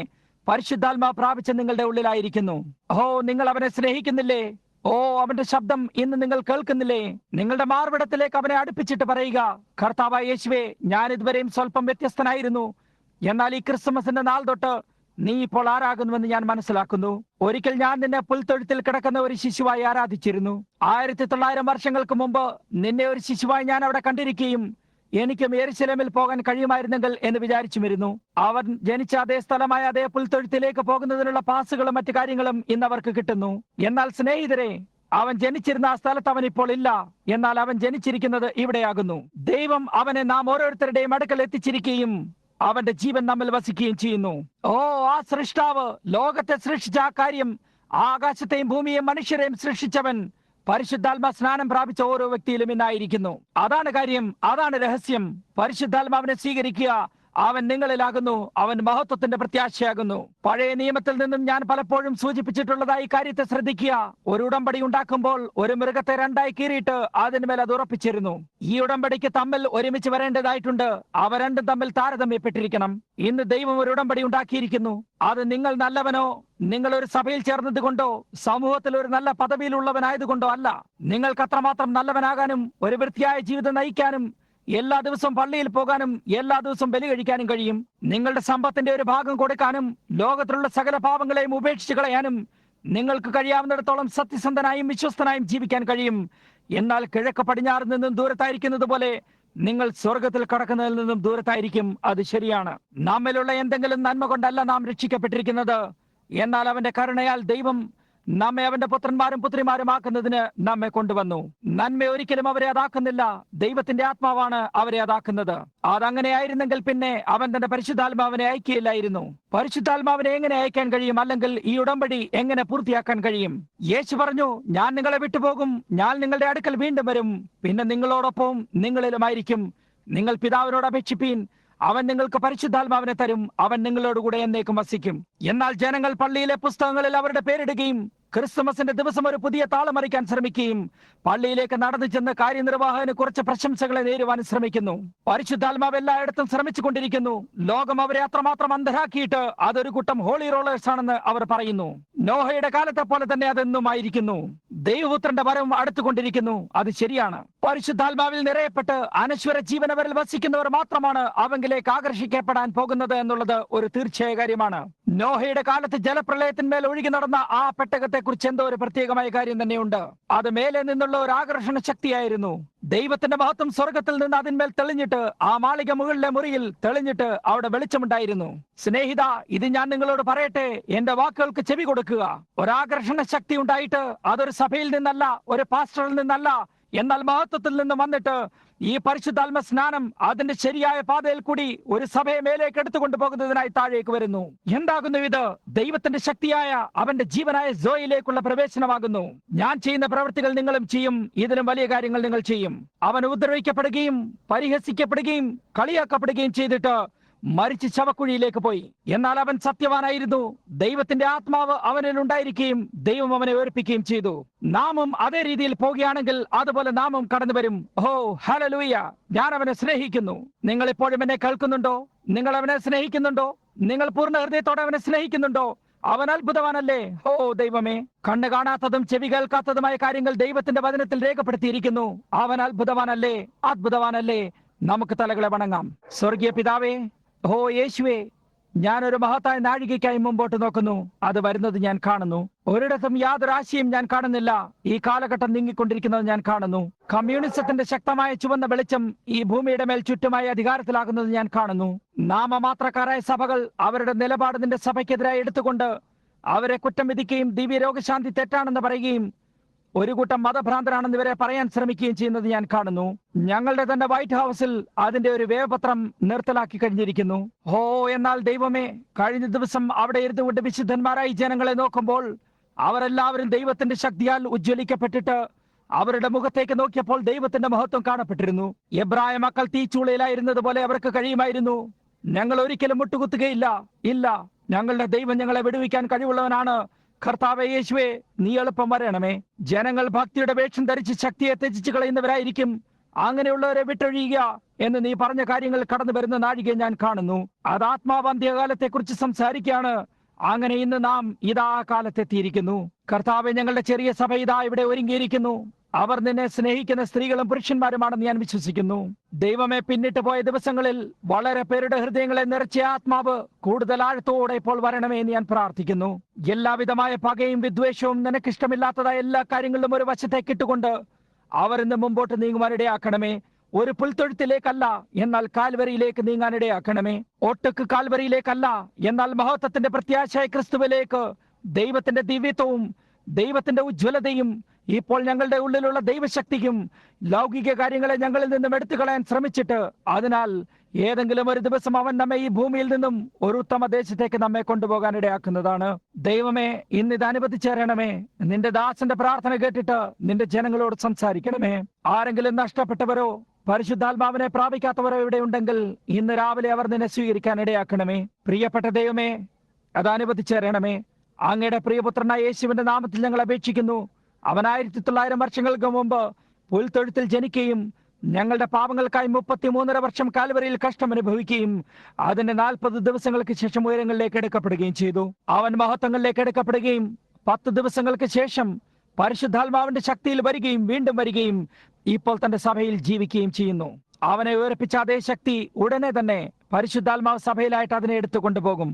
പരിശുദ്ധാത്മാ പ്രാപിച്ച നിങ്ങളുടെ ഉള്ളിലായിരിക്കുന്നു. ഓ, നിങ്ങൾ അവനെ സ്നേഹിക്കുന്നില്ലേ? ഓ, അവന്റെ ശബ്ദം ഇന്ന് നിങ്ങൾ കേൾക്കുന്നില്ലേ? നിങ്ങളുടെ മാർവിടത്തിലേക്ക് അവനെ അടുപ്പിച്ചിട്ട് പറയുക, കർത്താവായ യേശുവേ, ഞാൻ ഇതുവരെയും സ്വല്പം വ്യത്യസ്തനായിരുന്നു, എന്നാൽ ഈ ക്രിസ്മസിന്റെ നാൾ തൊട്ട് നീ ഇപ്പോൾ ആരാകുന്നുവെന്ന് ഞാൻ മനസ്സിലാക്കുന്നു. ഒരിക്കൽ ഞാൻ നിന്നെ പുൽത്തൊഴുത്തിൽ കിടക്കുന്ന ഒരു ശിശുവായി ആരാധിച്ചിരുന്നു. 1900 വർഷങ്ങൾക്ക് മുമ്പ് നിന്നെ ഒരു ശിശുവായി ഞാൻ അവിടെ കണ്ടിരിക്കുകയും എനിക്കും യെരുശലേമിൽ പോകാൻ കഴിയുമായിരുന്നെങ്കിൽ എന്ന് വിചാരിച്ചുമിരുന്നു. അവൻ ജനിച്ച അതേ സ്ഥലമായ അതേ പുൽത്തൊഴുത്തിലേക്ക് പോകുന്നതിനുള്ള പാസുകളും മറ്റു കാര്യങ്ങളും ഇന്ന് അവർക്ക് കിട്ടുന്നു. എന്നാൽ സ്നേഹിതരെ, അവൻ ജനിച്ചിരുന്ന ആ സ്ഥലത്ത് അവൻ ഇപ്പോൾ ഇല്ല. എന്നാൽ അവൻ ജനിച്ചിരിക്കുന്നത് ഇവിടെയാകുന്നു. ദൈവം അവനെ നാം ഓരോരുത്തരുടെയും അടുക്കൽ എത്തിച്ചിരിക്കുകയും അവന്റെ ജീവൻ നമ്മിൽ വസിക്കുകയും ചെയ്യുന്നു. ഓ, ആ സൃഷ്ടാവ് ലോകത്തെ സൃഷ്ടിച്ച ആ കാര്യം, ആകാശത്തെയും ഭൂമിയെയും മനുഷ്യരെയും സൃഷ്ടിച്ചവൻ പരിശുദ്ധാത്മാ സ്നാനം പ്രാപിച്ച ഓരോ വ്യക്തിയിലും ഇന്നായിരിക്കുന്നു. അതാണ് കാര്യം, അതാണ് രഹസ്യം. പരിശുദ്ധാത്മാവിനെ സ്വീകരിക്കുക. അവൻ നിങ്ങളിലാകുന്നു. അവൻ മഹത്വത്തിന്റെ പ്രത്യാശയാകുന്നു. പഴയ നിയമത്തിൽ നിന്നും ഞാൻ പലപ്പോഴും സൂചിപ്പിച്ചിട്ടുള്ളതായി കാര്യത്തെ ശ്രദ്ധിക്കുക. ഒരു ഉടമ്പടി ഉണ്ടാക്കുമ്പോൾ ഒരു മൃഗത്തെ രണ്ടായി കീറിയിട്ട് അതിന്മേൽ അത് ഉറപ്പിച്ചിരുന്നു. ഈ ഉടമ്പടിക്ക് തമ്മിൽ ഒരുമിച്ച് വരേണ്ടതായിട്ടുണ്ട്. അവ രണ്ടും തമ്മിൽ താരതമ്യപ്പെട്ടിരിക്കണം. ഇന്ന് ദൈവം ഒരു ഉടമ്പടി ഉണ്ടാക്കിയിരിക്കുന്നു. അത് നിങ്ങൾ നല്ലവനോ, നിങ്ങൾ ഒരു സഭയിൽ ചേർന്നത് കൊണ്ടോ, സമൂഹത്തിൽ ഒരു നല്ല പദവിയിലുള്ളവനായതുകൊണ്ടോ അല്ല. നിങ്ങൾക്ക് അത്രമാത്രം നല്ലവനാകാനും ഒരു വൃത്തിയായ ജീവിതം നയിക്കാനും എല്ലാ ദിവസവും പള്ളിയിൽ പോകാനും എല്ലാ ദിവസവും ബലി കഴിക്കാനും കഴിയും. നിങ്ങളുടെ സമ്പത്തിന്റെ ഒരു ഭാഗം കൊടുക്കാനും ലോകത്തിലുള്ള സകല പാപങ്ങളെയും ഉപേക്ഷിച്ച് കളയാനും നിങ്ങൾക്ക് കഴിയാവുന്നിടത്തോളം സത്യസന്ധനായും വിശ്വസ്തനായും ജീവിക്കാൻ കഴിയും. എന്നാൽ കിഴക്ക് പടിഞ്ഞാറ് നിന്നും ദൂരത്തായിരിക്കുന്നത് പോലെ നിങ്ങൾ സ്വർഗത്തിൽ കടക്കുന്നതിൽ നിന്നും ദൂരത്തായിരിക്കും. അത് ശരിയാണ്. നമ്മിലുള്ള എന്തെങ്കിലും നന്മ കൊണ്ടല്ല നാം രക്ഷിക്കപ്പെട്ടിരിക്കുന്നത്. എന്നാൽ അവന്റെ കരുണയാൽ ദൈവം നമ്മെ അവന്റെ പുത്രന്മാരും പുത്രിമാരും ആക്കുന്നതിന് നമ്മെ കൊണ്ടുവന്നു. നന്മ ഒരിക്കലും അവരെ അതാക്കുന്നില്ല. ദൈവത്തിന്റെ ആത്മാവാണ് അവരെ അതാക്കുന്നത്. അതങ്ങനെയായിരുന്നെങ്കിൽ പിന്നെ അവൻ തന്റെ പരിശുദ്ധാത്മാവിനെ അയക്കുകയില്ലായിരുന്നു. പരിശുദ്ധാത്മാവിനെ എങ്ങനെ അയക്കാൻ കഴിയും? അല്ലെങ്കിൽ ഈ ഉടമ്പടി എങ്ങനെ പൂർത്തിയാക്കാൻ കഴിയും? യേശു പറഞ്ഞു, ഞാൻ നിങ്ങളെ വിട്ടുപോകും, ഞാൻ നിങ്ങളുടെ അടുക്കൽ വീണ്ടും വരും, പിന്നെ നിങ്ങളോടൊപ്പം നിങ്ങളിലുമായിരിക്കും. നിങ്ങൾ പിതാവിനോട് അപേക്ഷിപ്പീൻ, അവൻ നിങ്ങൾക്ക് പരിശുദ്ധാത്മാവിനെ തരും. അവൻ നിങ്ങളോടുകൂടെ എന്നേക്കും വസിക്കും. എന്നാൽ ജനങ്ങൾ പള്ളിയിലെ പുസ്തകങ്ങളിൽ അവരുടെ പേരിടുകയും ക്രിസ്തുമസിന്റെ ദിവസം ഒരു പുതിയ താളമറിക്കാൻ ശ്രമിക്കുകയും പള്ളിയിലേക്ക് നടന്നു ചെന്ന് കാര്യനിർവാഹകന് കുറച്ച് പ്രശംസകളെ നേരുവാൻ ശ്രമിക്കുന്നു. പരിശുദ്ധാത്മാവ് എല്ലായിടത്തും ശ്രമിച്ചു കൊണ്ടിരിക്കുന്നു. ലോകം അവരെ അത്രമാത്രം അന്ധരാക്കിയിട്ട് അതൊരു കൂട്ടം ഹോളി റോളേഴ്സ് ആണെന്ന് അവർ പറയുന്നു. നോഹയുടെ കാലത്തെ പോലെ തന്നെ അതെന്നും ആയിരിക്കുന്നു. ദൈവപുത്രന്റെ വരവും അടുത്തുകൊണ്ടിരിക്കുന്നു. അത് ശരിയാണ്. പരിശുദ്ധാത്മാവിൽ നിറയപ്പെട്ട് അനശ്വര ജീവനവരിൽ വസിക്കുന്നവർ മാത്രമാണ് അവങ്കിലേക്ക് ആകർഷിക്കപ്പെടാൻ പോകുന്നത് എന്നുള്ളത് ഒരു തീർച്ചയായ കാര്യമാണ്. നോഹയുടെ കാലത്ത് ജലപ്രളയത്തിന്മേൽ ഒഴുകി നടന്ന ആ പെട്ടകത്തെ കുറിച്ച് എന്തോ ഒരു പ്രത്യേകമായ കാര്യം തന്നെയുണ്ട്. അത് മേലെ നിന്നുള്ള ഒരു ആകർഷണ ശക്തിയായിരുന്നു. ദൈവത്തിന്റെ മഹത്വം സ്വർഗത്തിൽ നിന്ന് അതിന്മേൽ തെളിഞ്ഞിട്ട് ആ മാളിക മുകളിലെ മുറിയിൽ തെളിഞ്ഞിട്ട് അവിടെ വെളിച്ചമുണ്ടായിരുന്നു. സ്നേഹിത, ഇത് ഞാൻ നിങ്ങളോട് പറയട്ടെ, എന്റെ വാക്കുകൾക്ക് ചെവി കൊടുക്കുക. ഒരാകർഷണ ശക്തി ഉണ്ടായിട്ട് അതൊരു സഭയിൽ നിന്നല്ല, ഒരു പാസ്റ്ററിൽ നിന്നല്ല, എന്നാൽ മഹത്വത്തിൽ നിന്ന് വന്നിട്ട് ഈ പരിശുദ്ധാത്മ സ്നാനം അതിന്റെ ശരിയായ പാതയിൽ കൂടി ഒരു സഭയെ മേലേക്ക് എടുത്തുകൊണ്ടു പോകുന്നതിനായി താഴേക്ക് വരുന്നു. എന്താകുന്നു ഇത്? ദൈവത്തിന്റെ ശക്തിയായ അവന്റെ ജീവനായ സോയിലേക്കുള്ള പ്രവേശനമാകുന്നു. ഞാൻ ചെയ്യുന്ന പ്രവൃത്തികൾ നിങ്ങളും ചെയ്യും, ഇതിലും വലിയ കാര്യങ്ങൾ നിങ്ങൾ ചെയ്യും. അവൻ ഉപദ്രവിക്കപ്പെടുകയും പരിഹസിക്കപ്പെടുകയും കളിയാക്കപ്പെടുകയും ചെയ്തിട്ട് മരിച്ച് ശവക്കുഴിയിലേക്ക് പോയി. എന്നാൽ അവൻ സത്യവാനായിരുന്നു. ദൈവത്തിന്റെ ആത്മാവ് അവനിൽ ഉണ്ടായിരിക്കുകയും ദൈവം അവനെ ഉയർപ്പിക്കുകയും ചെയ്തു. നാമും അതേ രീതിയിൽ പോകുകയാണെങ്കിൽ അതുപോലെ നാമും കടന്നു വരും. ഓ ഹല്ലേലൂയ! ഞാൻ അവനെ സ്നേഹിക്കുന്നു. നിങ്ങൾ ഇപ്പോഴും എന്നെ കേൾക്കുന്നുണ്ടോ? നിങ്ങൾ അവനെ സ്നേഹിക്കുന്നുണ്ടോ? നിങ്ങൾ പൂർണ്ണ ഹൃദയത്തോടെ അവനെ സ്നേഹിക്കുന്നുണ്ടോ? അവൻ അത്ഭുതവാനല്ലേ? ഓ ദൈവമേ, കണ്ണ് കാണാത്തതും ചെവി കേൾക്കാത്തതുമായ കാര്യങ്ങൾ ദൈവത്തിന്റെ വചനത്തിൽ രേഖപ്പെടുത്തിയിരിക്കുന്നു. അവൻ അത്ഭുതവാനല്ലേ? അത്ഭുതവാനല്ലേ? നമുക്ക് തലകളെ വണങ്ങാം. സ്വർഗീയ പിതാവേ, ഓ യേശുവേ, ഞാനൊരു മഹത്തായ നാഴികയ്ക്കായി മുമ്പോട്ട് നോക്കുന്നു. അത് വരുന്നത് ഞാൻ കാണുന്നു. ഒരിടത്തും യാതൊരു ആശയം ഞാൻ കാണുന്നില്ല. ഈ കാലഘട്ടം നീങ്ങിക്കൊണ്ടിരിക്കുന്നത് ഞാൻ കാണുന്നു. കമ്മ്യൂണിസത്തിന്റെ ശക്തമായ ചുവന്ന വെളിച്ചം ഈ ഭൂമിയുടെ മേൽ ചുറ്റുമായി അധികാരത്തിലാകുന്നത് ഞാൻ കാണുന്നു. നാമമാത്രക്കാരായ സഭകൾ അവരുടെ നിലപാട് നിന്റെ സഭയ്ക്കെതിരായി എടുത്തുകൊണ്ട് അവരെ കുറ്റം വിധിക്കുകയും ദിവ്യ രോഗശാന്തി തെറ്റാണെന്ന് പറയുകയും ഒരു കൂട്ടം മതഭ്രാന്തരാണെന്ന് ഇവരെ പറയാൻ ശ്രമിക്കുകയും ചെയ്യുന്നത് ഞാൻ കാണുന്നു. ഞങ്ങളുടെ തന്നെ വൈറ്റ് ഹൗസിൽ അതിന്റെ ഒരു വേവപത്രം നിർത്തലാക്കി കഴിഞ്ഞിരിക്കുന്നു. എന്നാൽ ദൈവമേ, കഴിഞ്ഞ ദിവസം അവിടെ ഇരുന്നുകൊണ്ട് വിശുദ്ധന്മാരായി ജനങ്ങളെ നോക്കുമ്പോൾ അവരെല്ലാവരും ദൈവത്തിന്റെ ശക്തിയാൽ ഉജ്ജ്വലിക്കപ്പെട്ടിട്ട് അവരുടെ മുഖത്തേക്ക് നോക്കിയപ്പോൾ ദൈവത്തിന്റെ മഹത്വം കാണപ്പെട്ടിരുന്നു. എബ്രായ മക്കൾ തീച്ചൂളയിലായിരുന്നത് പോലെ അവർക്ക് കഴിയുമായിരുന്നു. ഞങ്ങൾ ഒരിക്കലും മുട്ടുകുത്തുകയില്ല. ഇല്ല, ഞങ്ങളുടെ ദൈവം ഞങ്ങളെ വിടുവിക്കാൻ കഴിവുള്ളവനാണ്. കർത്താവേ യേശുവേ, നീ എളുപ്പം വരണമേ. ജനങ്ങൾ ഭക്തിയുടെ വേഷം ധരിച്ച് ശക്തിയെ ത്യജിച്ചു കളയുന്നവരായിരിക്കും. അങ്ങനെയുള്ളവരെ വിട്ടൊഴിയുക എന്ന് നീ പറഞ്ഞ കാര്യങ്ങൾ കടന്നു വരുന്ന നാഴികയെ ഞാൻ കാണുന്നു. അത് ആത്മാവന്ത്യകാലത്തെ കുറിച്ച് സംസാരിക്കുകയാണ്. അങ്ങനെ ഇന്ന് നാം ഇതാ കാലത്തെത്തിയിരിക്കുന്നു. കർത്താവെ, ഞങ്ങളുടെ ചെറിയ സഭ ഇതാ ഇവിടെ ഒരുങ്ങിയിരിക്കുന്നു. അവർ നിന്നെ സ്നേഹിക്കുന്ന സ്ത്രീകളും പുരുഷന്മാരുമാണെന്ന് ഞാൻ വിശ്വസിക്കുന്നു. ദൈവമേ, പിന്നിട്ട് പോയ ദിവസങ്ങളിൽ വളരെ പേരുടെ ഹൃദയങ്ങളെ നിറച്ച ആത്മാവ് കൂടുതൽ ആഴത്തോടെ ഇപ്പോൾ വരണമേ എന്ന് ഞാൻ പ്രാർത്ഥിക്കുന്നു. എല്ലാവിധമായ പകയും വിദ്വേഷവും നിനക്കിഷ്ടമില്ലാത്തതായ എല്ലാ കാര്യങ്ങളിലും ഒരു വശത്തേക്ക് ഇട്ടുകൊണ്ട് അവർ ഇന്ന് മുമ്പോട്ട് നീങ്ങുവാനിടയാക്കണമേ. ഒരു പുൽത്തൊഴുത്തിലേക്കല്ല, എന്നാൽ കാൽവരിയിലേക്ക് നീങ്ങാനിടയാക്കണമേ. ഒട്ടുക്ക് കാൽവരിയിലേക്കല്ല, എന്നാൽ മഹത്വത്തിന്റെ പ്രത്യാശയ ക്രിസ്തുവിലേക്ക്. ദൈവത്തിന്റെ ദിവ്യത്വവും ദൈവത്തിന്റെ ഉജ്ജ്വലതയും ഇപ്പോൾ ഞങ്ങളുടെ ഉള്ളിലുള്ള ദൈവശക്തിയും ലൗകിക കാര്യങ്ങളെ ഞങ്ങളിൽ നിന്നും എടുത്തു കളയാൻ ശ്രമിച്ചിട്ട്, അതിനാൽ ഏതെങ്കിലും ഒരു ദിവസം അവൻ നമ്മെ ഈ ഭൂമിയിൽ നിന്നും ഒരു ഉത്തമ ദേശത്തേക്ക് നമ്മെ കൊണ്ടുപോകാൻ ഇടയാക്കുന്നതാണ്. ദൈവമേ, ഇന്നിത് അനുവദിച്ചേരണമേ. നിന്റെ ദാസന്റെ പ്രാർത്ഥന കേട്ടിട്ട് നിന്റെ ജനങ്ങളോട് സംസാരിക്കണമേ. ആരെങ്കിലും നഷ്ടപ്പെട്ടവരോ പരിശുദ്ധാത്മാവിനെ പ്രാപിക്കാത്തവരോ ഇവിടെ ഉണ്ടെങ്കിൽ ഇന്ന് രാവിലെ അവർ നിന്നെ സ്വീകരിക്കാൻ ഇടയാക്കണമേ. പ്രിയപ്പെട്ട ദൈവമേ, അത് അനുവദിച്ചേരണമേ. അങ്ങയുടെ പ്രിയപുത്രനായ യേശുവിന്റെ നാമത്തിൽ ഞങ്ങൾ അപേക്ഷിക്കുന്നു. അവൻ 1900 വർഷങ്ങൾക്ക് മുമ്പ് പുൽത്തൊഴുത്തിൽ ജനിക്കുകയും ഞങ്ങളുടെ പാപങ്ങൾക്കായി 33.5 വർഷം കാൽവരിയിൽ കഷ്ടമനുഭവിക്കുകയും അതിന്റെ 40 ദിവസങ്ങൾക്ക് ശേഷം ഉയരങ്ങളിലേക്ക് എടുക്കപ്പെടുകയും ചെയ്തു. അവൻ മഹത്വങ്ങളിലേക്ക് എടുക്കപ്പെടുകയും 10 ദിവസങ്ങൾക്ക് ശേഷം പരിശുദ്ധാത്മാവിന്റെ ശക്തിയിൽ വരികയും വീണ്ടും വരികയും ഇപ്പോൾ തന്റെ സഭയിൽ ജീവിക്കുകയും ചെയ്യുന്നു. അവനെ ഉയർപ്പിച്ച അതേ ശക്തി ഉടനെ തന്നെ പരിശുദ്ധാത്മാവ് സഭയിലായിട്ട് അതിനെ എടുത്തുകൊണ്ടുപോകും.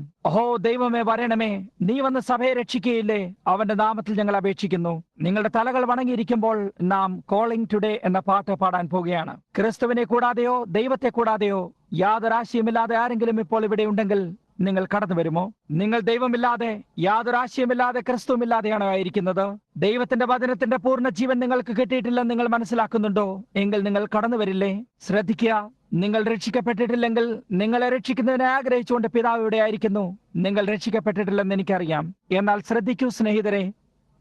ദൈവമേ, വരണമേ. നീ വന്ന് സഭയെ രക്ഷിക്കുകയില്ലേ? അവന്റെ നാമത്തിൽ ഞങ്ങൾ അപേക്ഷിക്കുന്നു. നിങ്ങളുടെ തലകൾ വണങ്ങിയിരിക്കുമ്പോൾ നാം കോളിംഗ് ടുഡേ എന്ന പാട്ട് പാടാൻ പോവുകയാണ്. ക്രിസ്തുവിനെ കൂടാതെയോ ദൈവത്തെ കൂടാതെയോ യാതൊരാശയമില്ലാതെ ആരെങ്കിലും ഇപ്പോൾ ഇവിടെ ഉണ്ടെങ്കിൽ നിങ്ങൾ കടന്നു വരുമോ? നിങ്ങൾ ദൈവമില്ലാതെ യാതൊരാശയമില്ലാതെ ക്രിസ്തുവില്ലാതെയാണോ ആയിരിക്കുന്നത്? ദൈവത്തിന്റെ വചനത്തിന്റെ പൂർണ്ണ ജീവൻ നിങ്ങൾക്ക് കിട്ടിയിട്ടില്ലെന്ന് നിങ്ങൾ മനസ്സിലാക്കുന്നുണ്ടോ? എങ്കിൽ നിങ്ങൾ കടന്നു വരില്ലേ? ശ്രദ്ധിക്കുക, നിങ്ങൾ രക്ഷിക്കപ്പെട്ടിട്ടില്ലെങ്കിൽ നിങ്ങളെ രക്ഷിക്കുന്നതിനെ ആഗ്രഹിച്ചുകൊണ്ട് പിതാവ് ഇവിടെ ആയിരിക്കുന്നു. നിങ്ങൾ രക്ഷിക്കപ്പെട്ടിട്ടില്ലെന്ന് എനിക്കറിയാം. എന്നാൽ ശ്രദ്ധിക്കൂ സ്നേഹിതരെ,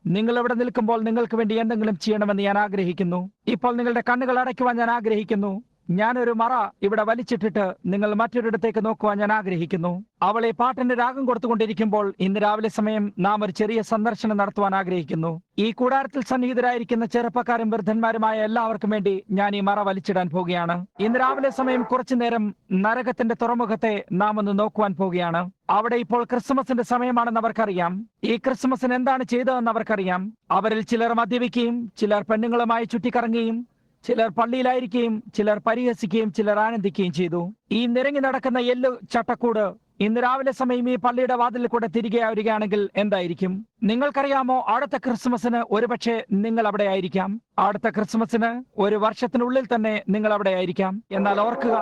നിങ്ങൾ ഇവിടെ നിൽക്കുമ്പോൾ നിങ്ങൾക്ക് വേണ്ടി എന്തെങ്കിലും ചെയ്യണമെന്ന് ഞാൻ ആഗ്രഹിക്കുന്നു. ഇപ്പോൾ നിങ്ങളുടെ കണ്ണുകൾ അടയ്ക്കുവാൻ ഞാൻ ആഗ്രഹിക്കുന്നു. ഞാനൊരു മറ ഇവിടെ വലിച്ചിട്ടിട്ട് നിങ്ങൾ മറ്റൊരിടത്തേക്ക് നോക്കുവാൻ ഞാൻ ആഗ്രഹിക്കുന്നു. അവളെ പാട്ടിന്റെ രാഗം കൊടുത്തുകൊണ്ടിരിക്കുമ്പോൾ ഇന്ന് രാവിലെ സമയം നാം ഒരു ചെറിയ സന്ദർശനം നടത്തുവാൻ ആഗ്രഹിക്കുന്നു. ഈ കൂടാരത്തിൽ സന്നിഹിതരായിരിക്കുന്ന ചെറുപ്പക്കാരും വൃദ്ധന്മാരുമായ എല്ലാവർക്കും വേണ്ടി ഞാൻ ഈ മറ വലിച്ചിടാൻ പോവുകയാണ്. ഇന്ന് രാവിലെ സമയം കുറച്ചു നേരം നരകത്തിന്റെ തുറമുഖത്തെ നാം ഒന്ന് നോക്കുവാൻ പോവുകയാണ്. അവിടെ ഇപ്പോൾ ക്രിസ്മസിന്റെ സമയമാണെന്ന് അവർക്കറിയാം. ഈ ക്രിസ്മസിന് എന്താണ് ചെയ്തതെന്ന് അവർക്കറിയാം. അവരിൽ ചിലർ മദ്യപിക്കുകയും ചിലർ പെണ്ണുങ്ങളുമായി ചുറ്റിക്കറങ്ങുകയും ചിലർ പള്ളിയിലായിരിക്കുകയും ചിലർ പരിഹസിക്കുകയും ചിലർ ആനന്ദിക്കുകയും ചെയ്തു. ഈ നിരങ്ങി നടക്കുന്ന എല്ലു ചട്ടക്കൂട് ഇന്ന് രാവിലെ സമയം ഈ പള്ളിയുടെ വാതിലിൽ കൂടെ തിരികെ വരികയാണെങ്കിൽ എന്തായിരിക്കും? നിങ്ങൾക്കറിയാമോ, അടുത്ത ക്രിസ്മസിന് ഒരുപക്ഷെ നിങ്ങൾ അവിടെ ആയിരിക്കാം. അടുത്ത ക്രിസ്മസിന് ഒരു വർഷത്തിനുള്ളിൽ തന്നെ നിങ്ങൾ അവിടെ ആയിരിക്കാം. എന്നാൽ ഓർക്കുക,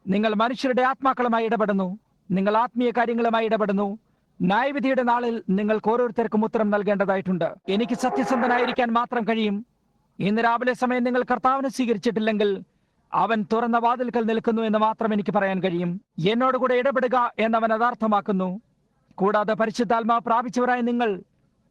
നിങ്ങൾ മനുഷ്യരുടെ ആത്മാക്കളുമായി ഇടപെടുന്നു. നിങ്ങൾ ആത്മീയ കാര്യങ്ങളുമായി ഇടപെടുന്നു. ന്യായവിധിയുടെ നാളിൽ നിങ്ങൾക്ക് ഓരോരുത്തർക്കും ഉത്തരം നൽകേണ്ടതായിട്ടുണ്ട്. എനിക്ക് സത്യസന്ധനായിരിക്കാൻ മാത്രം കഴിയും. ഇന്ന് രാവിലെ സമയം നിങ്ങൾ കർത്താവിനെ സ്വീകരിച്ചിട്ടില്ലെങ്കിൽ അവൻ തുറന്ന വാതിൽക്കൽ നിൽക്കുന്നു എന്ന് മാത്രം എനിക്ക് പറയാൻ കഴിയും. എന്നോടുകൂടെ ഇടപെടുക എന്നവൻ അതാർത്ഥമാക്കുന്നു. കൂടാതെ പരിശുദ്ധാത്മാവ് പ്രാപിച്ചവരായ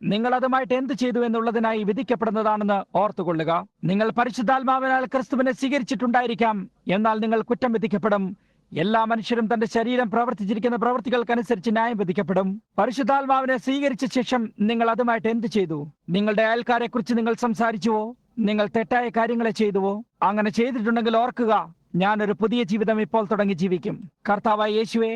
നിങ്ങൾ അതുമായിട്ട് എന്ത് ചെയ്തു എന്നുള്ളതിനായി വിധിക്കപ്പെടുന്നതാണെന്ന് ഓർത്തുകൊള്ളുക. നിങ്ങൾ പരിശുദ്ധാത്മാവിനാൽ ക്രിസ്തുവിനെ സ്വീകരിച്ചിട്ടുണ്ടായിരിക്കാം, എന്നാൽ നിങ്ങൾ കുറ്റം വിധിക്കപ്പെടും. എല്ലാ മനുഷ്യരും തന്റെ ശരീരം പ്രവർത്തിച്ചിരിക്കുന്ന പ്രവൃത്തികൾക്കനുസരിച്ച് ന്യായം വിധിക്കപ്പെടും. പരിശുദ്ധാത്മാവിനെ സ്വീകരിച്ച ശേഷം നിങ്ങൾ അതുമായിട്ട് എന്ത് ചെയ്തു? നിങ്ങളുടെ അയൽക്കാരെ കുറിച്ച് നിങ്ങൾ സംസാരിച്ചുവോ? നിങ്ങൾ തെറ്റായ കാര്യങ്ങളെ ചെയ്തുവോ? അങ്ങനെ ചെയ്തിട്ടുണ്ടെങ്കിൽ ഓർക്കുക, ഞാനൊരു പുതിയ ജീവിതം ഇപ്പോൾ തുടങ്ങി ജീവിക്കും. കർത്താവായ യേശുവേ,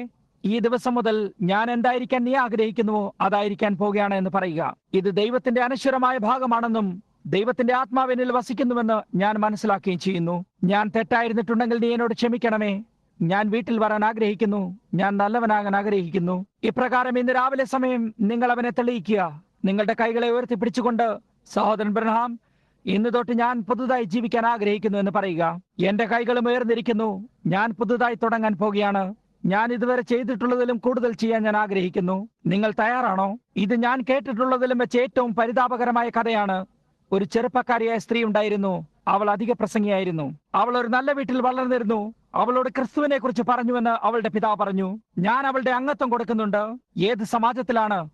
ഈ ദിവസം മുതൽ ഞാൻ എന്തായിരിക്കാൻ നീ ആഗ്രഹിക്കുന്നുവോ അതായിരിക്കാൻ പോവുകയാണ് എന്ന് പറയുക. ഇത് ദൈവത്തിന്റെ അനശ്വരമായ ഭാഗമാണെന്നും ദൈവത്തിന്റെ ആത്മാവിനിൽ വസിക്കുന്നുവെന്ന് ഞാൻ മനസ്സിലാക്കുകയും ചെയ്യുന്നു. ഞാൻ തെറ്റായിരുന്നിട്ടുണ്ടെങ്കിൽ നീ എന്നോട് ക്ഷമിക്കണമേ. ഞാൻ വീട്ടിൽ വരാൻ ആഗ്രഹിക്കുന്നു. ഞാൻ നല്ലവനാകാൻ ആഗ്രഹിക്കുന്നു. ഇപ്രകാരം ഇന്ന് രാവിലെ സമയം നിങ്ങൾ അവനെ തെളിയിക്കുക. നിങ്ങളുടെ കൈകളെ ഉയർത്തിപ്പിടിച്ചുകൊണ്ട്, സഹോദരൻ ബ്രഹാം, ഇന്ന് തൊട്ട് ഞാൻ പുതുതായി ജീവിക്കാൻ ആഗ്രഹിക്കുന്നു എന്ന് പറയുക. എന്റെ കൈകളും ഉയർന്നിരിക്കുന്നു. ഞാൻ പുതുതായി തുടങ്ങാൻ പോവുകയാണ്. ഞാൻ ഇതുവരെ ചെയ്തിട്ടുള്ളതിലും കൂടുതൽ ചെയ്യാൻ ഞാൻ ആഗ്രഹിക്കുന്നു. നിങ്ങൾ തയ്യാറാണോ? ഇത് ഞാൻ കേട്ടിട്ടുള്ളതിലും വെച്ച് ഏറ്റവും പരിതാപകരമായ കഥയാണ്. ഒരു ചെറുപ്പക്കാരിയായ സ്ത്രീ ഉണ്ടായിരുന്നു. അവൾ അധിക പ്രസംഗിയായിരുന്നു. അവൾ ഒരു നല്ല വീട്ടിൽ വളർന്നിരുന്നു. അവളോട് ക്രിസ്തുവിനെ കുറിച്ച് പറഞ്ഞുവെന്ന് അവളുടെ പിതാവ് പറഞ്ഞു. ഞാൻ അവളുടെ അംഗത്വം കൊടുക്കുന്നുണ്ട്. ഏത് സമാജത്തിലാണ്?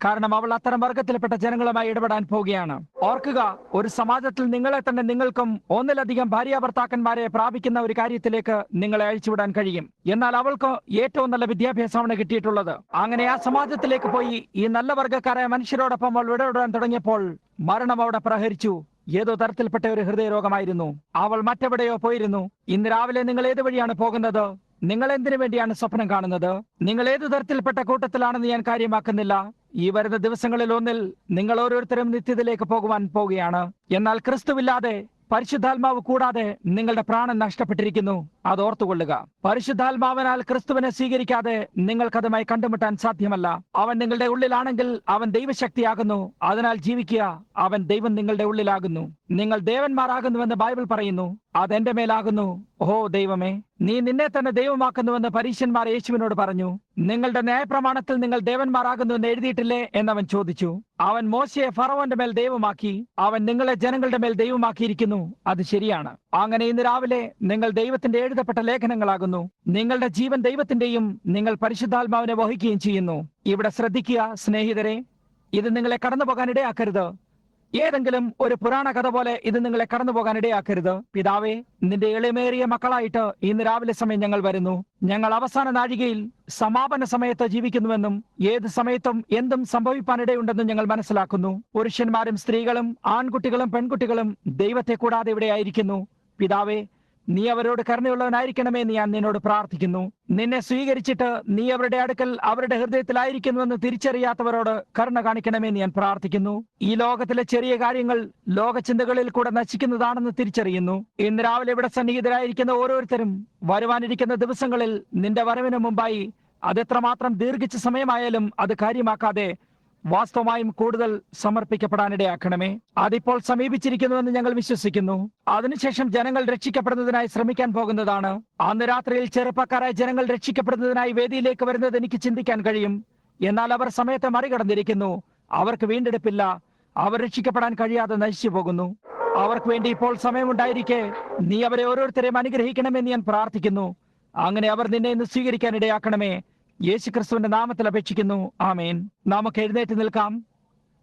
കാരണം അവൾ അത്തരം വർഗത്തിൽപ്പെട്ട ജനങ്ങളുമായി ഇടപെടാൻ പോവുകയാണ്. ഓർക്കുക, ഒരു സമാജത്തിൽ നിങ്ങളെ തന്നെ നിങ്ങൾക്കും ഒന്നിലധികം ഭാര്യാഭർത്താക്കന്മാരെ പ്രാപിക്കുന്ന ഒരു കാര്യത്തിലേക്ക് നിങ്ങളെ അഴിച്ചുവിടാൻ കഴിയും. എന്നാൽ അവൾക്ക് ഏറ്റവും നല്ല വിദ്യാഭ്യാസമാണ് കിട്ടിയിട്ടുള്ളത്. അങ്ങനെ ആ സമാജത്തിലേക്ക് പോയി ഈ നല്ല വർഗ്ഗക്കാരായ മനുഷ്യരോടൊപ്പം അവൾ ഇടപെടാൻ തുടങ്ങിയപ്പോൾ മരണം അവിടെ പ്രഹരിച്ചു. ഏതോ തരത്തിൽപ്പെട്ട ഒരു ഹൃദയരോഗമായിരുന്നു. അവൾ മറ്റെവിടെയോ പോയിരുന്നു. ഇന്ന് രാവിലെ നിങ്ങൾ ഏത് വഴിയാണ് പോകുന്നത്? നിങ്ങൾ എന്തിനു വേണ്ടിയാണ് സ്വപ്നം കാണുന്നത്? നിങ്ങൾ ഏതു തരത്തിൽപ്പെട്ട കൂട്ടത്തിലാണെന്ന് ഞാൻ കാര്യമാക്കുന്നില്ല. ഈ വരുന്ന ദിവസങ്ങളിൽ ഒന്നിൽ നിങ്ങൾ ഓരോരുത്തരും നിത്യത്തിലേക്ക് പോകുവാൻ പോവുകയാണ്. എന്നാൽ ക്രിസ്തുവില്ലാതെ, പരിശുദ്ധാത്മാവ് കൂടാതെ നിങ്ങളുടെ പ്രാണൻ നഷ്ടപ്പെട്ടിരിക്കുന്നു. അത് ഓർത്തുകൊള്ളുക. പരിശുദ്ധാത്മാവിനാൽ ക്രിസ്തുവിനെ സ്വീകരിക്കാതെ നിങ്ങൾക്കതുമായി കണ്ടുമുട്ടാൻ സാധ്യമല്ല. അവൻ നിങ്ങളുടെ ഉള്ളിലാണെങ്കിൽ അവൻ ദൈവശക്തിയാകുന്നു. അതിനാൽ ജീവിക്കുക. അവൻ ദൈവം നിങ്ങളുടെ ഉള്ളിലാകുന്നു. നിങ്ങൾ ദേവന്മാരാകുന്നുവെന്ന് ബൈബിൾ പറയുന്നു. അതെന്റെ മേലാകുന്നു. ഓ ദൈവമേ, നീ നിന്നെ തന്നെ ദൈവമാക്കുന്നുവെന്ന് പരീശന്മാർ യേശുവിനോട് പറഞ്ഞു. നിങ്ങളുടെ ന്യായപ്രമാണത്തിൽ നിങ്ങൾ ദേവന്മാരാകുന്നുവെന്ന് എഴുതിയിട്ടില്ലേ എന്നവൻ ചോദിച്ചു. അവൻ മോശയെ ഫറവോന്റെ മേൽ ദൈവമാക്കി. അവൻ നിങ്ങളെ ജനങ്ങളുടെ മേൽ ദൈവമാക്കിയിരിക്കുന്നു. അത് ശരിയാണ്. അങ്ങനെ ഇന്ന് രാവിലെ നിങ്ങൾ ദൈവത്തിന്റെ എഴുതപ്പെട്ട ലേഖനങ്ങളാകുന്നു. നിങ്ങളുടെ ജീവൻ ദൈവത്തിന്റെയും നിങ്ങൾ പരിശുദ്ധാത്മാവിനെ വഹിക്കുകയും ചെയ്യുന്നു. ഇവിടെ ശ്രദ്ധിക്കുക സ്നേഹിതരെ, ഇത് നിങ്ങളെ കടന്നുപോകാൻ ഇടയാക്കരുത്. ഏതെങ്കിലും ഒരു പുരാണ കഥ പോലെ ഇത് നിങ്ങളെ കടന്നുപോകാൻ ഇടയാക്കരുത്. പിതാവേ, നിന്റെ എളിമേറിയ മക്കളായിട്ട് ഇന്ന് രാവിലെ സമയം ഞങ്ങൾ വരുന്നു. ഞങ്ങൾ അവസാന നാഴികയിൽ സമാപന സമയത്ത് ജീവിക്കുന്നുവെന്നും ഏത് സമയത്തും എന്തും സംഭവിക്കാനിടയുണ്ടെന്നും ഞങ്ങൾ മനസ്സിലാക്കുന്നു. പുരുഷന്മാരും സ്ത്രീകളും ആൺകുട്ടികളും പെൺകുട്ടികളും ദൈവത്തെ കൂടാതെ ഇവിടെ ആയിരിക്കുന്നു. പിതാവേ, നീ അവരോട് കരുണയുള്ളവനായിരിക്കണമേ എന്ന് ഞാൻ നിന്നോട് പ്രാർത്ഥിക്കുന്നു. നിന്നെ സ്വീകരിച്ചിട്ട് നീ അവരുടെ അടുക്കൽ അവരുടെ ഹൃദയത്തിലായിരിക്കുന്നുവെന്ന് തിരിച്ചറിയാത്തവരോട് കരുണ കാണിക്കണമെന്ന് ഞാൻ പ്രാർത്ഥിക്കുന്നു. ഈ ലോകത്തിലെ ചെറിയ കാര്യങ്ങൾ ലോകചിന്തകളിൽ കൂടെ നശിക്കുന്നതാണെന്ന് തിരിച്ചറിയുന്നു. ഇന്ന് രാവിലെ ഇവിടെ സന്നിഹിതരായിരിക്കുന്ന ഓരോരുത്തരും വരുവാനിരിക്കുന്ന ദിവസങ്ങളിൽ നിന്റെ വരവിന് മുമ്പായി അതെത്രമാത്രം ദീർഘിച്ച സമയമായാലും അത് കാര്യമാക്കാതെ വാസ്തവമായും കൂടുതൽ സമർപ്പിക്കപ്പെടാനിടയാക്കണമേ. അതിപ്പോൾ സമീപിച്ചിരിക്കുന്നുവെന്ന് ഞങ്ങൾ വിശ്വസിക്കുന്നു. അതിനുശേഷം ജനങ്ങൾ രക്ഷിക്കപ്പെടുന്നതിനായി ശ്രമിക്കാൻ പോകുന്നതാണ്. അന്ന് രാത്രിയിൽ ചെറുപ്പക്കാരായ ജനങ്ങൾ രക്ഷിക്കപ്പെടുന്നതിനായി വേദിയിലേക്ക് വരുന്നത് എനിക്ക് ചിന്തിക്കാൻ കഴിയും. എന്നാൽ അവർ സമയത്തെ മറികടന്നിരിക്കുന്നു. അവർക്ക് വീണ്ടെടുപ്പില്ല. അവർ രക്ഷിക്കപ്പെടാൻ കഴിയാതെ നശിച്ചു പോകുന്നു. അവർക്ക് വേണ്ടി ഇപ്പോൾ സമയമുണ്ടായിരിക്കെ നീ അവരെ ഓരോരുത്തരെയും അനുഗ്രഹിക്കണമെന്ന് ഞാൻ പ്രാർത്ഥിക്കുന്നു. അങ്ങനെ അവർ നിന്നെ ഇന്ന് സ്വീകരിക്കാൻ ഇടയാക്കണമേ. യേശുക്രിസ്തുവിന്റെ നാമത്തിൽ അപേക്ഷിക്കുന്നു. ആമേൻ. നമുക്ക് എഴുന്നേറ്റ് നിൽക്കാം.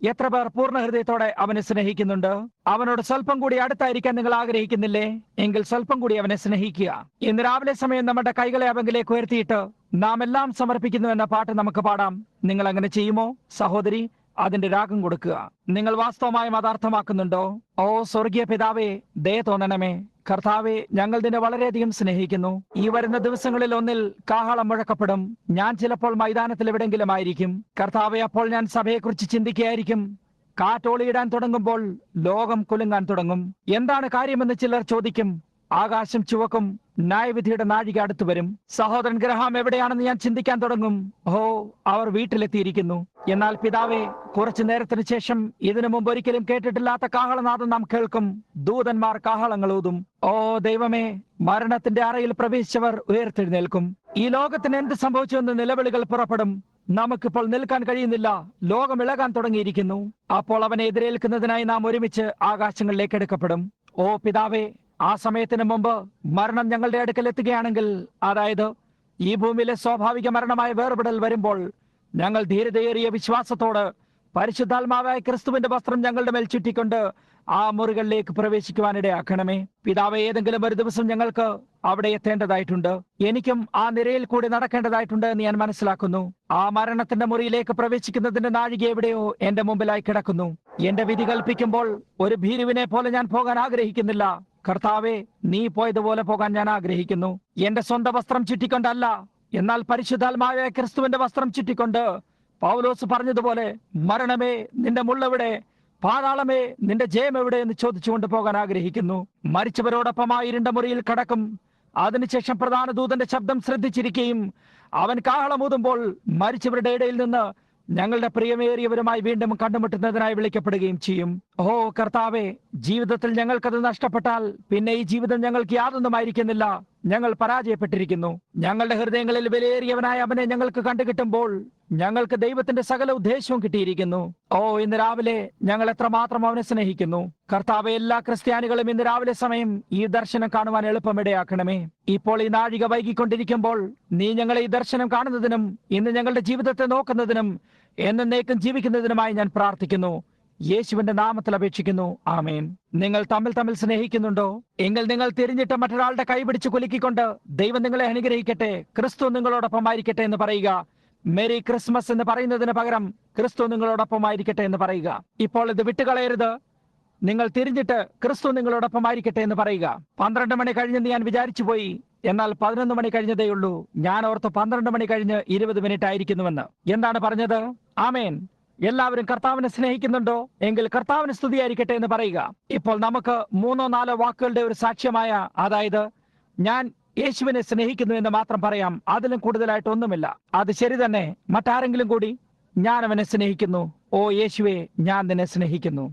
എത്ര പേർ പൂർണ്ണ ഹൃദയത്തോടെ അവനെ സ്നേഹിക്കുന്നുണ്ട്? അവനോട് സ്വല്പം കൂടി അടുത്തായിരിക്കാൻ നിങ്ങൾ ആഗ്രഹിക്കുന്നില്ലേ? എങ്കിൽ സ്വല്പം കൂടി അവനെ സ്നേഹിക്കുക. ഇന്ന് രാവിലെ സമയം നമ്മുടെ കൈകളെ അവങ്കിലേക്ക് ഉയർത്തിയിട്ട് നാം എല്ലാം സമർപ്പിക്കുന്നു എന്ന പാട്ട് നമുക്ക് പാടാം. നിങ്ങൾ അങ്ങനെ ചെയ്യുമോ സഹോദരി? അതിന്റെ രാഗം കൊടുക്കുക. നിങ്ങൾ വാസ്തവമായും അത് അർത്ഥമാക്കുന്നുണ്ടോ? ഓ സ്വർഗീയ പിതാവേ, ദയ തോന്നണമേ. കർത്താവെ, ഞങ്ങൾ നിന്നെ വളരെയധികം സ്നേഹിക്കുന്നു. ഈ വരുന്ന ദിവസങ്ങളിൽ ഒന്നിൽ കാഹളം മുഴക്കപ്പെടും. ഞാൻ ചിലപ്പോൾ മൈതാനത്തിൽ എവിടെങ്കിലും ആയിരിക്കും. കർത്താവെ, അപ്പോൾ ഞാൻ സഭയെക്കുറിച്ച് ചിന്തിക്കുകയായിരിക്കും. കാറ്റോളിയിടാൻ തുടങ്ങുമ്പോൾ ലോകം കുലുങ്ങാൻ തുടങ്ങും. എന്താണ് കാര്യമെന്ന് ചിലർ ചോദിക്കും. ആകാശം ചുവക്കും. ന്യായവിധിയുടെ നാഴിക അടുത്തു വരും. സഹോദരൻ ഗ്രഹാം എവിടെയാണെന്ന് ഞാൻ ചിന്തിക്കാൻ തുടങ്ങും. ഓ, അവർ വീട്ടിലെത്തിയിരിക്കുന്നു. എന്നാൽ പിതാവേ, കുറച്ചു നേരത്തിന് ശേഷം ഇതിനു മുമ്പ് ഒരിക്കലും കേട്ടിട്ടില്ലാത്ത കാഹളനാദം നാം കേൾക്കും. ദൂതന്മാർ കാഹളങ്ങൾ ഊതും. ഓ ദൈവമേ, മരണത്തിന്റെ അറയിൽ പ്രവേശിച്ചവർ ഉയർത്തെഴുന്നേൽക്കും. ഈ ലോകത്തിന് എന്ത് സംഭവിച്ചുവെന്ന് നിലവിളികൾ പുറപ്പെടും. നമുക്കിപ്പോൾ നിൽക്കാൻ കഴിയുന്നില്ല. ലോകം ഇളകാൻ തുടങ്ങിയിരിക്കുന്നു. അപ്പോൾ അവനെ എതിരേൽക്കുന്നതിനായി നാം ഒരുമിച്ച് ആകാശങ്ങളിലേക്ക് എടുക്കപ്പെടും. ഓ പിതാവേ, ആ സമയത്തിന് മുമ്പ് മരണം ഞങ്ങളുടെ അടുക്കൽ എത്തുകയാണെങ്കിൽ, അതായത് ഈ ഭൂമിയിലെ സ്വാഭാവിക മരണമായ വേർപെടൽ വരുമ്പോൾ, ഞങ്ങൾ ധീരതയേറിയ വിശ്വാസത്തോട് പരിശുദ്ധാത്മാവായ ക്രിസ്തുവിന്റെ വസ്ത്രം ഞങ്ങളുടെ മേൽ ചുറ്റിക്കൊണ്ട് ആ മുറികളിലേക്ക് പ്രവേശിക്കുവാനിടയാക്കണമേ. പിതാവേ, ഏതെങ്കിലും ഒരു ദിവസം ഞങ്ങൾക്ക് അവിടെ എത്തേണ്ടതായിട്ടുണ്ട്. എനിക്കും ആ നിരയിൽ കൂടി നടക്കേണ്ടതായിട്ടുണ്ട് എന്ന് ഞാൻ മനസ്സിലാക്കുന്നു. ആ മരണത്തിന്റെ മുറിയിലേക്ക് പ്രവേശിക്കുന്നതിന്റെ നാഴിക എവിടെയോ എന്റെ മുമ്പിലായി കിടക്കുന്നു. എന്റെ വിധി കൽപ്പിക്കുമ്പോൾ ഒരു ഭീരുവിനെ പോലെ ഞാൻ പോകാൻ ആഗ്രഹിക്കുന്നില്ല. കർത്താവെ, നീ പോയതുപോലെ പോകാൻ ഞാൻ ആഗ്രഹിക്കുന്നു. എന്റെ സ്വന്തം വസ്ത്രം ചുറ്റിക്കൊണ്ടല്ല, എന്നാൽ പരിശുദ്ധാത്മാവായ ക്രിസ്തുവിന്റെ വസ്ത്രം ചുറ്റിക്കൊണ്ട് പൗലോസ് പറഞ്ഞതുപോലെ, മരണമേ നിന്റെ മുള്ളെവിടെ, പാതാളമേ നിന്റെ ജയം എവിടെ എന്ന് ചോദിച്ചുകൊണ്ട് പോകാൻ ആഗ്രഹിക്കുന്നു. മരിച്ചവരോടൊപ്പം ആ ഇരുണ്ട മുറിയിൽ കടക്കും. അതിനുശേഷം പ്രധാന ദൂതന്റെ ശബ്ദം ശ്രദ്ധിച്ചിരിക്കുകയും അവൻ കാഹളമൂതുമ്പോൾ മരിച്ചവരുടെ ഇടയിൽ നിന്ന് ഞങ്ങളുടെ പ്രിയമേറിയവരുമായി വീണ്ടും കണ്ടുമുട്ടുന്നതിനായി വിളിക്കപ്പെടുകയും ചെയ്യും. ഓ കർത്താവെ, ജീവിതത്തിൽ ഞങ്ങൾക്കത് നഷ്ടപ്പെട്ടാൽ പിന്നെ ഈ ജീവിതം ഞങ്ങൾക്ക് യാതൊന്നുമായിരിക്കുന്നില്ല. ഞങ്ങൾ പരാജയപ്പെട്ടിരിക്കുന്നു. ഞങ്ങളുടെ ഹൃദയങ്ങളിൽ വിലയേറിയവനായ അവനെ ഞങ്ങൾക്ക് കണ്ടുകിട്ടുമ്പോൾ ഞങ്ങൾക്ക് ദൈവത്തിന്റെ സകല ഉദ്ദേശവും കിട്ടിയിരിക്കുന്നു. ഓ, ഇന്ന് രാവിലെ ഞങ്ങൾ എത്രമാത്രം അവനെ സ്നേഹിക്കുന്നു. കർത്താവെ, എല്ലാ ക്രിസ്ത്യാനികളും ഇന്ന് രാവിലെ സമയം ഈ ദർശനം കാണുവാൻ എളുപ്പമിടയാക്കണമേ. ഇപ്പോൾ ഈ നാഴിക വൈകിക്കൊണ്ടിരിക്കുമ്പോൾ നീ ഞങ്ങളെ ഈ ദർശനം കാണുന്നതിനും ഇന്ന് ഞങ്ങളുടെ ജീവിതത്തെ നോക്കുന്നതിനും എന്നേക്കും ജീവിക്കുന്നതിനുമായി ഞാൻ പ്രാർത്ഥിക്കുന്നു. യേശുവിന്റെ നാമത്തിൽ അപേക്ഷിക്കുന്നു. ആമേൻ. നിങ്ങൾ തമ്മിൽ സ്നേഹിക്കുന്നുണ്ടോ? എങ്കിൽ നിങ്ങൾ തിരിഞ്ഞിട്ട് മറ്റൊരാളുടെ കൈപിടിച്ച് കുലുക്കിക്കൊണ്ട് ദൈവം നിങ്ങളെ അനുഗ്രഹിക്കട്ടെ, ക്രിസ്തു നിങ്ങളോടൊപ്പമായിരിക്കട്ടെ എന്ന് പറയുക. മേരി ക്രിസ്മസ് എന്ന് പറയുന്നതിന് പകരം ക്രിസ്തു നിങ്ങളോടൊപ്പമായിരിക്കട്ടെ എന്ന് പറയുക. ഇപ്പോൾ ഇത് വിട്ടുകളയരുത്. നിങ്ങൾ തിരിഞ്ഞിട്ട് ക്രിസ്തു നിങ്ങളോടൊപ്പമായിരിക്കട്ടെ എന്ന് പറയുക. 12 മണി കഴിഞ്ഞെന്ന് ഞാൻ വിചാരിച്ചു പോയി. എന്നാൽ 11 മണി കഴിഞ്ഞതേയുള്ളൂ. ഞാൻ ഓർത്ത് 12 മണി കഴിഞ്ഞ് 20 മിനിറ്റ് ആയിരിക്കുന്നുവെന്ന്. എന്താണ് പറഞ്ഞത്? ആമേൻ. എല്ലാവരും കർത്താവിനെ സ്നേഹിക്കുന്നുണ്ടോ? എങ്കിൽ കർത്താവിന് സ്തുതിയായിരിക്കട്ടെ എന്ന് പറയുക. ഇപ്പോൾ നമുക്ക് 3-4 വാക്കുകളുടെ ഒരു സാക്ഷ്യമായ, അതായത് ഞാൻ യേശുവിനെ സ്നേഹിക്കുന്നു എന്ന് മാത്രം പറയാം. അതിലും കൂടുതലായിട്ടൊന്നുമില്ല. അത് ശരി തന്നെ. മറ്റാരെങ്കിലും കൂടി? ഞാൻ അവനെ സ്നേഹിക്കുന്നു. ഓ യേശുവേ, ഞാൻ നിന്നെ സ്നേഹിക്കുന്നു.